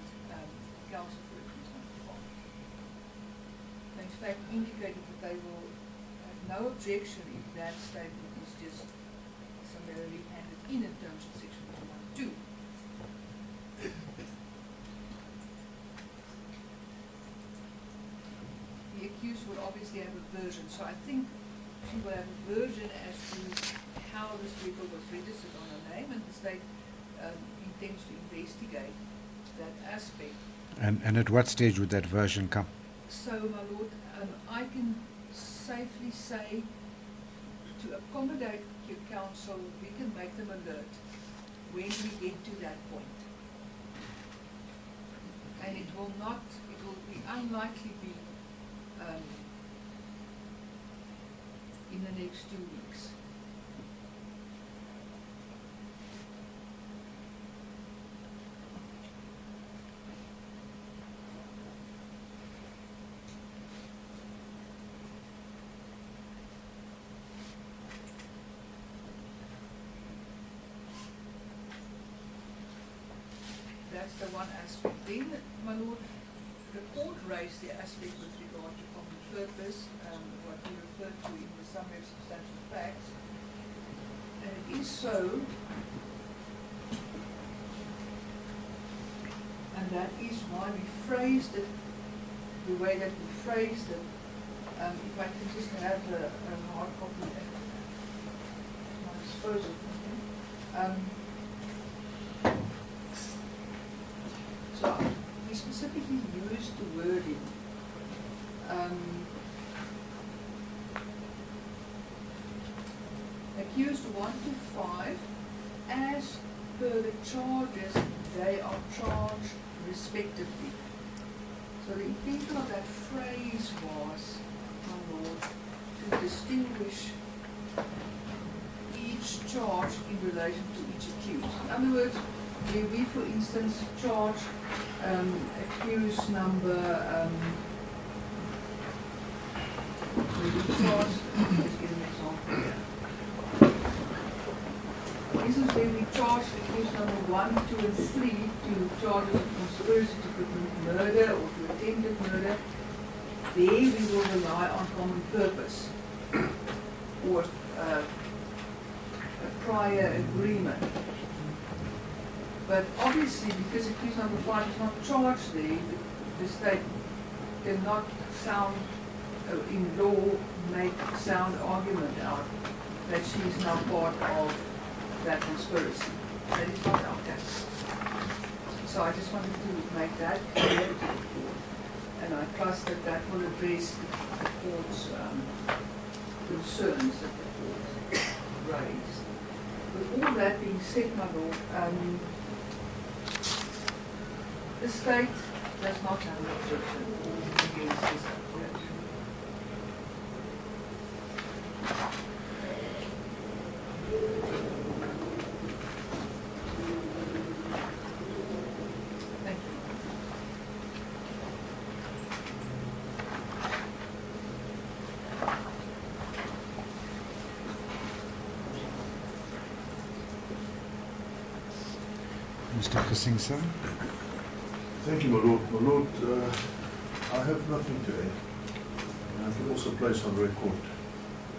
council for accused number 5. They in fact indicated that they will have no objection if that statement is just summarily handed in terms of section 112. The accused will obviously have a version, so I think she will have a version as to how this vehicle was registered on her name, and the state intends to investigate that aspect. And at what stage would that version come? So, my lord, I can safely say, to accommodate your counsel, we can make them alert when we get to that point. And it will be unlikely be in the next 2 weeks. That's the one aspect. Then, my lord, the court raised the aspect with regard to common purpose, what we refer to in the summary of substantial facts. And it is so, and that is why we phrased it the way that we phrased it. If I can just have a hard copy at my disposal. So we specifically used the wording accused 1 to 5, as per the charges they are charged respectively. So the intention of that phrase was, my lord, to distinguish each charge in relation to each accused. In other words, we, for instance, charge accused number, let's get an example here. For instance, where we charge accused number 1, 2, and 3 to charges of conspiracy to commit murder or to attempted murder, there we will rely on common purpose or a prior agreement. But obviously, because accused number 5 is not charged there, the state cannot in law make sound argument out that she is now part of that conspiracy. That is not our case. So I just wanted to make that clear to the court. And I trust that that will address the court's concerns that the court raised. With all that being said, my lord, the state does not have an objection against this approach. Thank you. Mr. Kasingsa? Thank you, my lord. My lord, I have nothing to add. And I can also place on record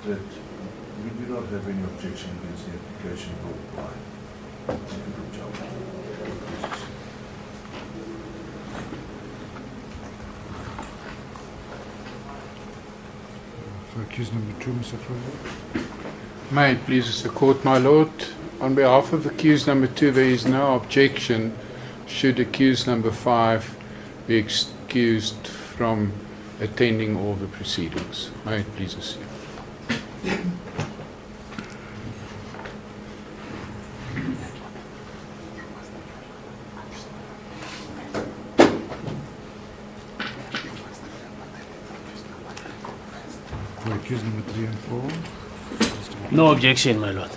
that we do not have any objection against the application brought by the job. For accused number 2, Mr. President. May it please the court, my lord. On behalf of accused number 2, there is no objection should accused number 5 be excused from attending all the proceedings. May it please the court. For accused number 3 and 4. No objection, my lord.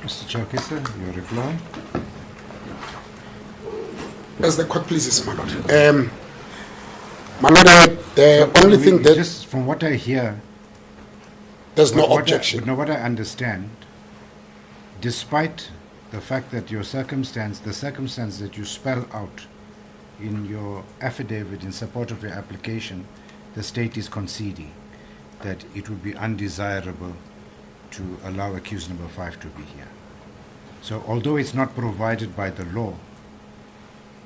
Mr. Chakisa, your reply? As the court pleases, my lord. My lord, the only thing that Just from what I hear, there's no what objection. what I understand, despite the fact that your circumstance, the circumstance that you spell out in your affidavit in support of your application, the state is conceding that it would be undesirable to allow accused number 5 to be here. So although it's not provided by the law,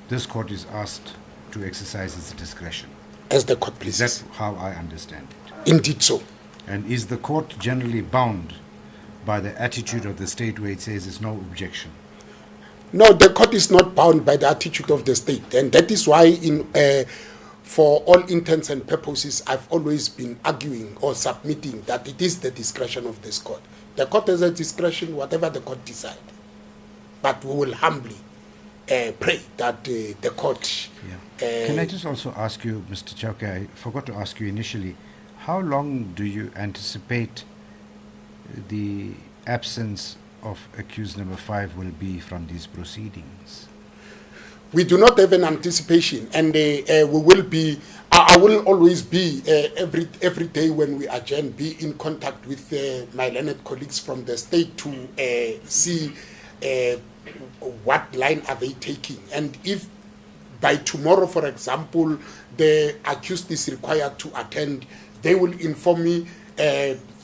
this court is asked to exercise its discretion. As the court Is pleases. that how I understand it? Indeed so. And is the court generally bound by the attitude of the state where it says there's no objection? No, the court is not bound by the attitude of the state, and that is why, for all intents and purposes, I've always been arguing or submitting that it is the discretion of this court. The court has a discretion, whatever the court decides. But we will humbly pray that the court. Can I just also ask you, Mr. Chauke, I forgot to ask you initially, how long do you anticipate the absence of accused number 5 will be from these proceedings? We do not have an anticipation, and we will be. I will always be every day when we adjourn, be in contact with my learned colleagues from the state to see what line are they taking, and if by tomorrow, for example, the accused is required to attend, they will inform me.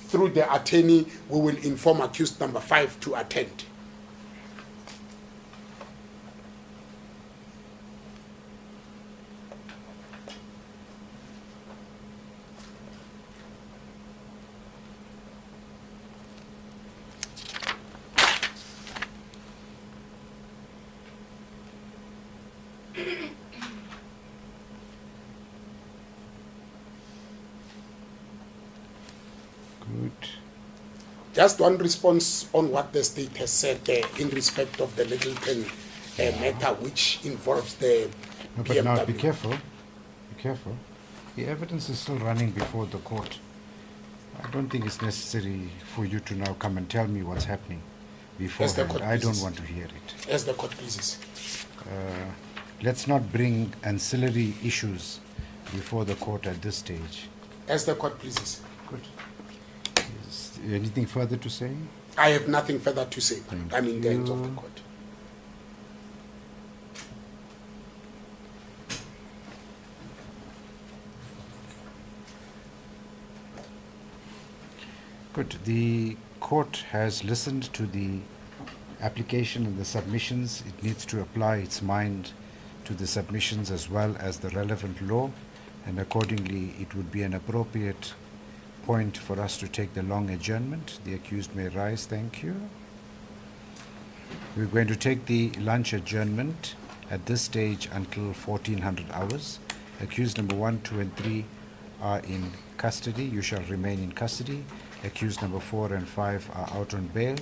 Through the attorney, we will inform accused number 5 to attend. Good. Just one response on what the state has said in respect of the Littleton matter, which involves the No, but BMW. now be careful. Be careful. The evidence is still running before the court. I don't think it's necessary for you to now come and tell me what's happening beforehand. I don't pleases. want to hear it. As the court pleases. Let's not bring ancillary issues before the court at this stage. As the court pleases. Good. Is there anything further to say? I have nothing further to say. Thank I'm in the hands of the you. court. Good. The court has listened to the application and the submissions. It needs to apply its mind to the submissions as well as the relevant law, and accordingly it would be an appropriate point for us to take the long adjournment. The accused may rise. Thank you. We're going to take the lunch adjournment at this stage until 1400 hours. Accused number 1, 2, and 3 are in custody. You shall remain in custody. Accused number 4 and 5 are out on bail.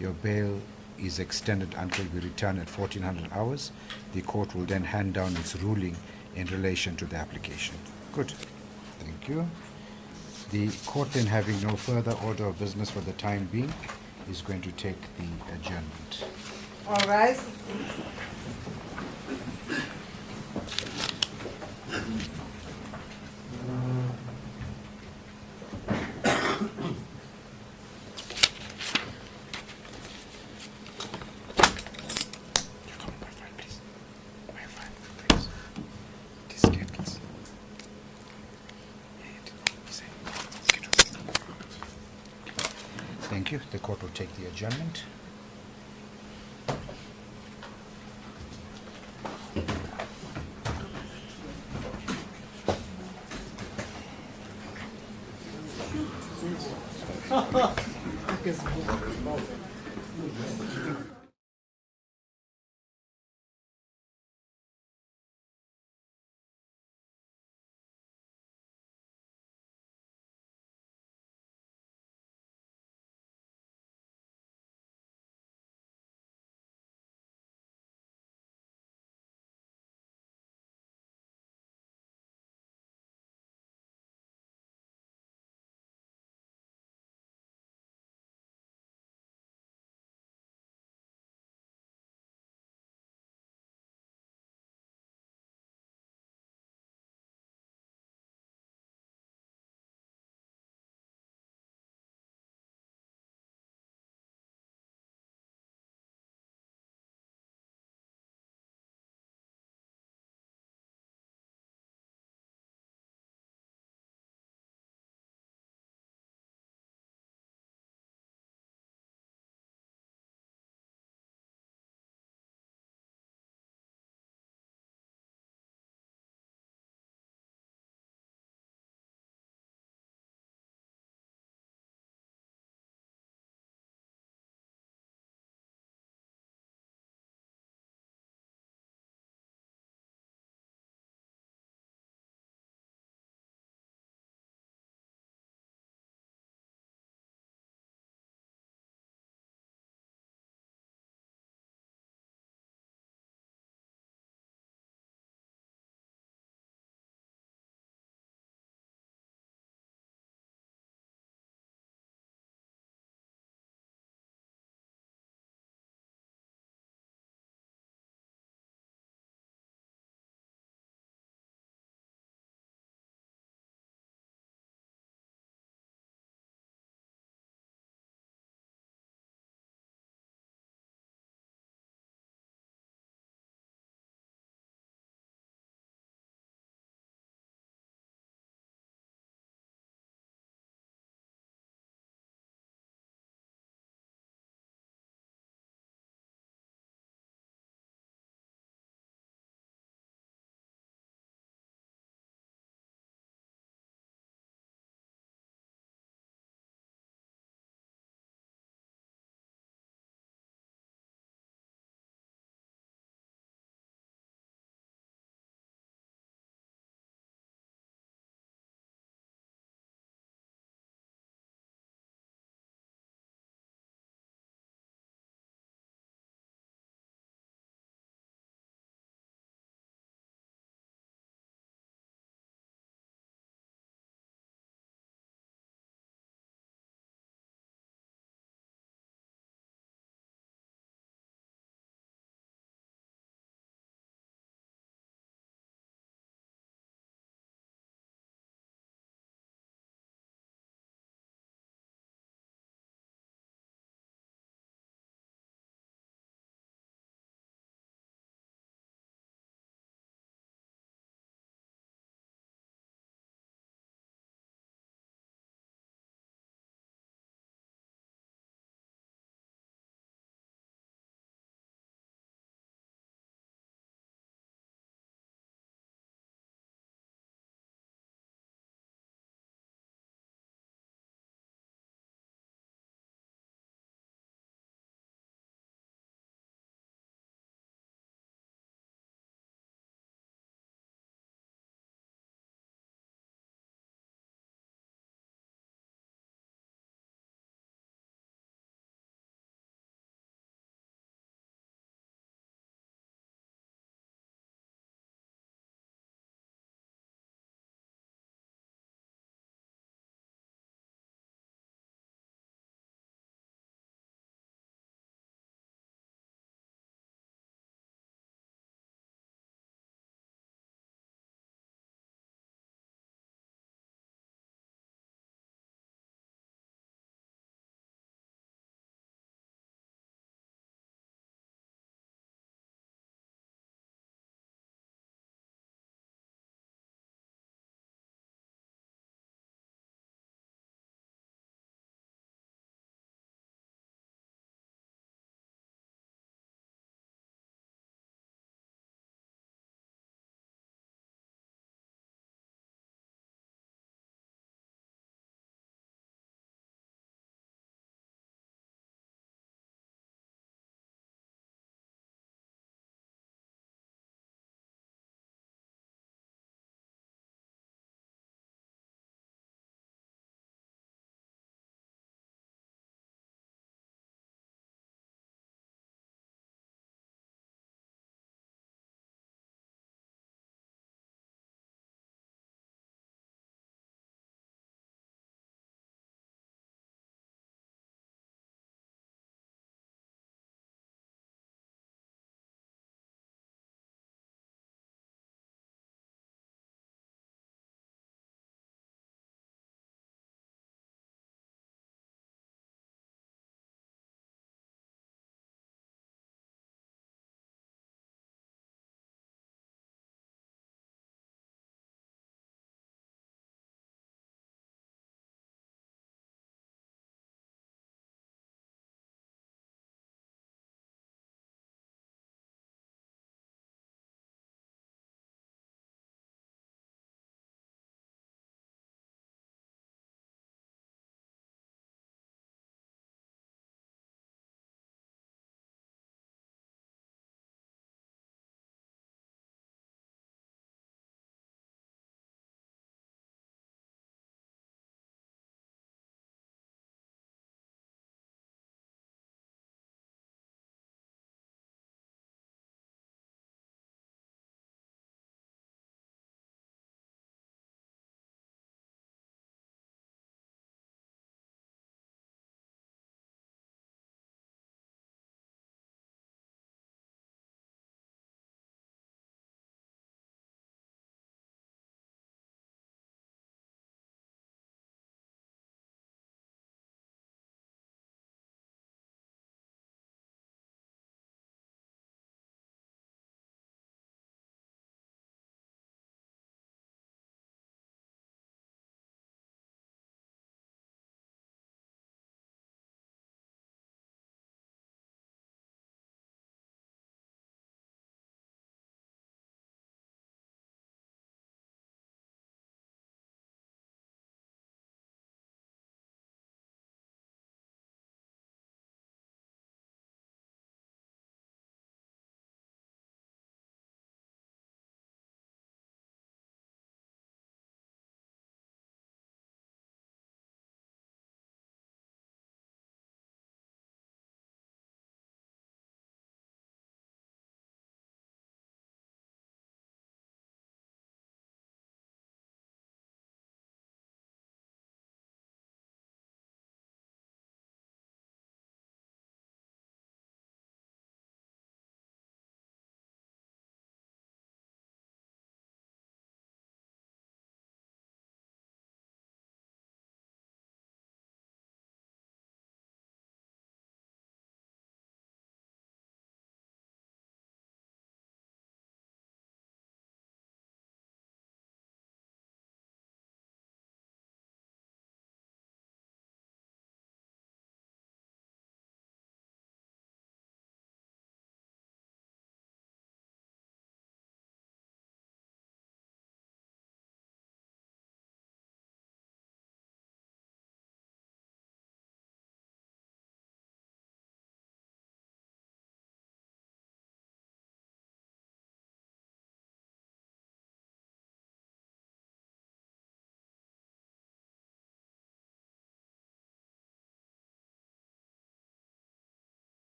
Your bail is extended until we return at 1400 hours. The court will then hand down its ruling in relation to the application. Good. Thank you. The court, then, having no further order of business for the time being, is going to take the adjournment. All rise. Thank you. The court will take the adjournment.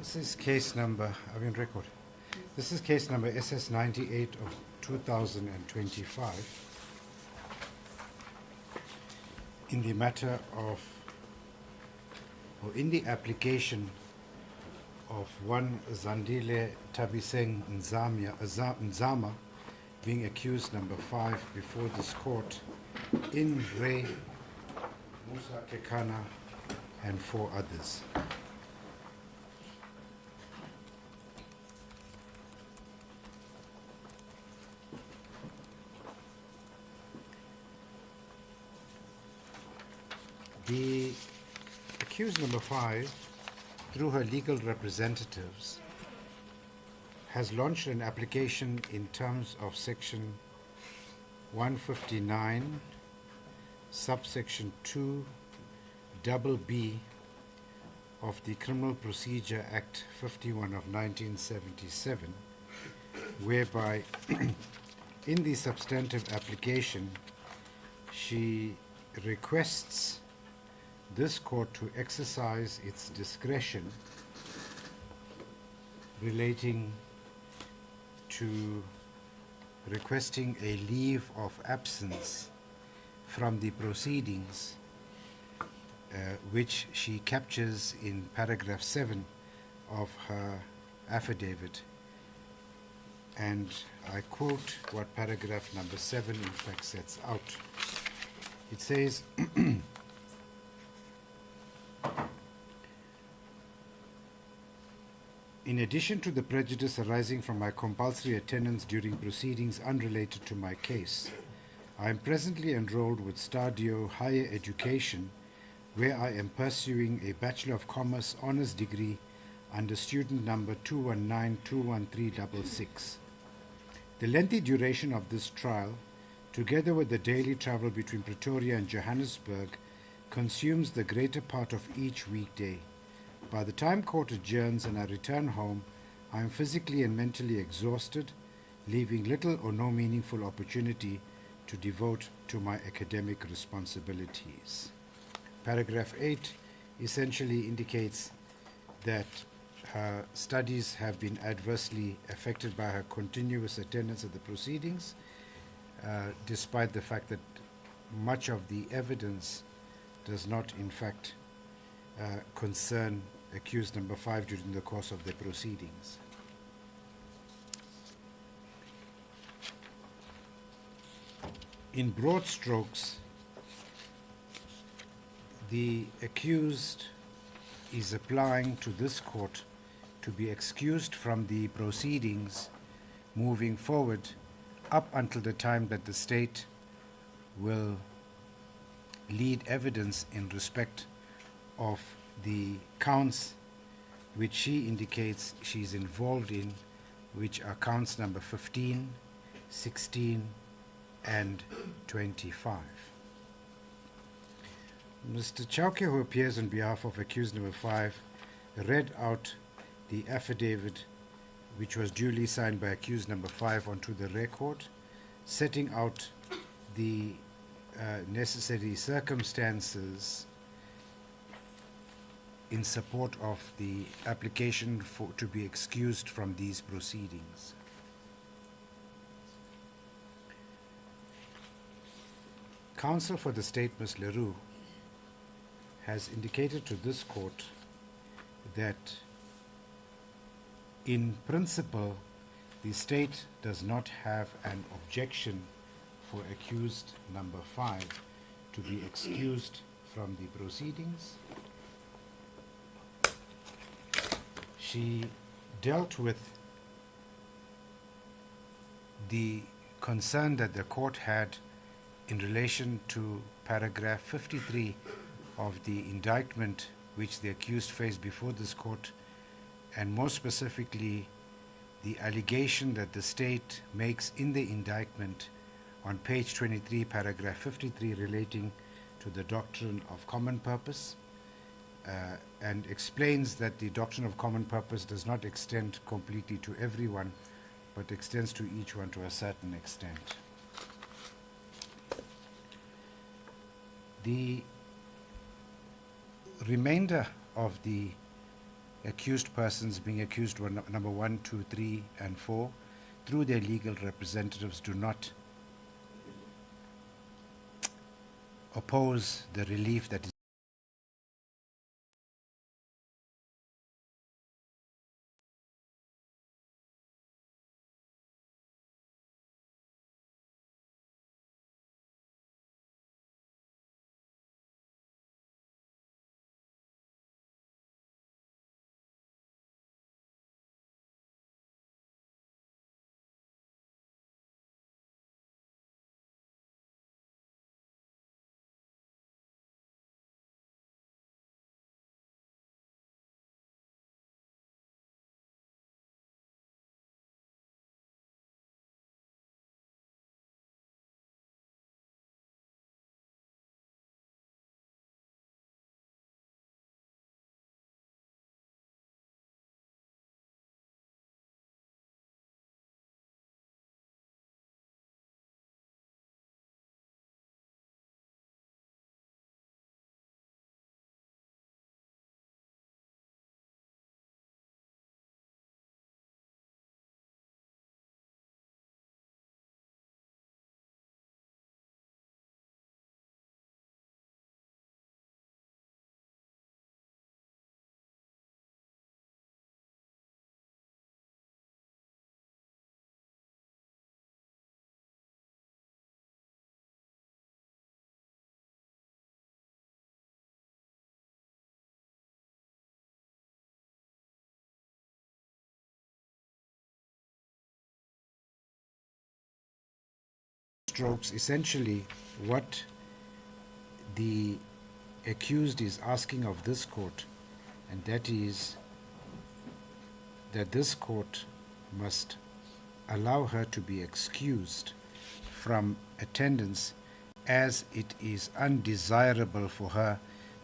This is case number, record. This is case number SS 98 of 2025 in the matter of, or in the application of one Zandile Tabiseng Nzama being accused number 5 before this court in Re Musa Kekana and 4 others. The accused number 5, through her legal representatives, has launched an application in terms of section 159, subsection 2, double B of the Criminal Procedure Act 51 of 1977, whereby in the substantive application she requests this court to exercise its discretion relating to requesting a leave of absence from the proceedings, which she captures in paragraph 7 of her affidavit. And I quote what paragraph number 7 in fact sets out. It says, in addition to the prejudice arising from my compulsory attendance during proceedings unrelated to my case, I am presently enrolled with Stadio Higher Education, where I am pursuing a Bachelor of Commerce Honours degree under student number 219-21366. The lengthy duration of this trial, together with the daily travel between Pretoria and Johannesburg, consumes the greater part of each weekday. By the time court adjourns and I return home, I am physically and mentally exhausted, leaving little or no meaningful opportunity to devote to my academic responsibilities. Paragraph 8 essentially indicates that her studies have been adversely affected by her continuous attendance at the proceedings, despite the fact that much of the evidence does not in fact concern accused number 5 during the course of the proceedings. In broad strokes, the accused is applying to this court to be excused from the proceedings moving forward up until the time that the state will lead evidence in respect of the counts which she indicates she is involved in, which are counts number 15, 16, and 25. Mr. Chauke, who appears on behalf of accused number 5, read out the affidavit which was duly signed by accused number 5 onto the record, setting out the necessary circumstances in support of the application to be excused from these proceedings. Counsel for the state, Ms. Leroux, has indicated to this court that in principle the state does not have an objection for accused number 5 to be excused from the proceedings. She dealt with the concern that the court had in relation to paragraph 53 of the indictment which the accused faced before this court, and more specifically the allegation that the state makes in the indictment on page 23, paragraph 53, relating to the doctrine of common purpose, and explains that the doctrine of common purpose does not extend completely to everyone, but extends to each one to a certain extent. The remainder of the accused persons, being accused number 1, 2, 3, and 4, through their legal representatives, do not oppose the relief that is strokes, essentially what the accused is asking of this court, and that is that this court must allow her to be excused from attendance, as it is undesirable for her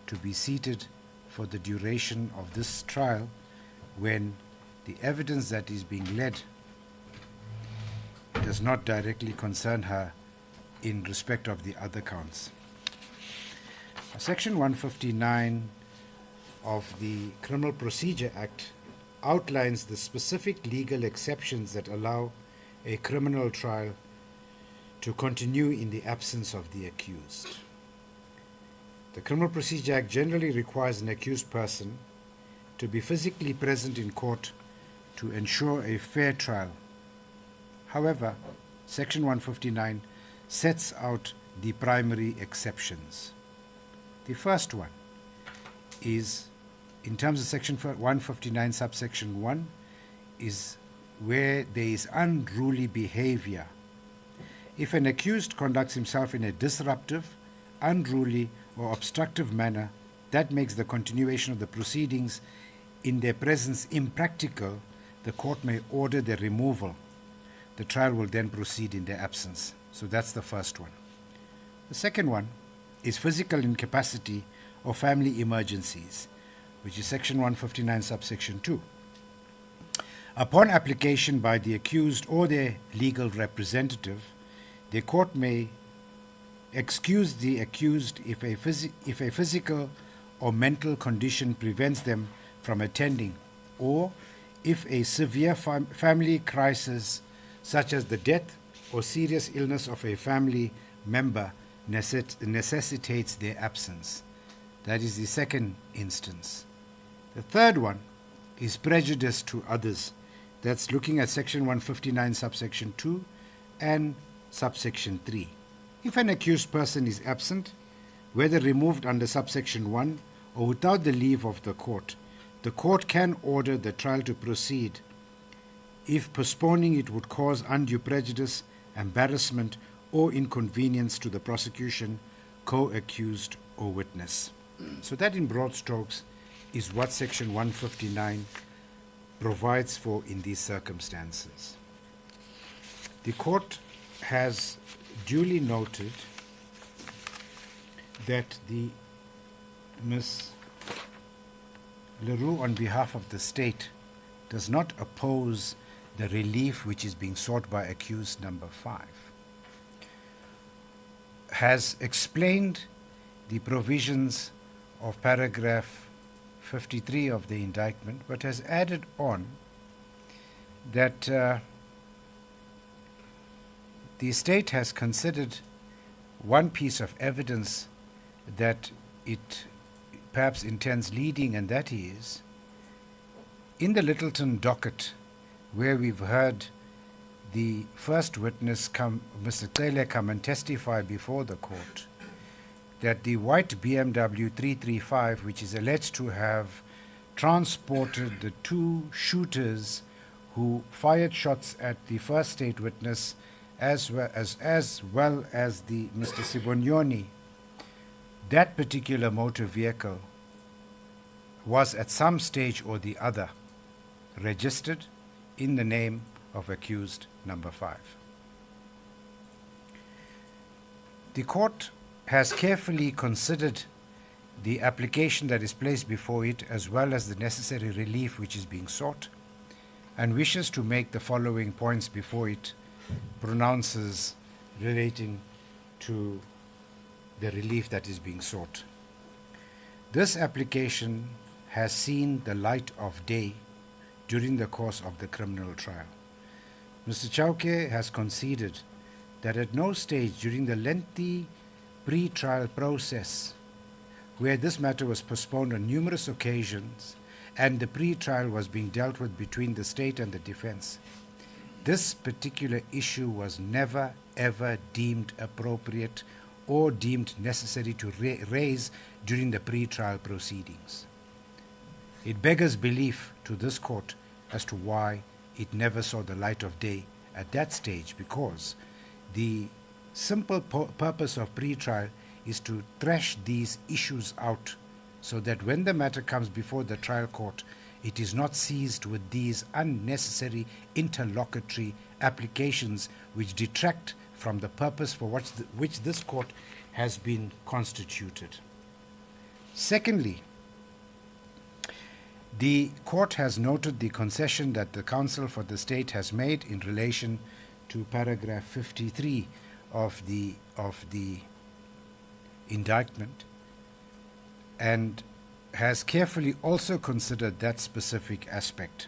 to be seated for the duration of this trial when the evidence that is being led does not directly concern her in respect of the other counts. Section 159 of the Criminal Procedure Act outlines the specific legal exceptions that allow a criminal trial to continue in the absence of the accused. The Criminal Procedure Act generally requires an accused person to be physically present in court to ensure a fair trial. However, Section 159 sets out the primary exceptions. The first one is, in terms of Section 159, subsection 1, is where there is unruly behavior. If an accused conducts himself in a disruptive, unruly, or obstructive manner that makes the continuation of the proceedings in their presence impractical, the court may order their removal. The trial will then proceed in their absence. So that's the first one. The second one is physical incapacity or family emergencies, which is Section 159, subsection 2. Upon application by the accused or their legal representative, the court may excuse the accused if a physical or mental condition prevents them from attending, or if a severe family crisis such as the death or serious illness of a family member necessitates their absence. That is the second instance. The third one is prejudice to others. That's looking at Section 159, subsection 2 and subsection 3. If an accused person is absent, whether removed under subsection 1 or without the leave of the court can order the trial to proceed if postponing it would cause undue prejudice, embarrassment, or inconvenience to the prosecution, co-accused, or witness. So that, in broad strokes, is what Section 159 provides for in these circumstances. The court has duly noted that the Ms. Leroux, on behalf of the state, does not oppose the relief which is being sought by accused number 5, has explained the provisions of paragraph 53 of the indictment, but has added on that the state has considered one piece of evidence that it perhaps intends leading, and that is in the Littleton docket, where we've heard the first witness Mr. Cele, come and testify before the court, that the white BMW 335, which is alleged to have transported the two shooters who fired shots at the first state witness, as well as the Mr. Sibonyoni, that particular motor vehicle was at some stage or the other registered in the name of accused number 5. The court has carefully considered the application that is placed before it, as well as the necessary relief which is being sought, and wishes to make the following points before it pronounces relating to the relief that is being sought. This application has seen the light of day during the course of the criminal trial. Mr. Chauke has conceded that at no stage during the lengthy pre-trial process, where this matter was postponed on numerous occasions and the pre-trial was being dealt with between the state and the defense, this particular issue was never ever deemed appropriate or deemed necessary to raise during the pre-trial proceedings. It beggars belief to this court as to why it never saw the light of day at that stage, because the simple purpose of pre-trial is to thresh these issues out so that when the matter comes before the trial court, it is not seized with these unnecessary interlocutory applications which detract from the purpose for which this court has been constituted. Secondly, the court has noted the concession that the counsel for the state has made in relation to paragraph 53 of the indictment, and has carefully also considered that specific aspect.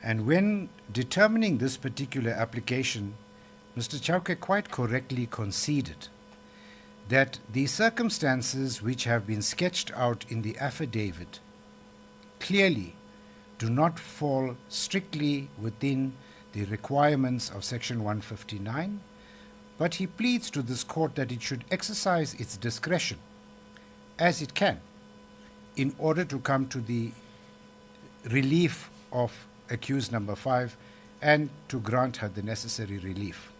And when determining this particular application, Mr. Chauke quite correctly conceded that the circumstances which have been sketched out in the affidavit clearly do not fall strictly within the requirements of Section 159, but he pleads to this court that it should exercise its discretion as it can in order to come to the relief of accused number 5 and to grant her the necessary relief.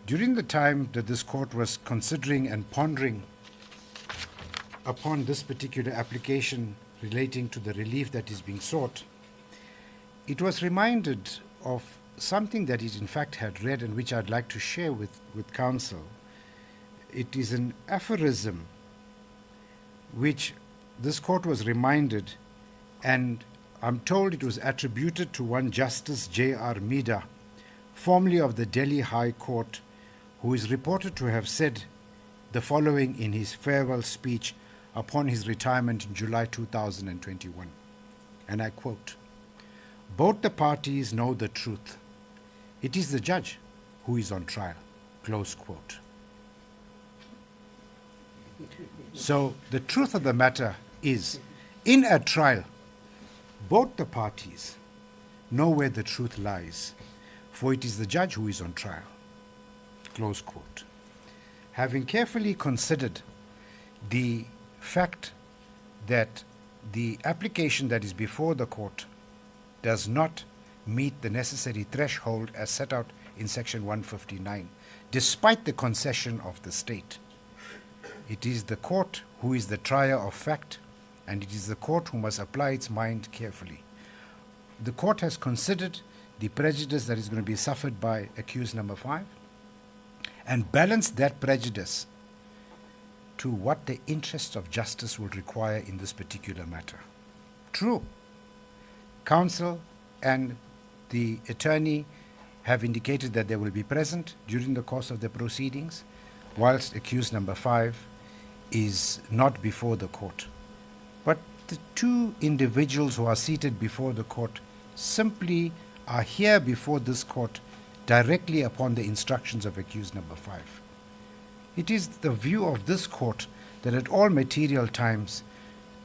During the time that this court was considering and pondering upon this particular application relating to the relief that is being sought, it was reminded of something that it in fact had read and which I'd like to share with counsel. It is an aphorism which this court was reminded, and I'm told it was attributed to one Justice J.R. Mida, formerly of the Delhi High Court, who is reported to have said the following in his farewell speech upon his retirement in July 2021. And I quote, "Both the parties know the truth. It is the judge who is on trial." Close quote. So the truth of the matter is, in a trial, both the parties know where the truth lies, for it is the judge who is on trial. Close quote. Having carefully considered the fact that the application that is before the court does not meet the necessary threshold as set out in Section 159, despite the concession of the state, it is the court who is the trier of fact, and it is the court who must apply its mind carefully. The court has considered the prejudice that is going to be suffered by accused number 5 and balanced that prejudice to what the interests of justice will require in this particular matter. True, counsel and the attorney have indicated that they will be present during the course of the proceedings, whilst accused number 5 is not before the court. But the two individuals who are seated before the court simply are here before this court directly upon the instructions of accused number 5. It is the view of this court that at all material times,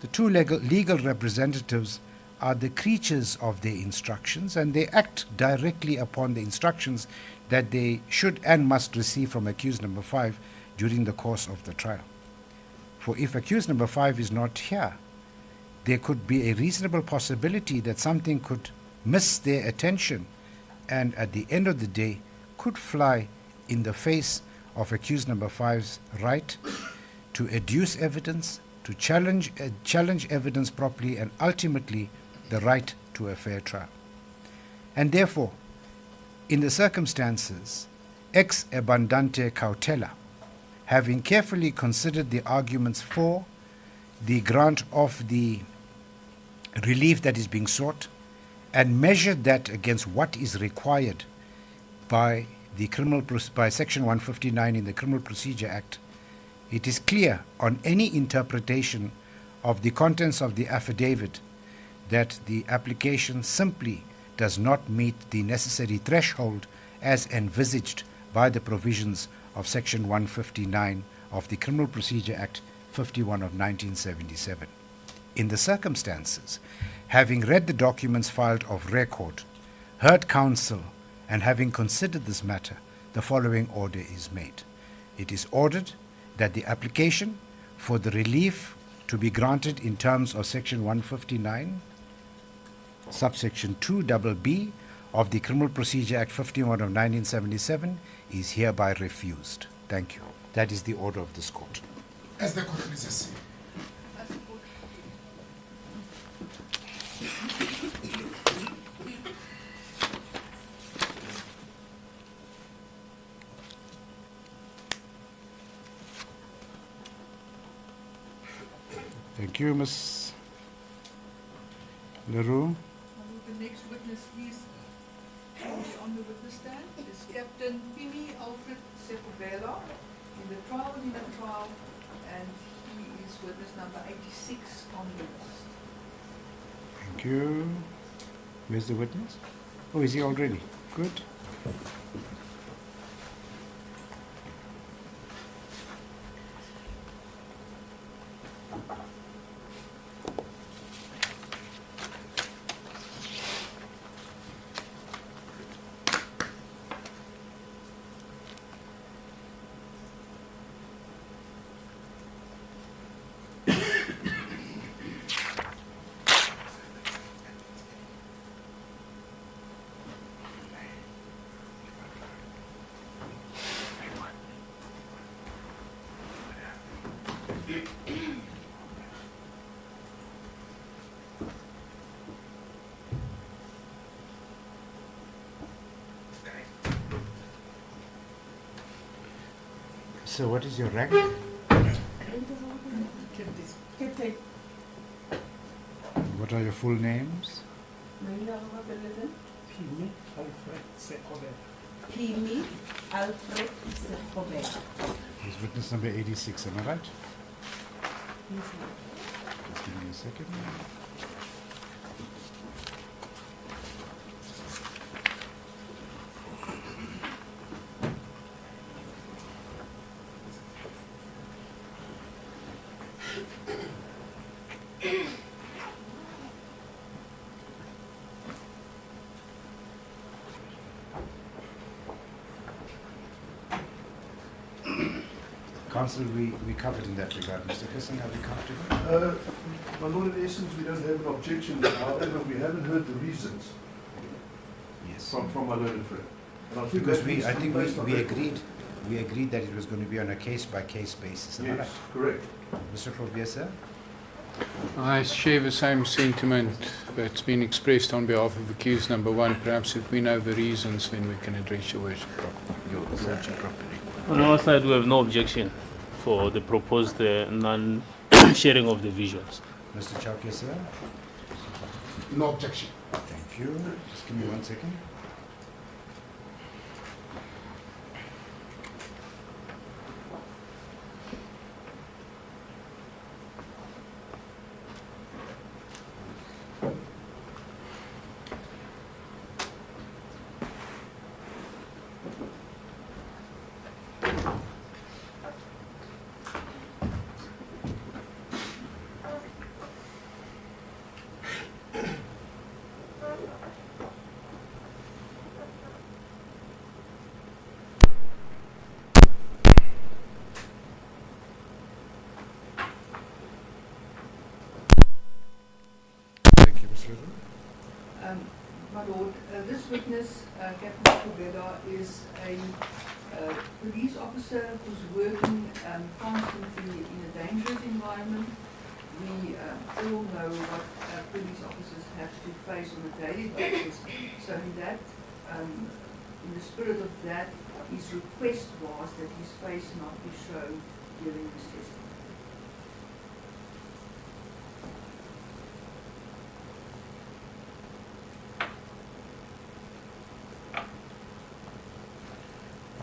the two legal representatives are the creatures of their instructions, and they act directly upon the instructions that they should and must receive from accused number 5 during the course of the trial. For if accused number 5 is not here, there could be a reasonable possibility that something could miss their attention and at the end of the day could fly in the face of accused number 5's right to adduce evidence, to challenge evidence properly, and ultimately the right to a fair trial. And therefore, in the circumstances, ex abundante cautela, having carefully considered the arguments for the grant of the relief that is being sought and measured that against what is required by by Section 159 in the Criminal Procedure Act, it is clear on any interpretation of the contents of the affidavit that the application simply does not meet the necessary threshold as envisaged by the provisions of Section 159 of the Criminal Procedure Act 51 of 1977. In the circumstances, having read the documents filed of record, heard counsel, and having considered this matter, the following order is made. It is ordered that the application for the relief to be granted in terms of Section 159, subsection 2BB of the Criminal Procedure Act 51 of 1977 is hereby refused. Thank you. That is the order of this court. As the court pleases. Thank you, Ms. Leroux. The next witness, please, on the witness stand is Captain Pimi Alfred Sekubela in the trial, and he is witness number 86 on the list. Thank you. Where's the witness? Oh, is he already? Good. So what is your rank? Captain. What are your full names? Pimi Alfred Sekubela. He's witness number 86, am I right? Just give me a second. Counsel, we covered in that regard. Mr. Kirsten, are we comfortable? My Lord, in essence, we don't have an objection. However, we haven't heard the reasons Yes. from my learned friend. And I think Because that needs to be based on record. we agreed that it was going to be on a case-by-case basis. Am I Yes, right? correct. Mr. Krovier, sir? I share the same sentiment that's been expressed on behalf of accused number 1. Perhaps if we know the reasons, then we can address your worship properly. On our side, we have no objection for the proposed non-sharing of the visuals. Mr. Chowke, sir? No objection. Thank you. Just give me 1 second. My Lord, this witness, Captain Kubeda, is a police officer who's working constantly in a dangerous environment. We all know what police officers have to face on a daily basis. So in that, in the spirit of that, his request was that his face not be shown during this testimony.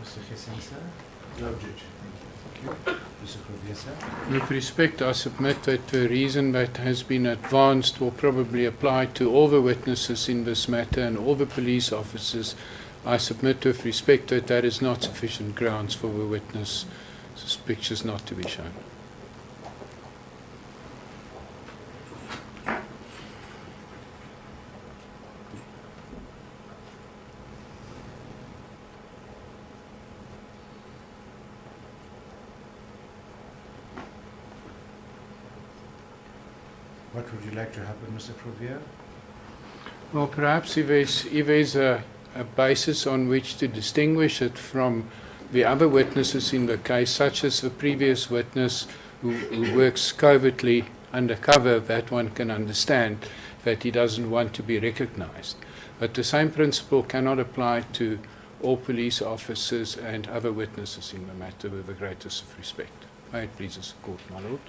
Mr. Gesang, sir? No objection. Thank you. Mr. Krovia, sir? With respect, I submit that the reason that has been advanced will probably apply to all the witnesses in this matter and all the police officers. I submit with respect that that is not sufficient grounds for the witness' pictures not to be shown. What would you like to happen, Mr. Krovia? Well, perhaps if there's a basis on which to distinguish it from the other witnesses in the case, such as the previous witness who works covertly undercover, that one can understand that he doesn't want to be recognized. But the same principle cannot apply to all police officers and other witnesses in the matter with the greatest of respect. May it please the court, my lord.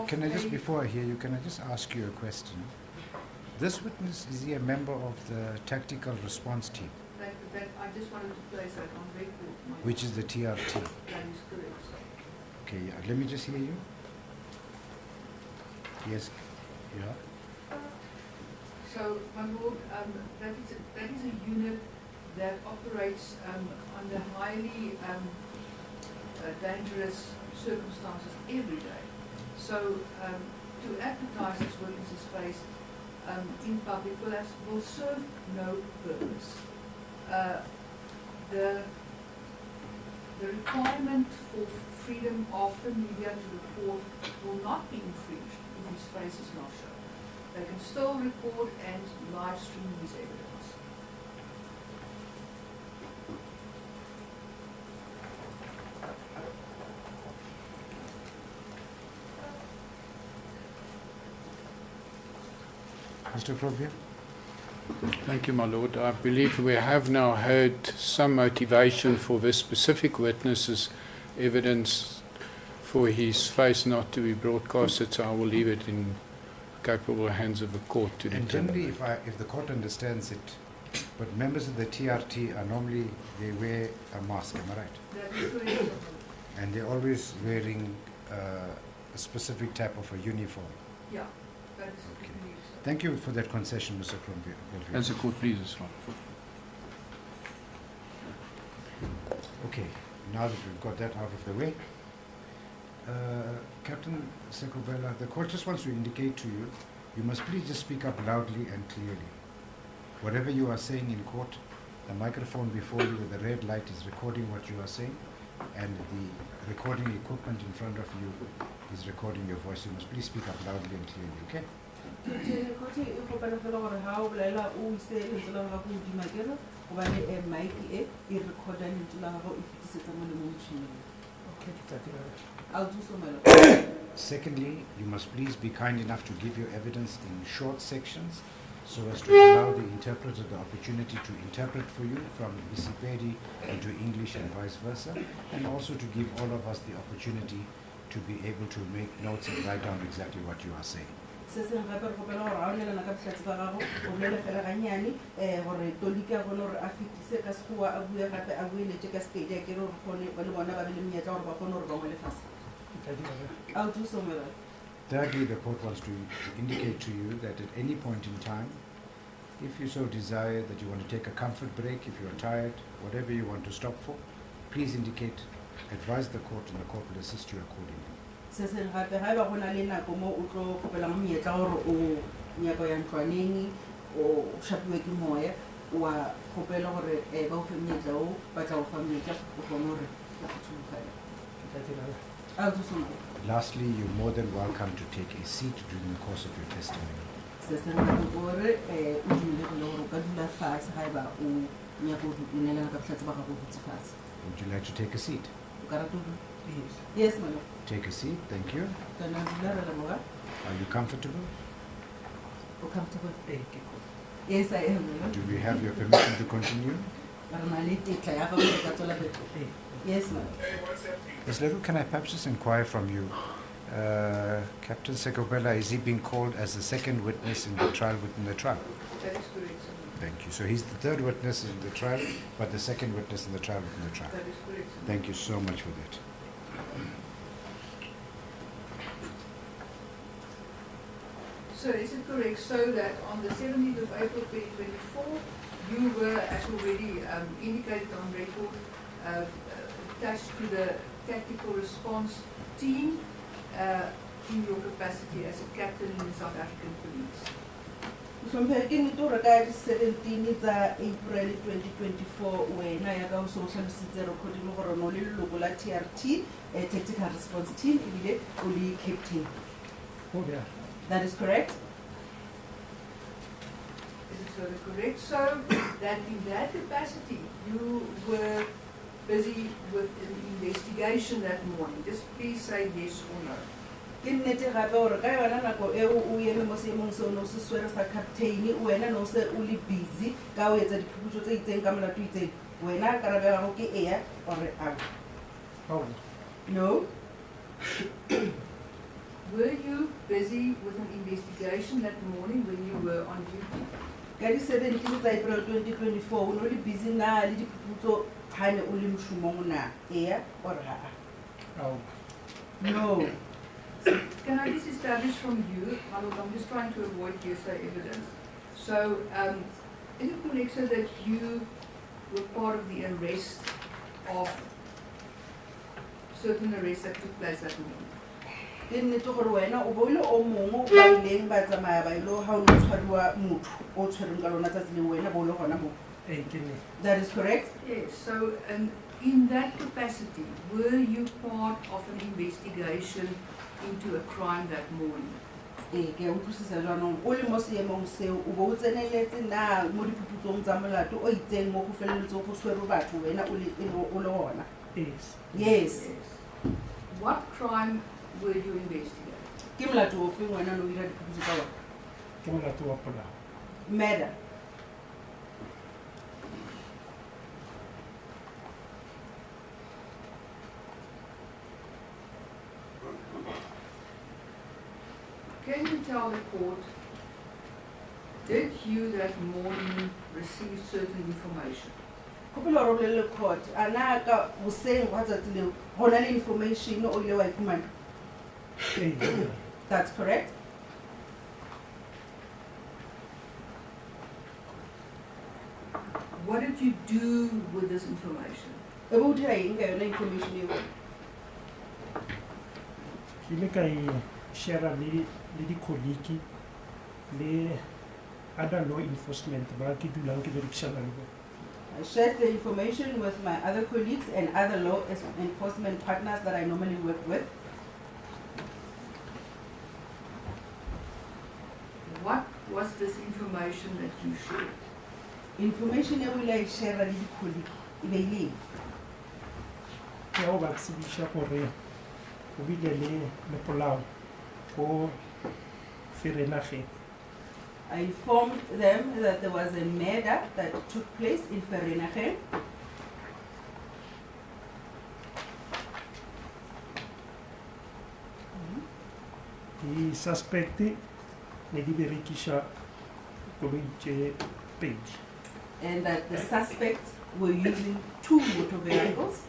Can I just before I hear you, can I just ask you a question? This witness, is he a member of the tactical response team? That I just wanted to place that on record. Which is the TRT? That is correct, sir. Okay, yeah. Let me just hear you. Yes, yeah. So, my Lord, that is a unit that operates under highly dangerous circumstances every day. So, to advertise this witness's face in public will serve no purpose. The requirement for freedom of the media to report will not be infringed if his face is not shown. They can still record and live stream his evidence. Mr. Krovia? Thank you, my lord. I believe we have now heard some motivation for this specific witness's evidence for his face not to be broadcasted, so I will leave it in capable hands of the court to And determine. generally, if the court understands it, but members of the TRT are normally, they wear a mask, am I right? That is correct. And they're always wearing a specific type of a uniform. Yeah, that is Okay. correct. Thank you for that concession, Mr. Krovia. As the court pleases, Lord. Okay, now that we've got that out of the way, Captain Sekubela, the court just wants to indicate to you, you must please just speak up loudly and clearly. Whatever you are saying in court, the microphone before you with the red light is recording what you are saying, and the recording equipment in front of you is recording your voice. You must please speak up loudly and clearly, okay? I'll do so, my lord. Secondly, you must please be kind enough to give your evidence in short sections so as to allow the interpreter the opportunity to interpret for you from Isipedi into English and vice versa, and also to give all of us the opportunity to be able to make notes and write down exactly what you are saying. I'll do so, my lord. Thirdly, the court wants to indicate to you that at any point in time, if you so desire that you want to take a comfort break, if you are tired, whatever you want to stop for, please indicate, advise the court, and the court will assist you accordingly. Se seng gape ga eba go na le nako mo o tlo kopelang monyetla gore o nyaka ya ntlwaneng o shapiwe ke moya wa kgopela gore ba o fe monyetla o ba tla o fa monyetla o kgone gore o phuthuloga. I'll do something. Lastly, you're more than welcome to take a seat during the course of your testimony. Se seng gape gore o dumele gore o ka dula fatshe ga eba o nyaka o neelana ka botlhatse ba gago o dutse fatshe. Would you like to take a seat? O ka rata o dula? Yes, my lord. Take a seat, thank you. Kana dula re lemoga. Are you comfortable? O comfortable? Yes, I am, my lord. Do we have your permission to continue? Re na le tetla ya gago gore o ka tswela pele. Yes, my lord. Ms. Leru, can I perhaps just inquire from you? Captain Sekopela, is he being called as the second witness in the trial within the trial? That is correct, sir. Thank you. So he's the third witness in the trial, but the second witness in the trial within the trial. That is correct, sir. Thank you so much for that. So is it correct so that on the 17th of April 2024, you were, as already indicated on record, attached to the tactical response team in your capacity as a captain in the South African Police? Mhlompheki nto re ka di 17 tsa April 2024 wena ya ka o so tlhalositse recording gore no le leloko la TRT tactical response team ebile o le captain. That is correct? Is it sort of correct? So that in that capacity you were busy with an investigation that morning. Just please say yes or no. Ke nnete gape gore ka yona nako eo o eme mo seemong seo no se swere sa captain wena no se o le busy ka o etsa diphuputso tse itseng ka molato itseng wena karabo ya gago ke ea or out? No. Were you busy with an investigation that morning when you were on duty? Ka di 17 tsa April 2024 o no le busy na le diphuputso ha ne o le moshomong na ea or no. Can I just establish from you, I'm just trying to avoid hearsay evidence. So, is it correct so that you were part of the arrest of certain arrests that took place that morning? Ke nnete gore wena o boile o mongwe ba ileng ba tsamaya ba ile ha o no tshwariwa motho o tshwereng ka lona tsatsi le wena bo le gona mo. That is correct? Yes, so in that capacity, were you part of an investigation into a crime that morning? Ke utlwisisa jwanong o le mo seemong seo o bo o tseneletse na mo diphuputsong tsa molato o itseng mo go feleletse go tshwere batho wena o le gona? Yes. What crime were you investigating? Ke molato o feng wena no ira diphuputso ka ona? Ke molato wa polao. Murder. Can you tell the court, did you that morning receive certain information? Kopela ro le court ana ka boseng wa tsatsi leo gona le information o ile wa iphumana? That's correct? What did you do with this information? E bo dira eng ka yona information eo? Ke ile ka share le di-colleague le other law enforcement ba ke dulang ke berekisana le bona. I shared the information with my other colleagues and other law enforcement partners that I normally work with. What was this information that you shared? Information e wile I share le di-colleague e be ile Ke o ba tsebisha gore o bile le polao ko Vereeniging. I informed them that there was a murder that took place in Vereeniging. Di suspect ne di berekisha koloi tse pedi. And that the suspects were using 2 motor vehicles.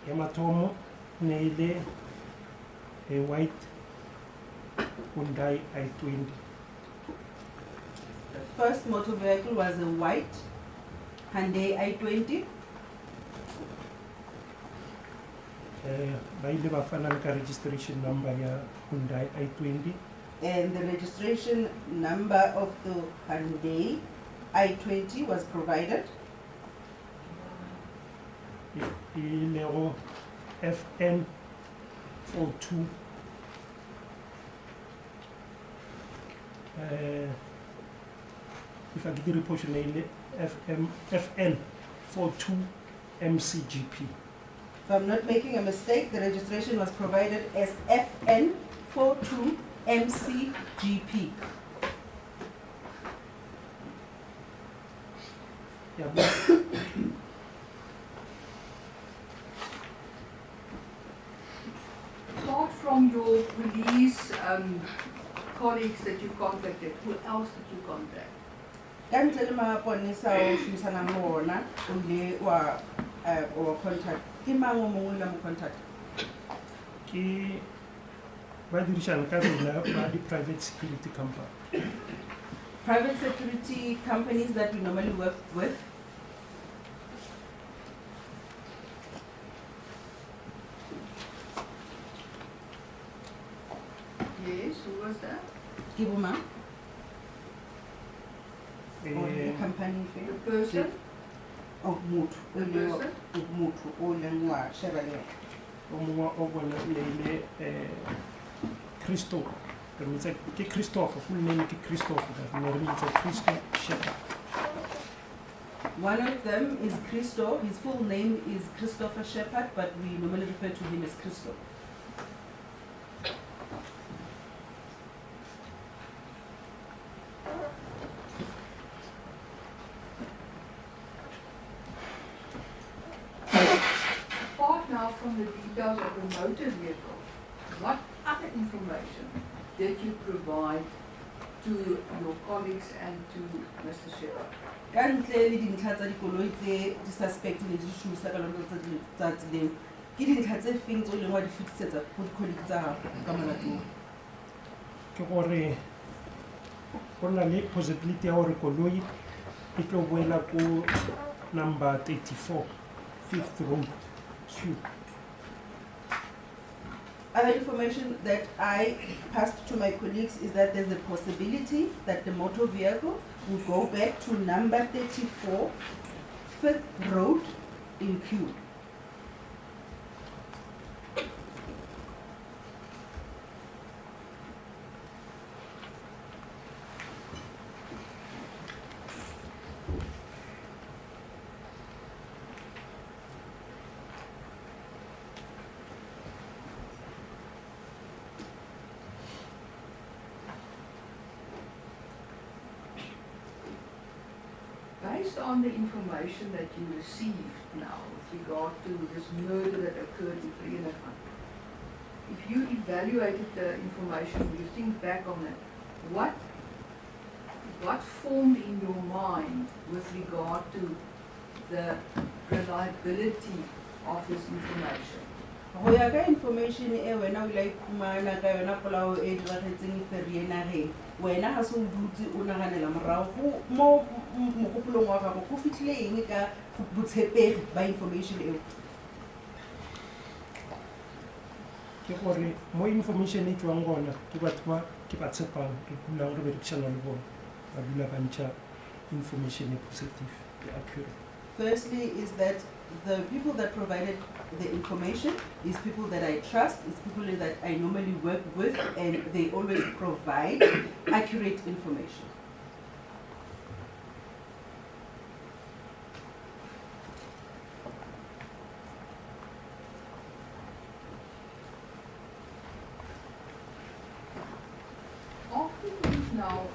Ya mathomo ne ile a white Hyundai i20. The first motor vehicle was a white Hyundai i20. Ba ile ba fana le ka registration number ya Hyundai i20. And the registration number of the Hyundai i20 was provided. Ilego FN 42 if I get the report FN 42 MCGP. If I'm not making a mistake, the registration was provided as FN 42 MCGP. Yeah, Apart from your police colleagues that you contacted, who else did you contact? Kantle le maponesa o shumisana le ona o ile wa contact ke mang o mongwe le mo contact? ke ba dirisana ka rona ba di private security company. Private security companies that we normally work with. Yes, who was that? Kibuma. Or the company fee. The person? Oh, Mutu. The person? Mutu. O lengwa Chevalier. o mongwe o bona leile Christo re mmitsa ke Christopher, full name ke Christopher, but re mmitsa Christo Shepard. One of them is Christo. His full name is Christopher Shepard, but we normally refer to him as Christo. Apart now from the details of the motor vehicle, what other information did you provide to your colleagues and to Mr. Shepard? Ka ntle le dintlha tsa dikoloi tse di suspect le di shumisa ka lona tsa tseleng, ke dintlha tse feng tse o leng wa di fetisetsa go di-colleague tsa gago ka molatong? Ke gore go na le possibility ya gore koloi e tlo boela ko number 34 5th Road Q. Other information that I passed to my colleagues is that there's a possibility that the motor vehicle will go back to number 34 5th Road in Q. Based on the information that you received now with regard to this murder that occurred in Vereeniging, if you evaluated the information, you think back on it, what formed in your mind with regard to the reliability of this information? Go ya ka information e wena o la ikhumana ka yona polao e diragetseng Vereeniging, wena ga se o dutse o naganela morago mo mogopolong wa gago go fitlhile eng ka botshepegi ba information eo? Ke gore mo information e tswang gona ke batho ba ke ba tshepang ke dulang re berekisana le bona ba dula ba ntšha information e positive e accurate. Firstly is that the people that provided the information is people that I trust, is people that I normally work with, and they always provide accurate information. After you've now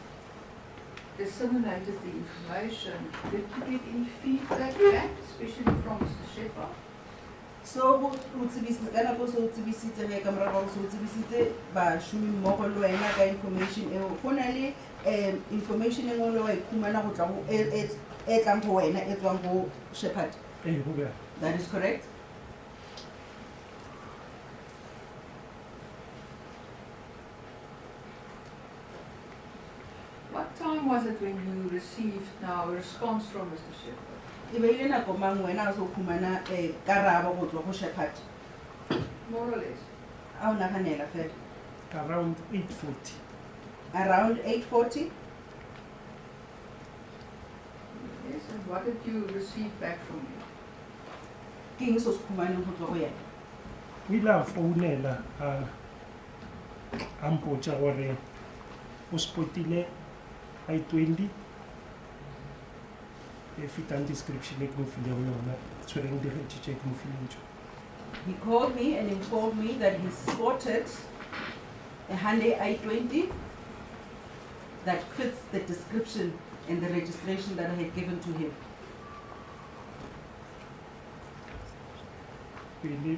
disseminated the information, did you get any feedback back, especially from Mr. Shepard? So o tsebisitse ka nako se o tsebisitse ge ka morago go se o tsebisitse bašomi mmogo le wena ka information eo, go na le information e nngwe le wa ikhumana go tla e tlang go wena e tswang go Shepard? Go bjalo. That is correct. What time was it when you received now a response from Mr. Shepherd? E be ile nako mang wena o so khumana karabo go tswa go Shepherd? More or less. A o naganela fela. Around 8:40. Around 8:40? Yes, and what did you receive back from him? Ke eng se o se khumaneng go tswa go yena? O ile a founela a mpotsa gore o spotile I-20 e fitang description e ke mo filego yona tshwereng diretše tše ke mo fileng tšona. He called me and informed me that he spotted a Hyundai i20 that fits the description and the registration that I had given to him. Pele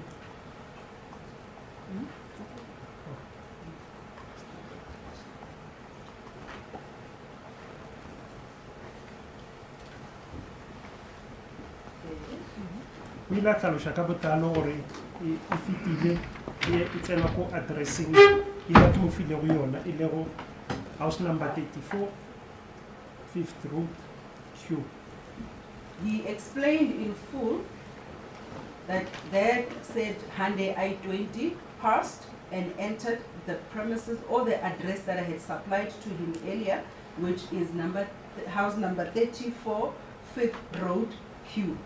o ile a tlhaloša ka botlalo gore e fetile e tsena ko addressing ile ke mo filego yona e lego house number 34 5th Road Q. He explained in full that that said Hyundai i20 passed and entered the premises or the address that I had supplied to him earlier, which is house number 34 5th Road Q.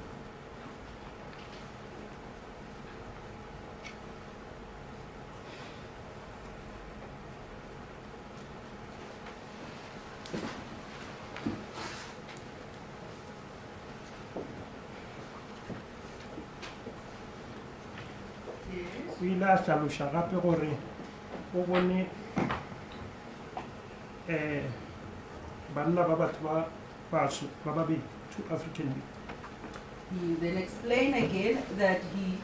O ile a tlhaloša gape gore o bone banna ba batho ba baso ba babedi, 2 African men. He then explained again that he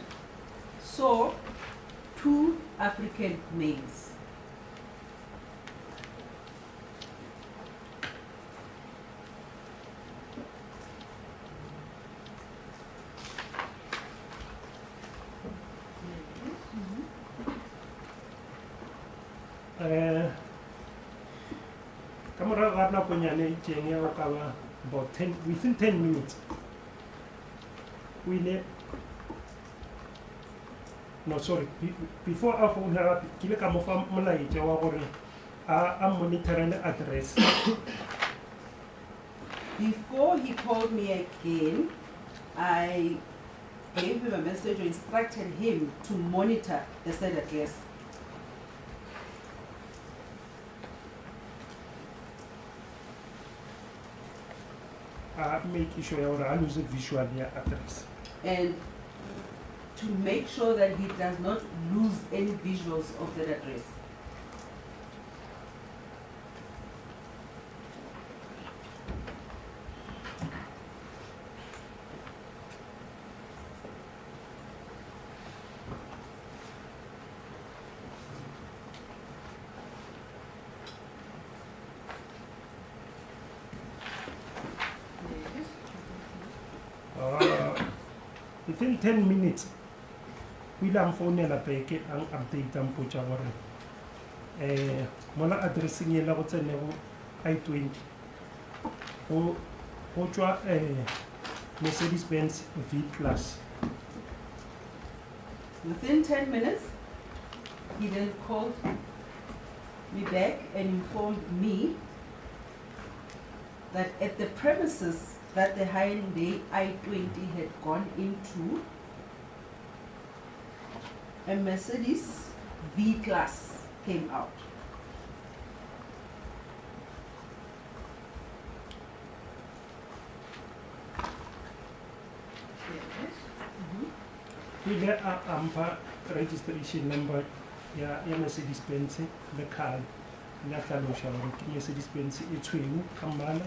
saw 2 African males. Ka morago ga nakonyana e itseng ya go ka ba about within 10 minutes o ile no sorry before a founa gape ke ile ka mo fa molaetša wa gore a monitorele address. Before he called me again, I gave him a message or instructed him to monitor the said address. Making sure I lose a visual address. And to make sure that he does not lose any visuals of that address. Within 10 minutes, we am phonela peke ang update ang potsa gore mola addressing yela go tsenego I20 go tswa Mercedes-Benz V-Class. Within 10 minutes, he then called me back and informed me that at the premises that the Hyundai i20 had gone into, a Mercedes V-Class came out. We get a ampa registration number ya Mercedes-Benz le car la tlhalosha gore ke Mercedes-Benz e tshweu ka mmala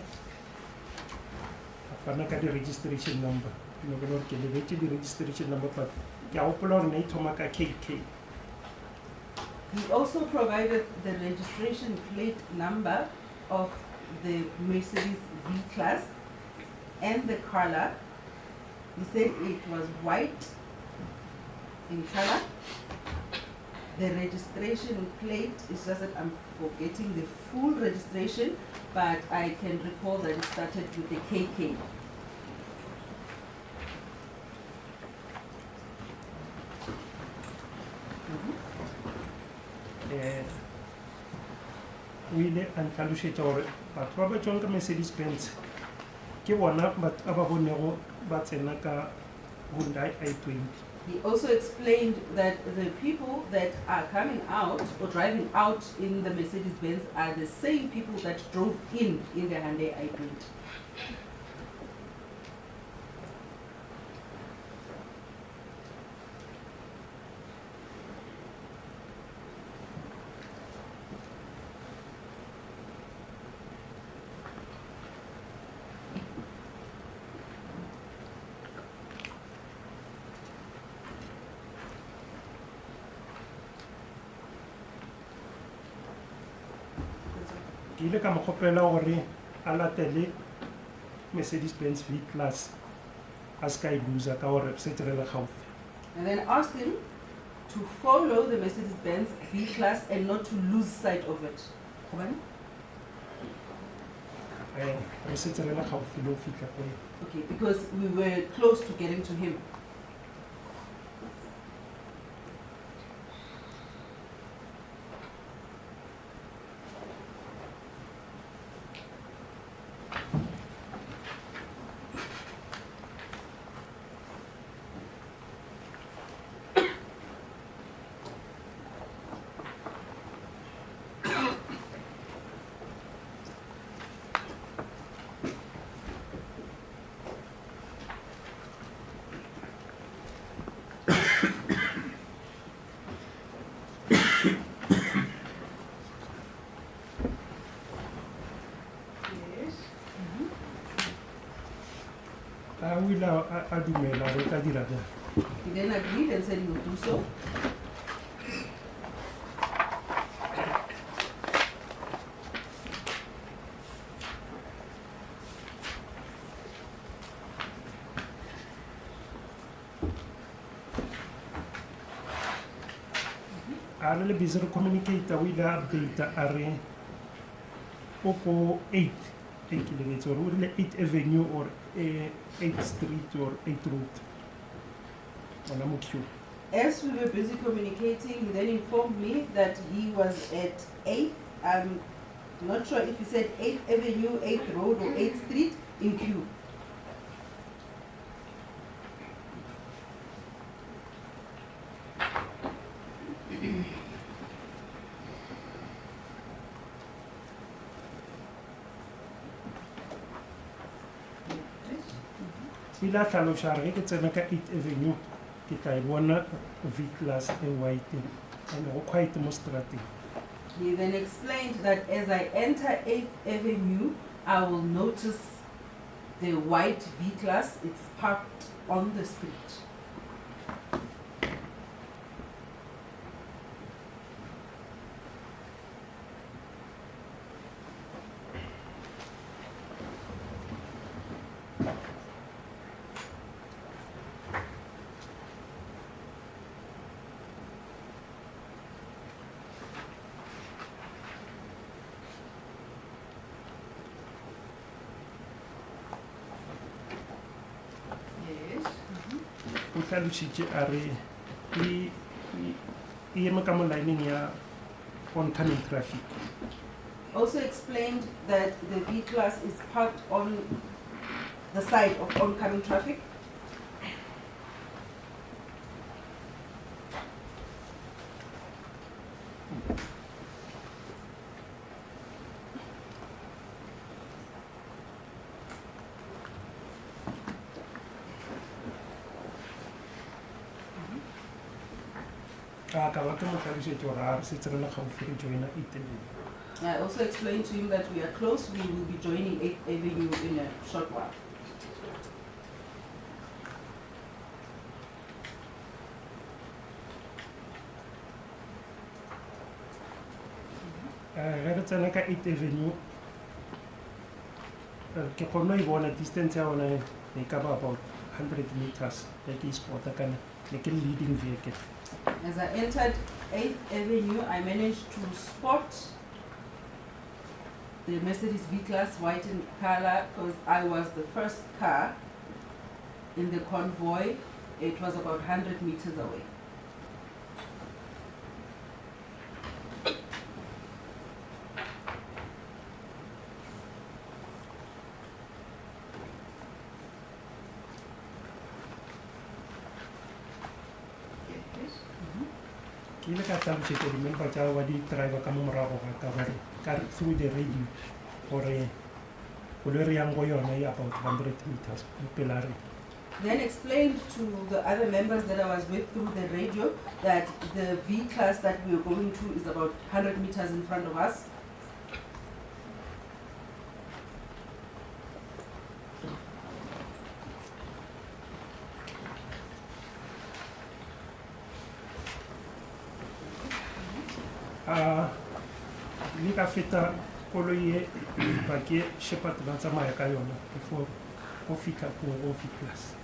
a fana ka di registration number no go re ke lebetse di registration number but ke a gopola gore ne e thoma ka KK. He also provided the registration plate number of the Mercedes V-Class and the color. He said it was white in color the registration plate. It's just that I'm forgetting the full registration, but I can recall that it started with the KK. O ile a ntlhalošetša gore batho ba ba tšwang ka Mercedes Benz ke bona ba ba bonego ba tsena ka Hyundai i20. He also explained that the people that are coming out or driving out in the Mercedes Benz are the same people that drove in the Hyundai i20. Ke ile ka mo kgopela gore a latele Mercedes Benz V-Class a ska e loser ka gore setse re le gaufi. And then asked him to follow the Mercedes Benz V-Class and not to lose sight of it. Gobane? Re setse re le gaufi le ho fitlha ko. Okay, because we were close to getting to him. O ile a dumela gore o tla dira jang. He then agreed and said he would do so. A re le busy re communicate o ile a update a re o ko 8 ke lebetse gore o rile 8 Avenue or 8th Street or 8th Road. Ona mo queue. As we were busy communicating, he then informed me that he was at 8th, I'm not sure if he said 8th Avenue, 8th Road or 8th Street in queue. Ile a tlhaloša re ke tsena ka 8th Avenue ke tla e bona V-Class e white and go quiet mo strateng. He then explained that as I enter 8th Avenue, I will notice the white V-Class. It's parked on the street. O tlhalošitše a re e eme ka mo lineng ya oncoming traffic. Also explained that the V-Class is parked on the side of oncoming traffic. Ka ba ke mo tlhalošetše gore a re setse re le gaufi re joina 8th Avenue. I also explained to him that we are close. We will be joining 8th Avenue in a short while. Ge re tsena ka 8th Avenue ke kgone go e bona distance ya ona e ka ba about 100 meters like is kana like a leading vehicle. As I entered 8th Avenue, I managed to spot the Mercedes V-Class white in color because I was the first car in the convoy. It was about 100 meters away. Ke ile ka tlhalosetsa di-member tsa wa di-driver ka mo morago ga ka bare ka through the radio gore koloi re yang go yona e about 100 meters pela re. Then explained to the other members that I was with through the radio that the V-Class that we were going to is about 100 meters in front of us. Ni ka feta koloi e ba ke Shepherd ba tsamaya ka yona before o fitlha ko go V-Class.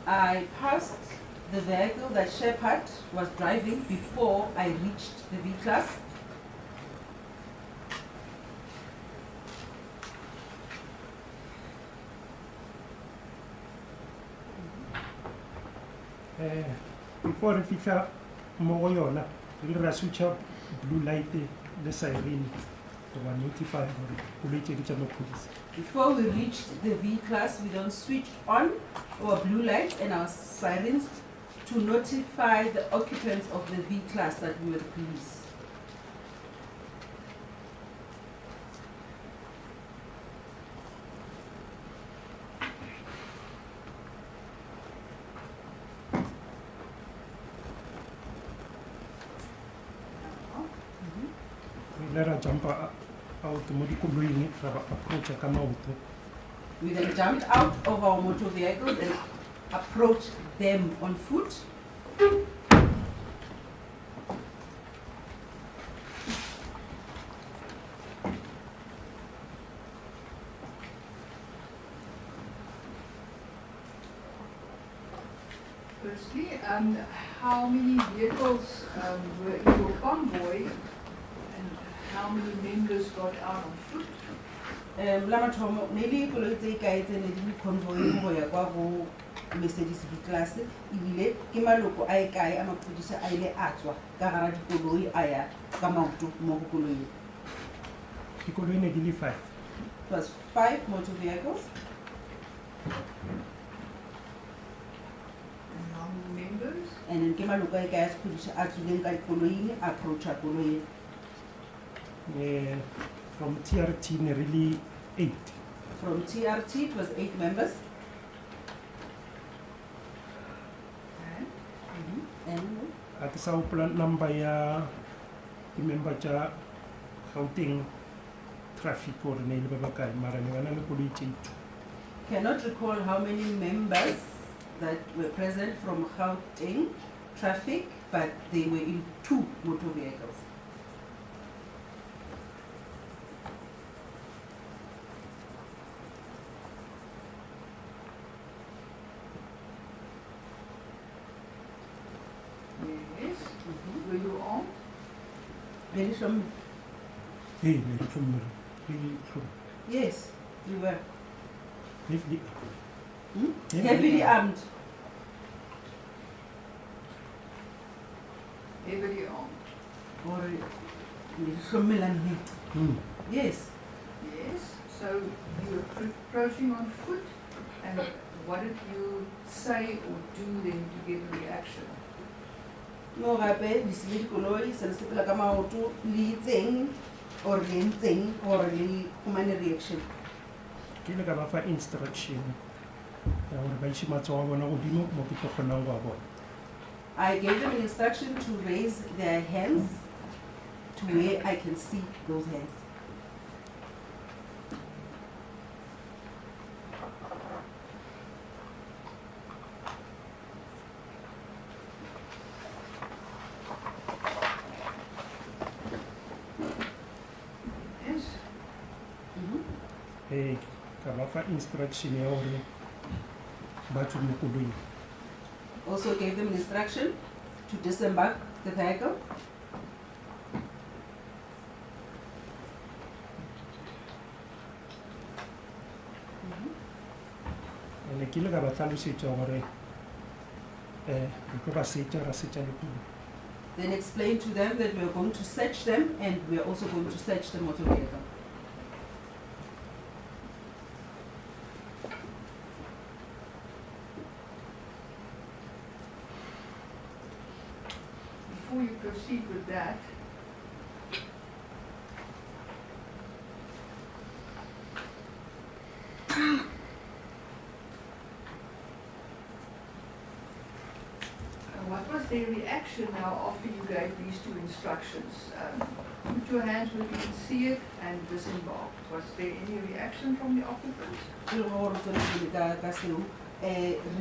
I passed the vehicle that Shepherd was driving before I reached the V-Class. Before re fitlha mo go yona re ra switcha blue light le siren to ba notify gore koloi tse di tsa maphodisa. Before we reached the V-Class, we don't switch on our blue lights and our sirens to notify the occupants of the V-Class that we were the police. Re ra jumpa out mo dikoloing ra ba approacha ka maoto. We then jumped out of our motor vehicles and approached them on foot. Firstly, how many vehicles were in your convoy and how many members got out on foot? La mathomo nele koloi tse kae tse ne di convoy go ya kwa go Mercedes V-Class ibile ke maloko a e kae a maphodisa a ile a tswa ka gara dikoloi a ya ka maoto mo go koloi. Dikoloi ne di le 5. It was 5 motor vehicles. And how many members? And then ke maloko a e kae a sephodisa a tswileng ka dikoloi a approacha koloi. From TRT ne really 8. From TRT it was 8 members. And A ke sa hopola number ya di-member tsa Gauteng traffic gore ne ile ba bakae mara ne bana le koloi tse 2. cannot recall how many members that were present from Gauteng traffic, but they were in 2 motor vehicles. Yes. Were you armed? Very some, Hey, ne from yes, we were heavily heavily armed. Heavily armed. Or some yes. Yes. So you were approaching on foot, and what did you say or do then to get a reaction? No gape di sile dikoloi se le sepela ka maoto le itseng or le ntseng or le humane reaction. ke ile ka ba fa instruction ya gore ba ishe matsogo a bona godimo mo ke tlo kgonang go a bona. I gave them an instruction to raise their hands to where I can see those hands. Yes. Ka ba fa instruction ya gore ba tswe mo koloing. Also gave them instruction to disembark the vehicle. Ne ke ile ka ba tlhalosetsa gore re tlo ba setša ra setša le koloi. Then explained to them that we are going to search them and we are also going to search the motor vehicle. Before you proceed with that, what was their reaction now after you gave these two instructions? Put your hands where you can see it and disembark. Was there any reaction from the occupants?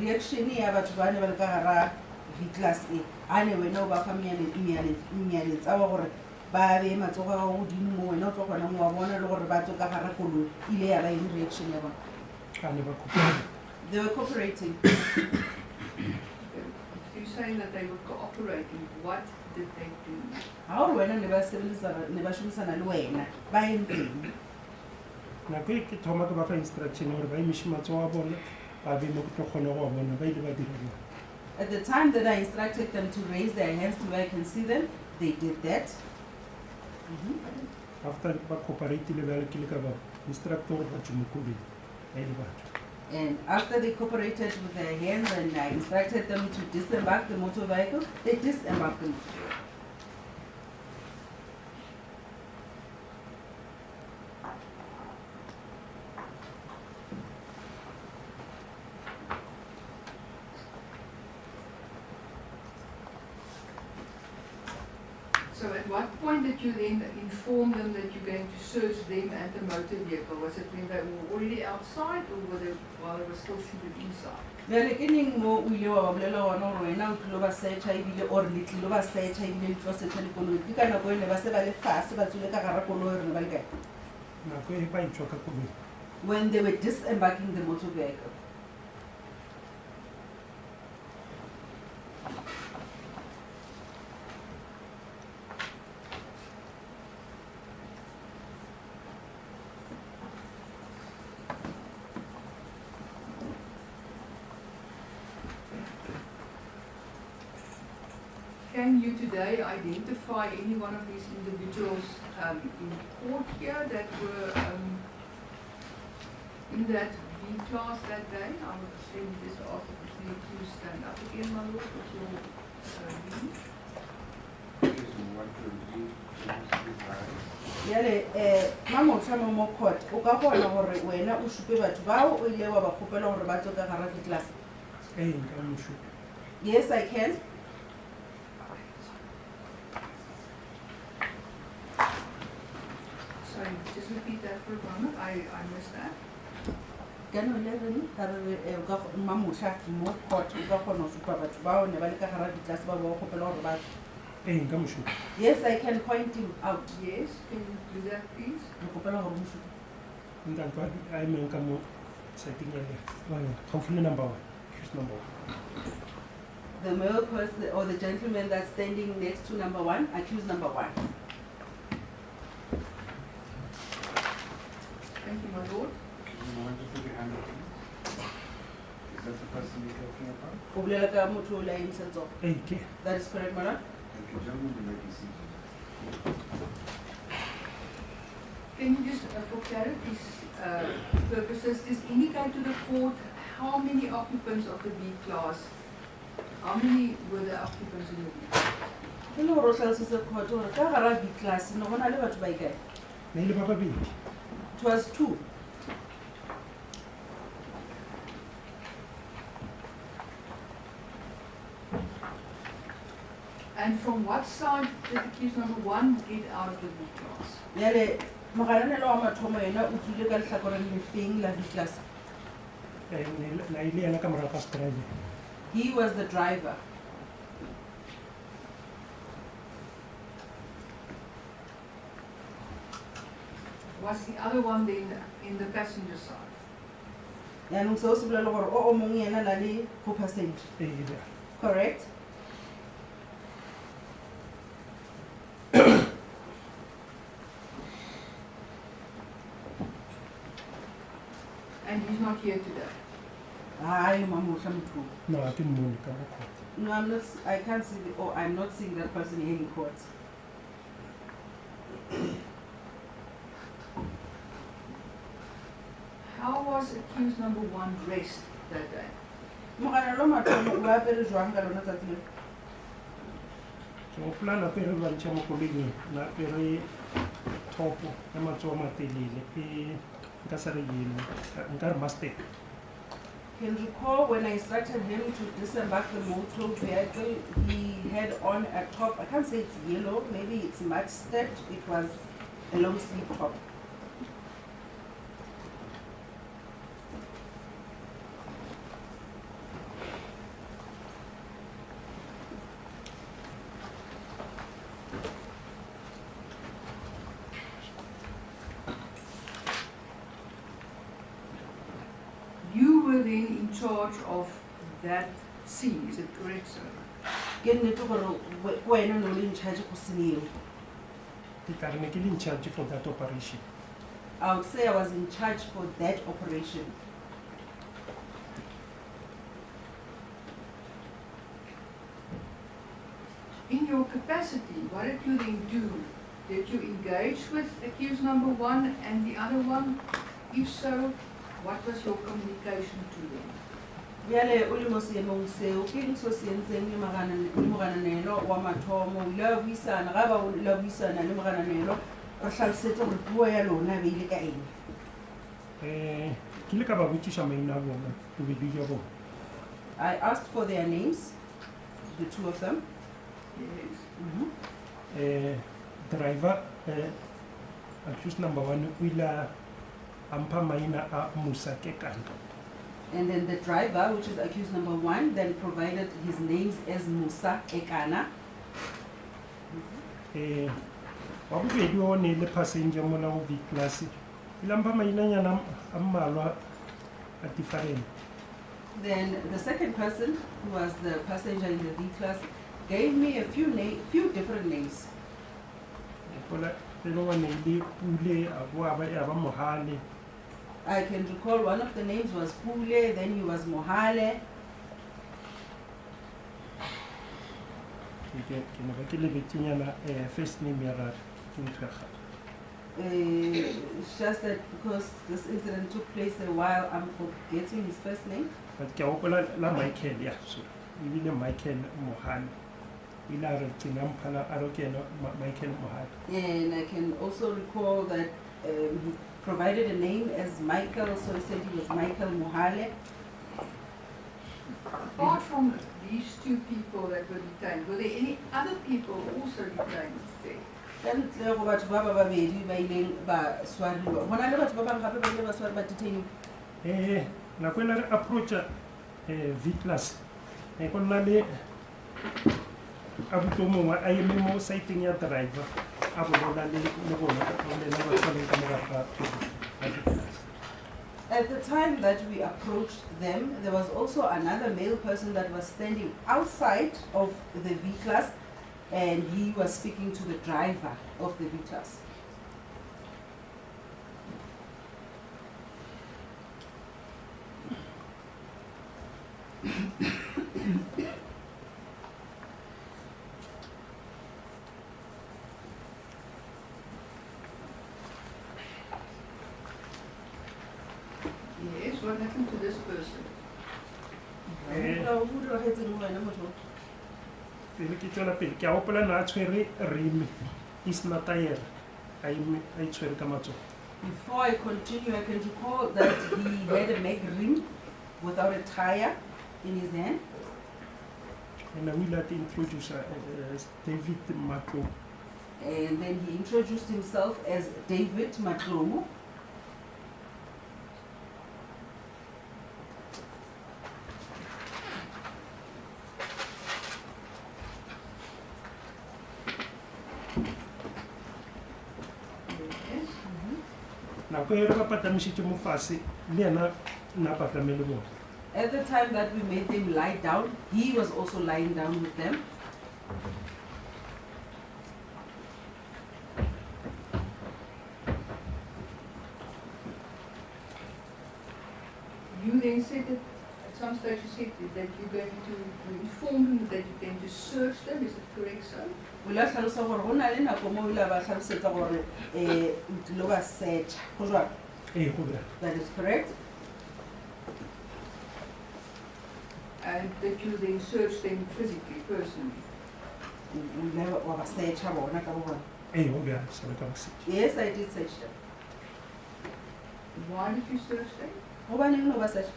Reaction ya batho ba ne ba le ka gara V-class e a ne wena o ba fa mealetsa wa gore ba be matsogo a godimo mo wena o tlo kgona mo wa bona le gore ba tswe ka gara koloi ile ya ba eng reaction ya bona? They were cooperating. You're saying that they were cooperating. What did they do? Ha o re wena ne ba shomisana le wena ba entseng? Nako e ke thoma ke ba fa instruction gore ba emise matsogo a bona ba be mo ke tlo kgona go bona ba ile ba dira jalo. At the time that I instructed them to raise their hands to where I can see them, they did that. After ba cooperate le bjale ke le ka ba instruct gore ba tswe mo koloing ba ile ba tswa. And after they cooperated with their hands and I instructed them to disembark the motor vehicle, they disembarked the motor vehicle. So at what point did you then inform them that you're going to search them and the motor vehicle? Was it when they were already outside or were they, while they were still seated inside? Bjale ke neng mo o ile wa ba bolela gona gore wena o tlilo ba searcha ebile or le tlilo ba searcha ebile le tlo searcha le koloi ke ka nako ene ba se ba le fase ba tswile ka gara koloi rena ba le kae? Nako e ba itswa ka koloi. When they were disembarking the motor vehicle. Can you today identify any one of these individuals in court here that were in that V-class that day? I would assume just ask you to stand up again, my lord, with your leave. Bjale mamotla mo mo court o ka bona gore wena o supe batho bao o ile wa ba kgopela gore ba tswe ka gara V-class? Nka mo supa. Yes, I can. Sorry, just repeat that for a moment. I missed that. Can you let me have mamotla mo court o ka kgona go supa batho bao ne ba le ka gara V-class ba ba kgopela gore ba tswe? Nka mo supa. Yes, I can point him out. Yes, can you do that, please? Re kgopela gore mo supe. Nka ntwa a emeng ka mo setting ya left. Gaufi le number 1. Choose number 1. The male person or the gentleman that's standing next to number 1, accused number 1. Thank you, my lord. Is that the person you're talking about? O bolela ka motho o la himself. Okay. That is correct, madam. Thank you, gentlemen. You may be seated. Can you just, for clarity's purposes, just indicate to the court how many occupants of the B-class, how many were the occupants in the B-class? Ke le gore o hlalositse court gore ka gara V-class ne gona le batho ba ikae? Ne ile ba babedi. It was 2. And from what side did accused number 1 get out of the V-class? Bjale mogananelo wa mathomo yena o tswile ka lehlakoreng le feng la V-class? Na ile yana ka morago ka driver. He was the driver. Was the other one then in the passenger side? Yaanong seo se bolela gore o mong yena na le co-passenger. Correct? And he's not here today. Hayi mama uhlamuthulu. No, I didn't know the court. No, I'm not. I can't see. I'm not seeing that person here in court. How was accused number 1 dressed that day? Mogala lo mathomo o apere jwang ka lona tsatsi leo? Ke gopola na pere ba ntšha mo koloing na pere topo ya matsogo a matelele nka sa re yelo nka re mustang. Can recall when I instructed him to disembark the motor vehicle, he had on a top. I can't say it's yellow. Maybe it's mustard. It was a long sleeve top. You were then in charge of that scene, is it correct, sir? Ke nnete gore wena no le in charge go seneo. Ke tla re ne ke le in charge for that operation. I would say I was in charge for that operation. In your capacity, what did you then do? Did you engage with accused number 1 and the other one? If so, what was your communication to them? Yale o le mo seemong seo ke eng so se entseng le mogananelo wa mathomo o ile a buisana ga ba o ile a buisana le mogananelo re hlalosetse gore puo ya lona e beile ka eng. Ke ile ka ba botsiša maina a bona bobedi bja bona. I asked for their names, the two of them. Yes. Driver accused number 1 o ile a mpha maina a Musa Kekana. And then the driver, which is accused number 1, then provided his names as Musa Ekana. Wa bobedi o ne le passenger mo la go V class ile mpha mainanyana a mmalwa a different. Then the second person, who was the passenger in the V class, gave me a few different names. Pola le one le Pule a bo a ba Mohale. I can recall one of the names was Pule, then he was Mohale. Ke ne ba ke le betsinyana first name ya ra ke ntshega. It's just that because this incident took place a while, I'm forgetting his first name. But ke gopola la Michael ya so ebile Michael Mohale. Ile a re tsena mphala a re ke Michael Mohale. And I can also recall that he provided a name as Michael, so he said he was Michael Mohale. Apart from these 2 people that were detained, were there any other people also detained there? Ka ntle go batho ba babedi ba ileng ba swariwa. Go na le batho ba bang gape ba ile ba swariwa ba detained. Nako ena re approacha V class go nna le abuti o mongwe a eme mo saeteng ya driver a bolela le bona ka bolela ba tshwaneng ka morago ga V class. At the time that we approached them, there was also another male person that was standing outside of the V class, and he was speaking to the driver of the V class. Yes, what happened to this person? Pele ke tswela pele ke a gopola na a tshwere rime isna tire a itshwere ka matsogo. Before I continue, I can recall that he had a mag rim without a tire in his hand. And we let introduce David Matlo. And then he introduced himself as David Matlomo. Nako e re ba patamisitse mo fase le ena At the time that we made them lie down, he was also lying down with them. You then said that at some stage you said that you're going to inform them that you're going to search them. Is it correct, sir? Ula hlalosa gore go na le nako mo ila ba hlalosetsa gore lo ba search go jwa. That is correct. And that you then search them physically, personally. Ula wa ba search ha bona ka bona. Yes, I did search them. Why did you search them? Gobane no ba search?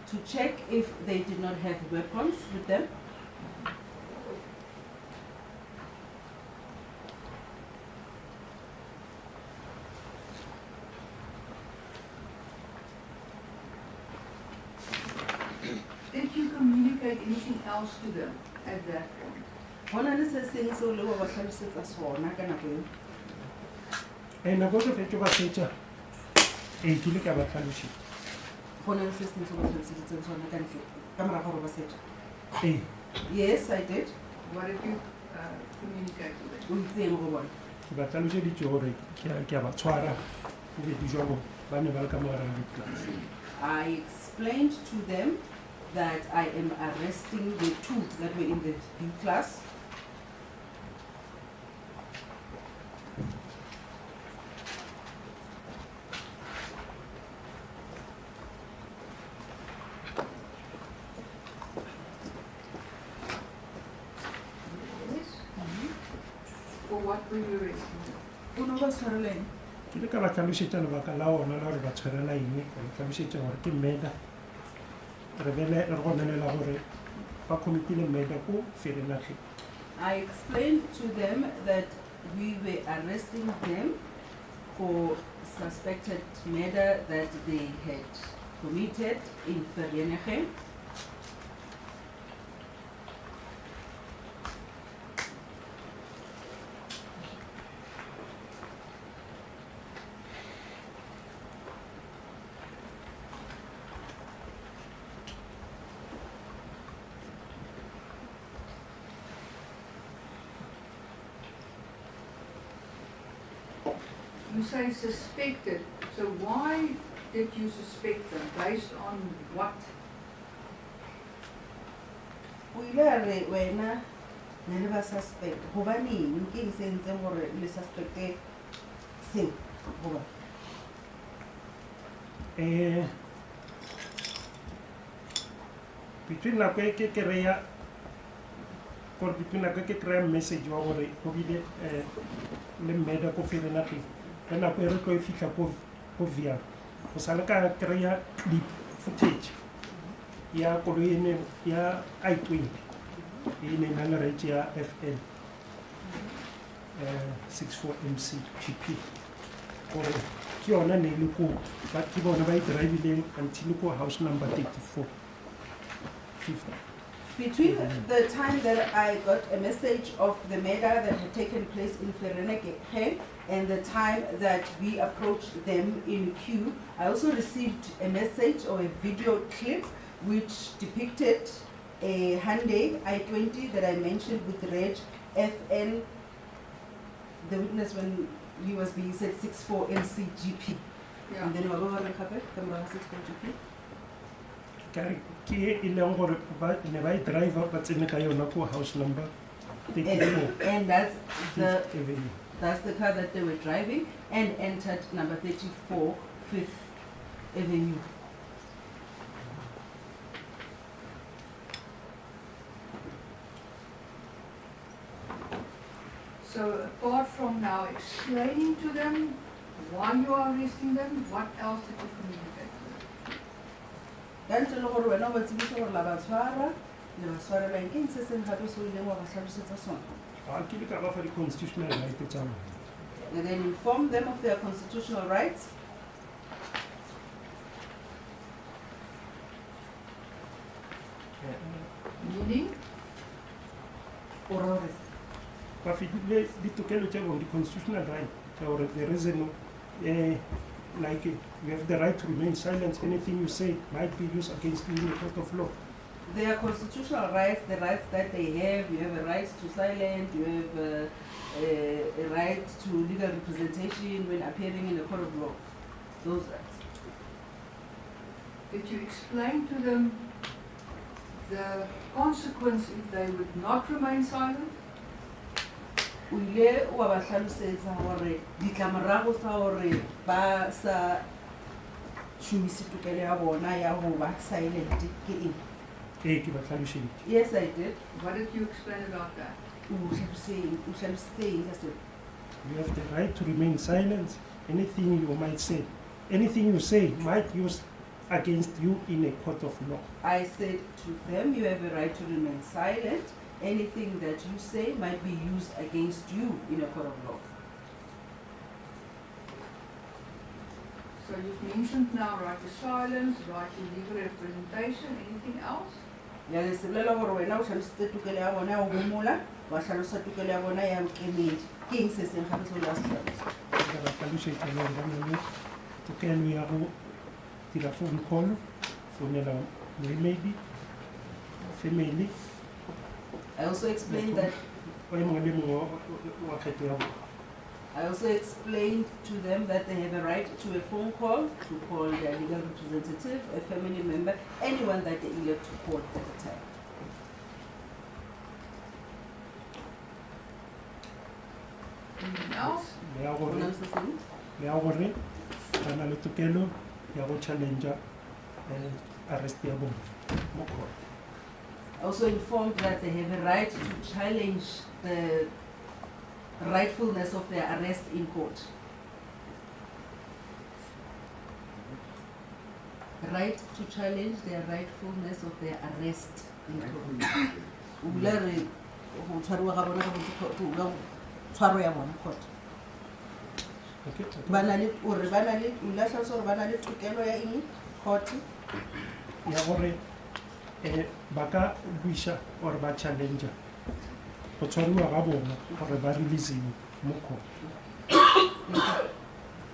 To check if they did not have weapons with them. Did you communicate anything else to them at that point? Hona le se seng seo le ba hlalosetsa sona ka nako eo. Hona le se seng seo ba hlaloseditseng sona ka ntle ka morago gore ba search. Yes, I did. What did you communicate to them? O itseng go bona. I explained to them that I am arresting the two that were in the B class. For what were you arresting them? Uno ba tshwareleng. Ke le ka ba tlhalosetsa lebaka la ona la gore ba tshwarela eng ka tlhalosetsa gore ke murder re bele re gonelela gore ba committile murder ko Vereeniging. I explained to them that we were arresting them for suspected murder that they had committed in Vereeniging. You say suspected, so why did you suspect them? Based on what? O ile a re wena ne le ba suspect gobaneng ke eng se entseng gore le suspecte seo goba between nako e ke kry-a gore between nako e ke kry-a message wa gore go bile le murder ko Vereeniging le nako e re tlo e fitlha ko via go sa le ka kry-a clip footage ya koloi ene ya I-20 e ne na le rate ya FN 64MC GP gore ke yona ne le ko ba ke bona ba e drive-ileng until ko house number 34 50. Between the time that I got a message of the murder that had taken place in Vereeniging and the time that we approached them in queue, I also received a message or a video clip which depicted a Hyundai I-20 that I mentioned with reg FN. The witness when he was being said 64 NCGP. Yeah. And then we were going to 64 GP. Ke e leng gore ba ne ba driver ba tsene ka yona ko house number 34 and that's the Avenue. That's the car that they were driving and entered number 34 5th Avenue. So apart from now explaining to them why you are arresting them, what else did you communicate to them? Gantle le gore wena o ba tsebisa gore la ba tshwara le ba tshwarela eng ke eng se seng gape se o ileng wa ba tlhalosetsa sona. Ke le ka ba fa di constitutional right tsa bona. And then inform them of their constitutional rights. Meaning? Or ba fitile ditokelo tsa bona di constitutional right tsa gore the reason like you have the right to remain silent. Anything you say might be used against you in a court of law. Their constitutional rights, the rights that they have, you have a right to silence, you have a right to legal representation when appearing in a court of law. Those rights. Did you explain to them the consequence if they would not remain silent? O ile wa ba hlalosetsa hore ditlamorago tsa hore ba sa šomise tokelo ya bona ya ho ba silent ke eng? Ke ba hlaloseditse. Yes, I did. What did you explain about that? O hlalositse eng ka seo? You have the right to remain silent. Anything you might say, anything you say might use against you in a court of law. I said to them, you have a right to remain silent. Anything that you say might be used against you in a court of law. So you've mentioned now right to silence, right to legal representation, anything else? Ya le selela gore wena o hlalositse tokelo ya bona ya ho homola, wa hlalosa tokelo ya bona ya bokemedi. Ke eng se seng gape seo le a se hlalosa? Ke ba hlalosetsa le hore ba na le tokelo ya go dira phone call, founela moemedi, family. I also explained that I also explained to them that they have a right to a phone call, to call their legal representative, a family member, anyone that they elect to call at the time. Anything else? Le ya gore ba na le tokelo ya go challenge arrest ya bona mo court. Also informed that they have a right to challenge the rightfulness of their arrest in court. Right to challenge their rightfulness of their arrest in court. Court. Okay. Banali uri banali ulasha sor banali tokelo ya eng court Ya gore ba ka buisha or ba challenge go tshwariwa ga bona gore ba releasiwe mo court.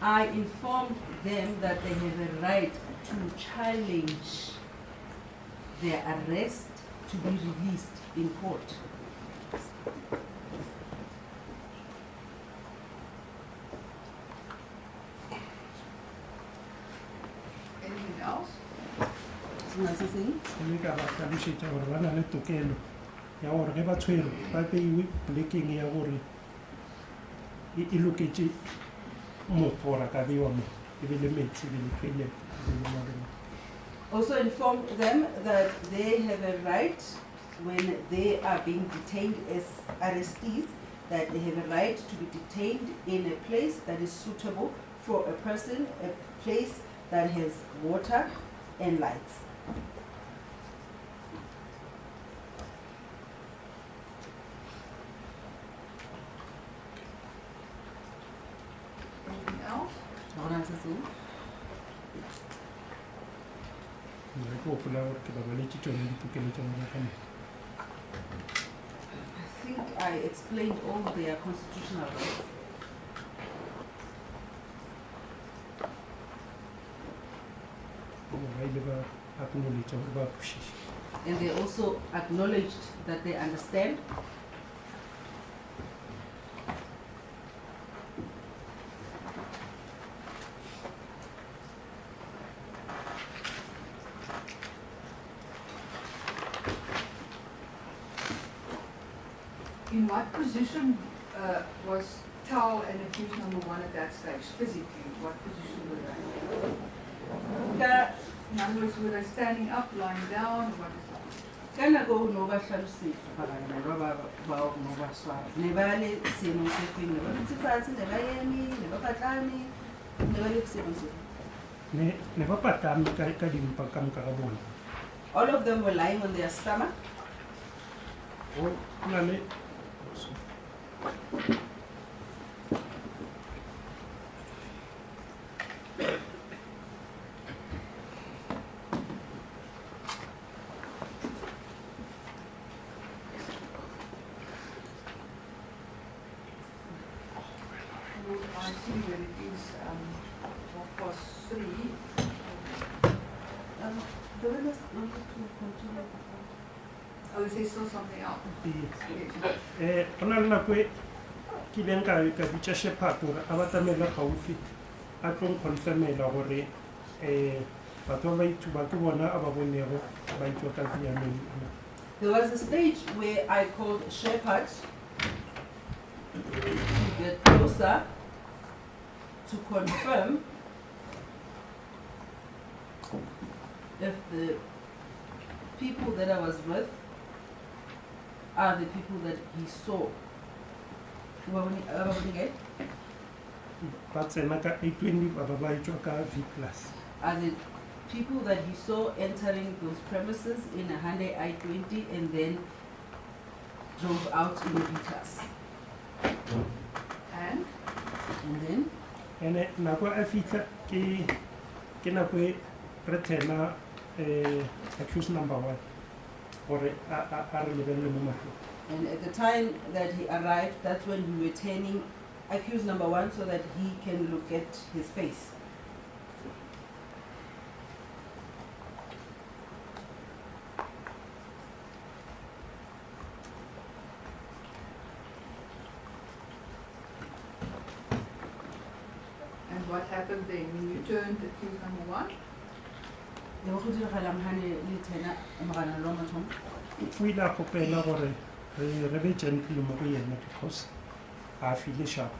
I informed them that they have a right to challenge their arrest to be released in court. Anything else? Le ka ba tlhalosetsa gore ba na le tokelo ya gore ge ba tshwerwe ba beiwe polekeng ya gore e loketse motho gore a ka beiwa mo e be le metsi e be le toilet e be le marena. Also informed them that they have a right when they are being detained as arrestees, that they have a right to be detained in a place that is suitable for a person, a place that has water and lights. Anything else? Re ke gopola gore ke ba baletse tsone ditokelo tsa bona ka moka. I think I explained all their constitutional rights. Ba ile ba acknowledge gore ba kwešiša. And they also acknowledged that they understand. In what position was Tal and accused number one at that stage, physically? What position were they? In other words, were they standing up, lying down? What is that? Ka nako o no ba hlalosetsa bana ba no ba swara ne ba le seemo se feng ne ba dutse fatshe ne ba eme ne ba patlame ne ba le seemo se feng. Ne ba patlame ka dimpa ka moka ga bona. All of them were lying on their stomach. Go na le I see that it is 3. The witness wanted to continue. Oh, is there still something else? Yes. Ona le nako e ke ileng ka bitsa Shepherd gore a batamele gaufi a tlo confirmela gore batho ba ithuba ke bona a ba bonego ba itswa ka viameng. There was a stage where I called Shepherd to get closer to confirm if the people that I was with are the people that he saw. Ba tsena ka 820 ba ba itswa ka V-Class. Are the people that he saw entering those premises in a Hyundai i20 and then drove out in a V-Class. And then? And nako a fitla ke nako e re tena accused number 1 gore a re lebelle mo matlong. And at the time that he arrived, that's when we were turning accused number 1 so that he can look at his face. and what happened then when you turned accused number 1? O ile a kgopela gore re be gentle mo go yena because a feel sharp.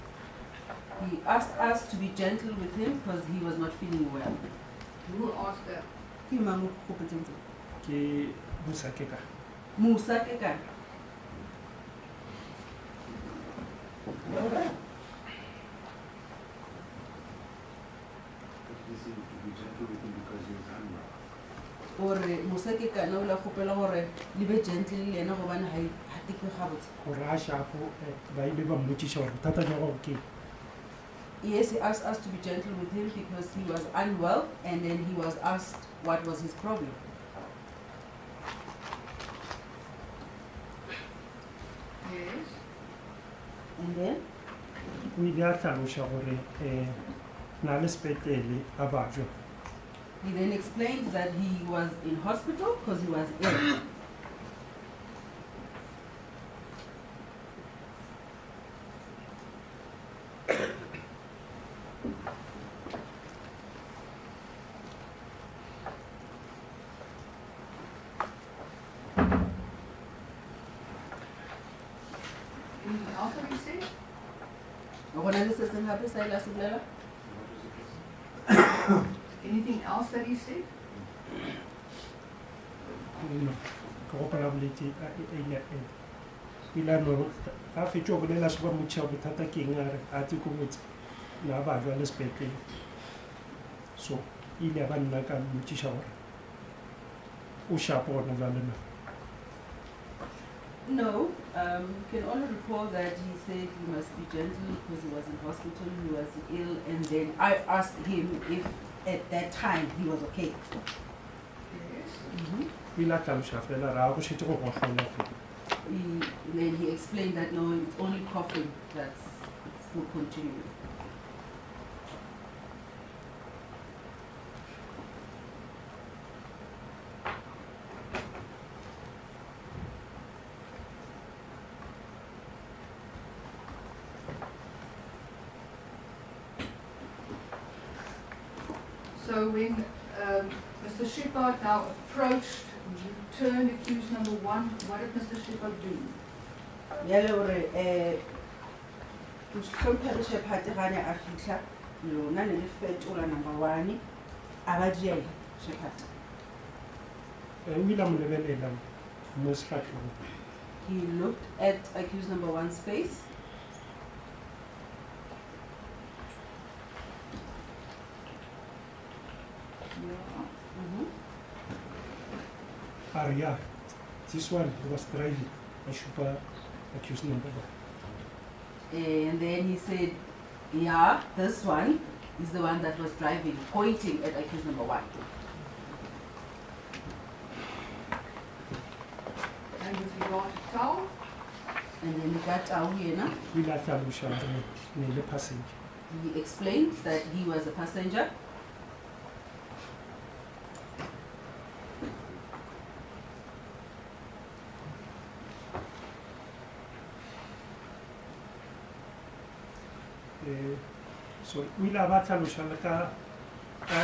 He asked us to be gentle with him because he was not feeling well. Who asked that? Ke Musakeka. Musa Keka. Or Musa Keka no la kgopela gore le be gentle le yena go bana ha tikwe gabotse. Gore a sharp ba ile ba mmotsisha gore bothata jwa go ke. Yes, he asked us to be gentle with him because he was unwell, and then he was asked what was his problem. Yes. And then? O ile a tlhalosha gore na le sepetlele a bajwa. He then explained that he was in hospital because he was ill. Anything else that he said? Anything else that he said? No. Ke gopola boletse a ile ila no a fetšo bolela se ba motšha bothata ke eng a re a tse kometse na bajwa le sepetlele. So ile ba nna ka motšiša gore o sharp gona jwale na. No, can only recall that he said he must be gentle because he was in hospital, he was ill, and then I asked him if at that time he was okay. Yes. Ila tlhalosha fela ra go šetse go gotlhola fela. Then he explained that no, it's only coughing that's still continuing. So when Mr. Shepard now approached, returned accused number 1, what did Mr. Shepard do? Yale gore o hlompha le Shepherd gane a fitla lona le le fetola number 1 a ba dia Shepherd. O ile mo lebelela mo sefatlhong. He looked at accused number 1's face. Yeah, this one was driving. I should accuse number 1. And then he said, yeah, this one is the one that was driving, pointing at accused number 1. And with regard to Tau? And then he got Tau here. He He explained that he was a passenger. So o ile a ba tlhalosa le ka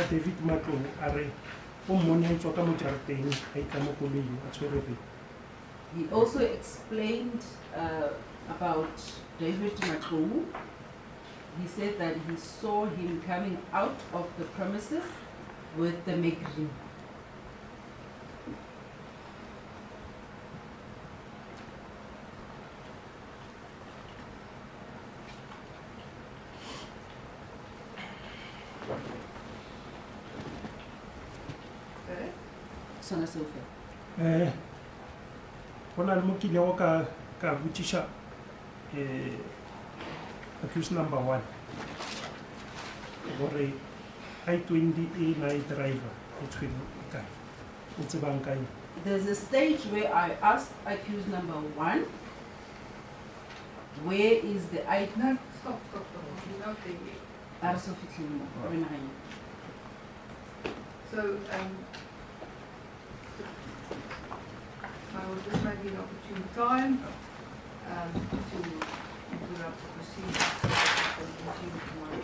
David Matlala a re o mmone a tswa ka mo jarateng a itla mo koloing a tshwere re. He also explained about David Matlala. He said that he saw him coming out of the premises with the Megrin. Okay. Sona Sophia. Go na le mo kilego ka botsiša accused number 1 gore I-20 e na e driver e tshwere kae o tsebang kae. There's a stage where I asked accused number 1, where is the I? No, stop. We're not there yet. So, I will just make an opportune time to interrupt the proceedings so that we can continue tomorrow.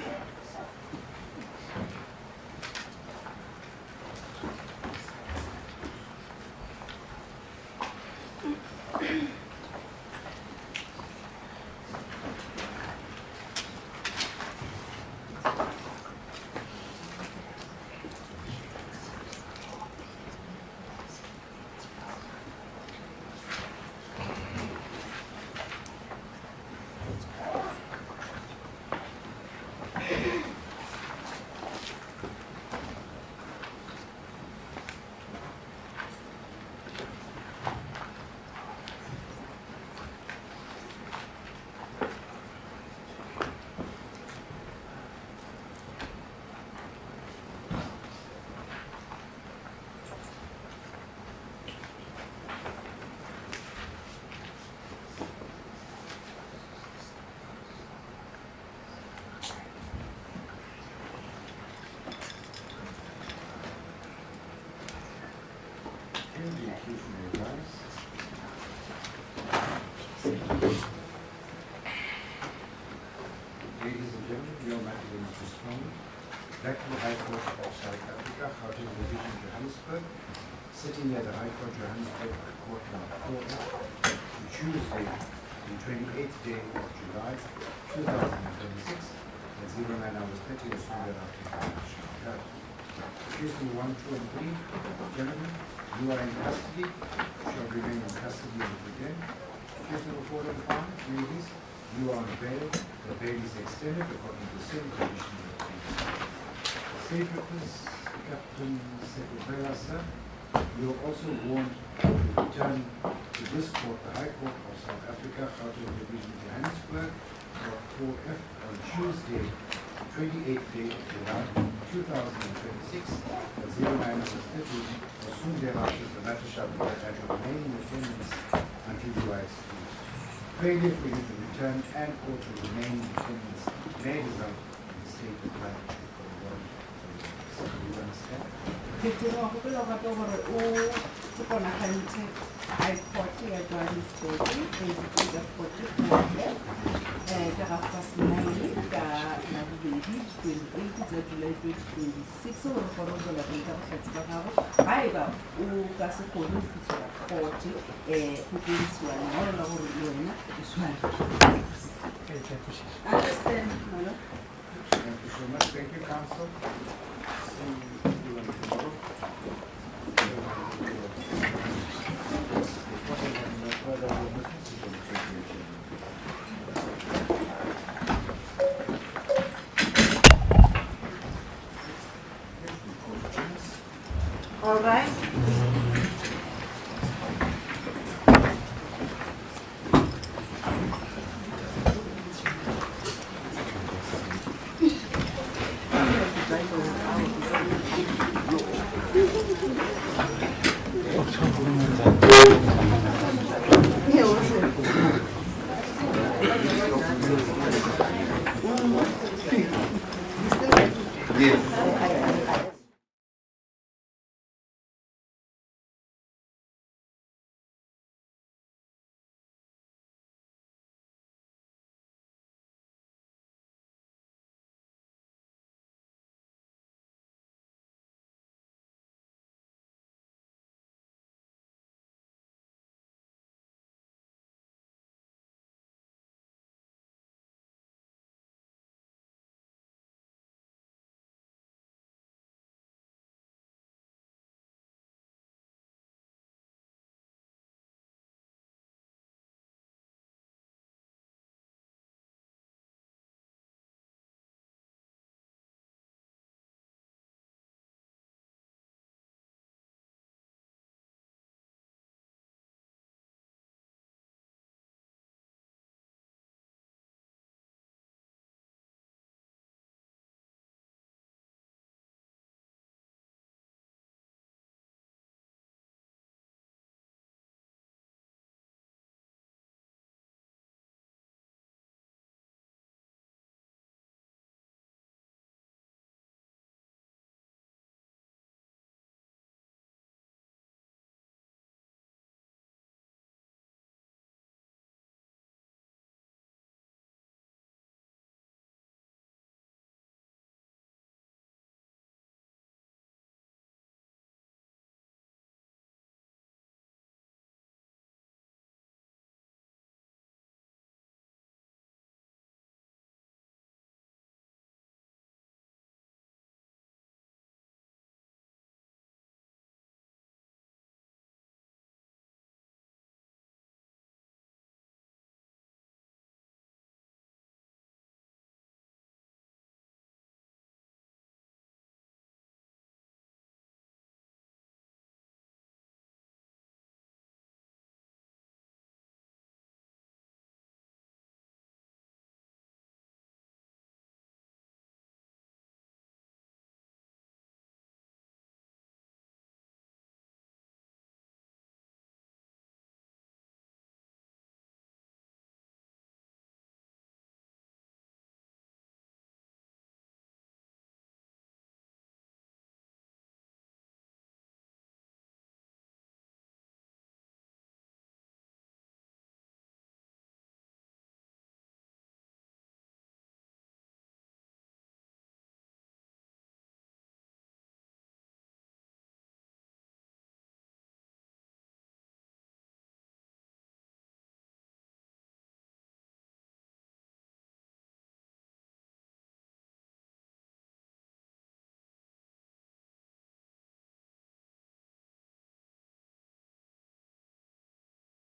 Ladies and gentlemen, your matter is postponed. Back to the High Court of South Africa, Gauteng Division, Johannesburg. Sitting at the High Court, Johannesburg, Court number 4, Tuesday, the 28th day of July, 2026, at 09 hours 30 or so thereafter. Accused 1, 2, and 3, gentlemen, you are in custody, shall remain in custody until then. Accused number 4 and 5, ladies, you are on bail. The bail is extended according to the same conditions of the case. State witness, Captain Sekubela, sir, you are also warned to return to this court, the High Court of South Africa, Gauteng Division, Johannesburg, for 4F on Tuesday, 28th day of July, 2026, at 09 hours 30, or soon thereafter, the matter shall be at your remaining attendance until you are excused. Failure for you to return and or to remain in attendance may result in the state of gratitude for the warrant. So you understand? High Court ya Johannesburg, basically the 44 ka half past 9 ka Labobedi 28 tsa July 2026 gore gore o tswela pele ka bogatsi ba gago ga eba o ka se kgone go fitlhela court go dirisiwa lengolo la gore le wena o swane. Understand, Molo? Thank you so much. Thank you, counsel. See you tomorrow. All right. Yes.